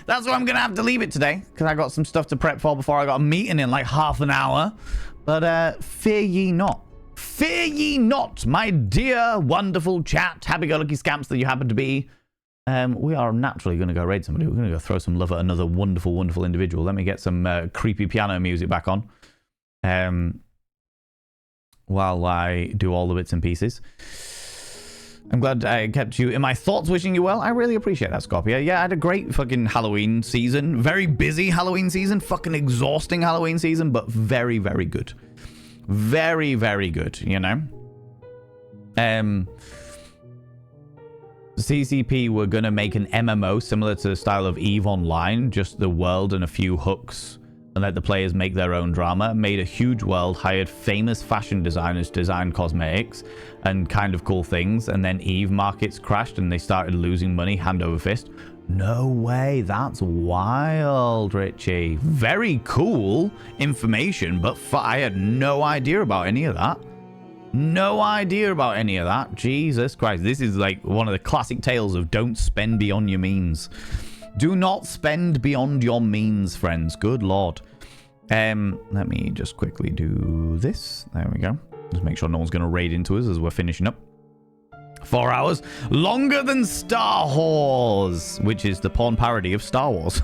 [SPEAKER 1] Because I got some stuff to prep for before I got a meeting in like half an hour. But fear ye not. Fear ye not, my dear, wonderful chat, happy-go-lucky scamps that you happen to be. We are naturally going to go raid somebody. We're going to go throw some love at another wonderful, wonderful individual. Let me get some creepy piano music back on. While I do all the bits and pieces. I'm glad I kept you in my thoughts, wishing you well. I really appreciate that, Scorpio. Yeah, I had a great fucking Halloween season. Very busy Halloween season. Fucking exhausting Halloween season, but very, very good. Very, very good, you know? CCP were going to make an MMO similar to the style of EVE Online, just the world and a few hooks, and let the players make their own drama. Made a huge world, hired famous fashion designers to design cosmetics and kind of cool things, and then EVE markets crashed and they started losing money hand over fist. No way, that's wild, Richie. Very cool information, but I had no idea about any of that. Jesus Christ, this is like one of the classic tales of don't spend beyond your means. Do not spend beyond your means, friends. Good Lord. Let me just quickly do this. There we go. Just make sure no one's going to raid into us as we're finishing up. 4 hours. Longer than Star Wars, which is the porn parody of Star Wars.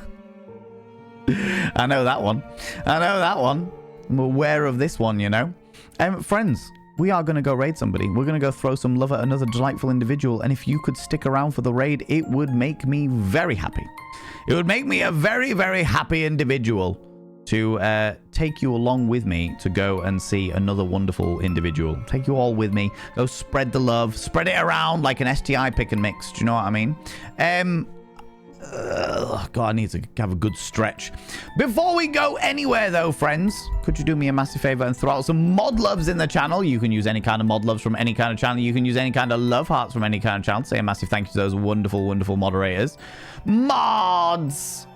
[SPEAKER 1] I know that one. I'm aware of this one, you know. Friends, we are going to go raid somebody. We're going to go throw some love at another delightful individual. And if you could stick around for the raid, it would make me very happy. It would make me a very, very happy individual to take you along with me to go and see another wonderful individual. Take you all with me. Go spread the love. Spread it around like an STI pick and mix. Do you know what I mean? God, I need to have a good stretch. Before we go anywhere, though, friends, could you do me a massive favor and throw out some mod loves in the channel? You can use any kind of mod loves from any kind of channel. You can use any kind of love hearts from any kind of channel. Say a massive thank you to those wonderful, wonderful moderators. Mods!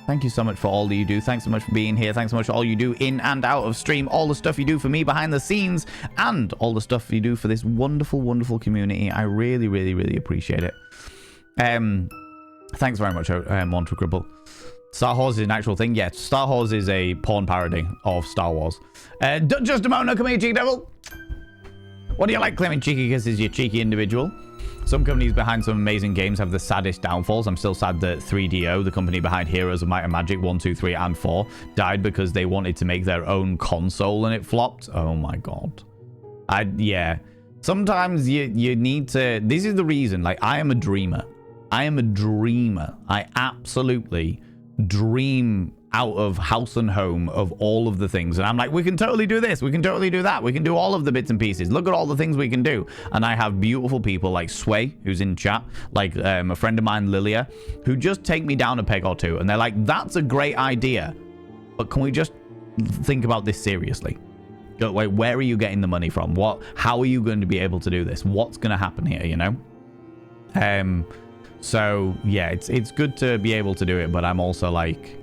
[SPEAKER 1] Thank you so much for all that you do. Thanks so much for being here. Thanks so much for all you do in and out of stream. All the stuff you do for me behind the scenes and all the stuff you do for this wonderful, wonderful community. I really, really, really appreciate it. Thanks very much, Montre Cribble. Star Wars is an actual thing. Yes, Star Wars is a porn parody of Star Wars. Just a moment, come here, cheeky devil. What do you like claiming cheeky kisses, you cheeky individual? Some companies behind some amazing games have the saddest downfalls. I'm still sad that 3DO, the company behind Heroes of Might and Magic 1, 2, 3, and 4, died because they wanted to make their own console and it flopped. Oh my god. Yeah. Sometimes you need to... This is the reason. Like, I am a dreamer. I absolutely dream out of house and home of all of the things. And I'm like, we can totally do this. We can totally do that. We can do all of the bits and pieces. Look at all the things we can do. And I have beautiful people like Sway, who's in chat, like a friend of mine, Lilia, who just take me down a peg or two. And they're like, that's a great idea. But can we just think about this seriously? Like, where are you getting the money from? How are you going to be able to do this? What's going to happen here, you know? So, yeah, it's good to be able to do it, but I'm also, like,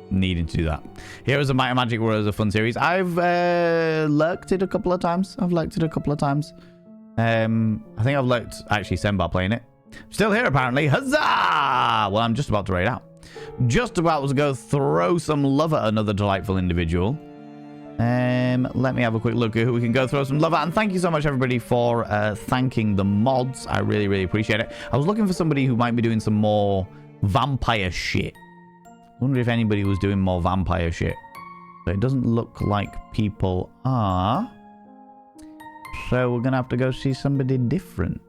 [SPEAKER 1] needing to do that. Heroes of Might and Magic was a fun series. I've lurked it a couple of times. I think I've lurked, actually, Sembar playing it. Still here, apparently. Huzzah! Well, I'm just about to raid out. Just about to go throw some love at another delightful individual. Let me have a quick look at who we can go throw some love at. And thank you so much, everybody, for thanking the mods. I really, really appreciate it. I was looking for somebody who might be doing some more vampire shit. I wonder if anybody was doing more vampire shit. But it doesn't look like people are. So we're going to have to go see somebody different.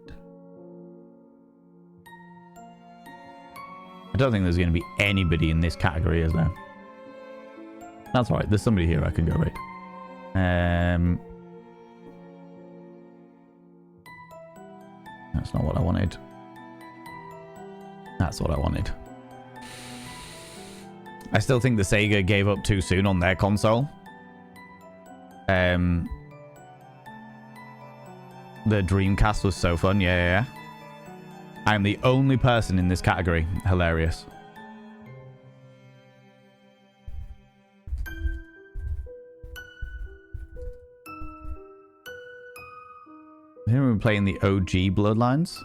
[SPEAKER 1] I don't think there's going to be anybody in this category, is there? That's alright. There's somebody here I can go raid. That's not what I wanted. That's what I wanted. I still think the Sega gave up too soon on their console. The Dreamcast was so fun. Yeah. I'm the only person in this category. Hilarious. I think we're playing the OG Bloodlines.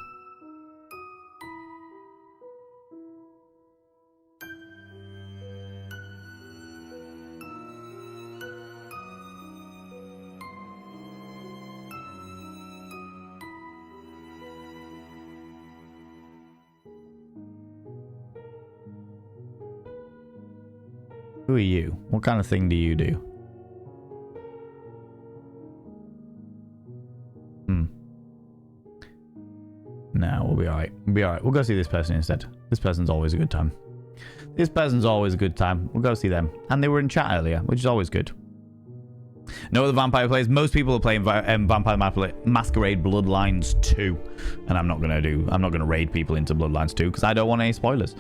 [SPEAKER 1] Who are you? What kind of thing do you do? No, we'll be alright. We'll be alright. We'll go see this person instead. This person's always a good time. This person's always a good time. We'll go see them. And they were in chat earlier, which is always good. No other vampire players. Most people are playing Vampire Masquerade Bloodlines 2. And I'm not gonna raid people into Bloodlines 2 because I don't want any spoilers.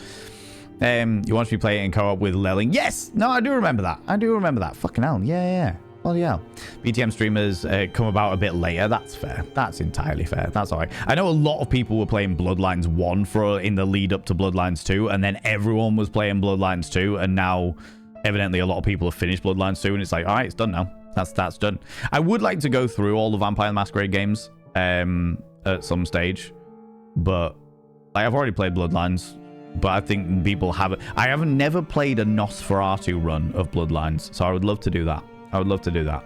[SPEAKER 1] You want to be playing in co-op with Lelling? Yes! No, I do remember that. I do remember that. Fucking hell. Yeah. Oh, yeah. VtM streamers come about a bit later. That's fair. That's entirely fair. That's all right. I know a lot of people were playing Bloodlines 1 in the lead up to Bloodlines 2, and then everyone was playing Bloodlines 2, and now evidently a lot of people have finished Bloodlines 2, and it's like, all right, it's done now. That's done. I would like to go through all the Vampire Masquerade games at some stage, but I've already played Bloodlines. But I think people haven't. I haven't never played a Nosferatu run of Bloodlines, so I would love to do that. I would love to do that.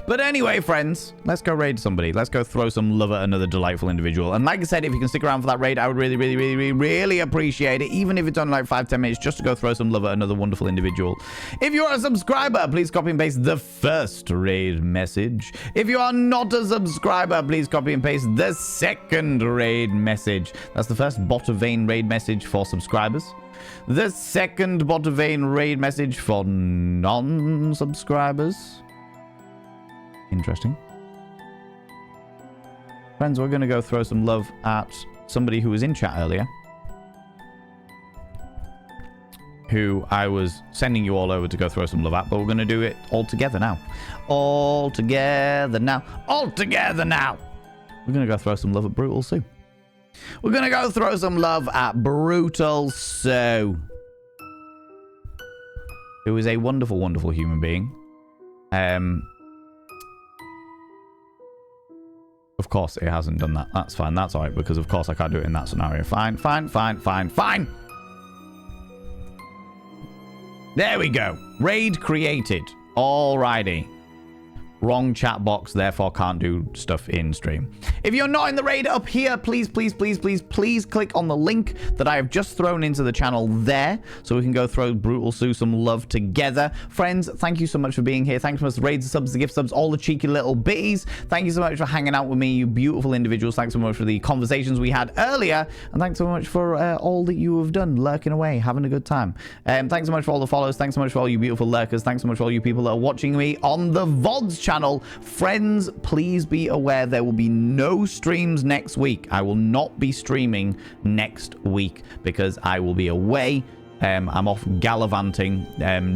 [SPEAKER 1] But anyway, friends, let's go raid somebody. Let's go throw some love at another delightful individual. And like I said, if you can stick around for that raid, I would really appreciate it. Even if it's only like 5-10 minutes, just to go throw some love at another wonderful individual. If you are a subscriber, please copy and paste the first raid message. If you are not a subscriber, please copy and paste the second raid message. That's the first Bot of Vein raid message for subscribers. The second Bot of Vein raid message for non-subscribers. Interesting. Friends, we're going to go throw some love at somebody who was in chat earlier. Who I was sending you all over to go throw some love at, but we're going to do it all together now. All together now. All together now. We're going to go throw some love at Brutal Sue. We're going to go throw some love at Brutal Sue. Who is a wonderful, wonderful human being. Of course, it hasn't done that. That's fine. That's all right, because of course I can't do it in that scenario. Fine. There we go. Raid created. Alrighty. Wrong chat box, therefore can't do stuff in stream. If you're not in the raid up here, please click on the link that I have just thrown into the channel there, so we can go throw Brutal Sue some love together. Friends, thank you so much for being here. Thanks for the raids, the subs, the gift subs, all the cheeky little bitties. Thank you so much for hanging out with me, you beautiful individuals. Thanks so much for the conversations we had earlier, and thanks so much for all that you have done, lurking away, having a good time. Thanks so much for all the follows. Thanks so much for all you beautiful lurkers. Thanks so much for all you people that are watching me on the VODs channel. Friends, please be aware there will be no streams next week. I will not be streaming next week because I will be away. I'm off gallivanting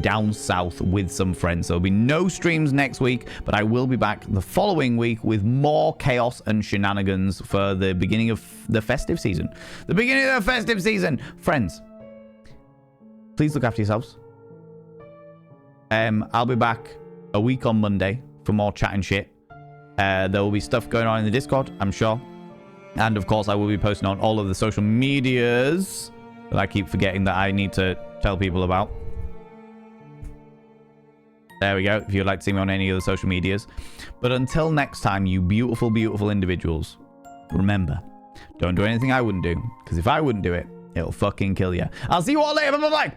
[SPEAKER 1] down south with some friends. So there'll be no streams next week, but I will be back the following week with more chaos and shenanigans for the beginning of the festive season. The beginning of the festive season. Friends, please look after yourselves. I'll be back a week on Monday for more chat and shit. There will be stuff going on in the Discord, I'm sure. And of course, I will be posting on all of the social medias that I keep forgetting that I need to tell people about. There we go, if you'd like to see me on any of the social medias. But until next time, you beautiful, beautiful individuals, remember, don't do anything I wouldn't do. Because if I wouldn't do it, it'll fucking kill you. I'll see you all later. Bye-bye.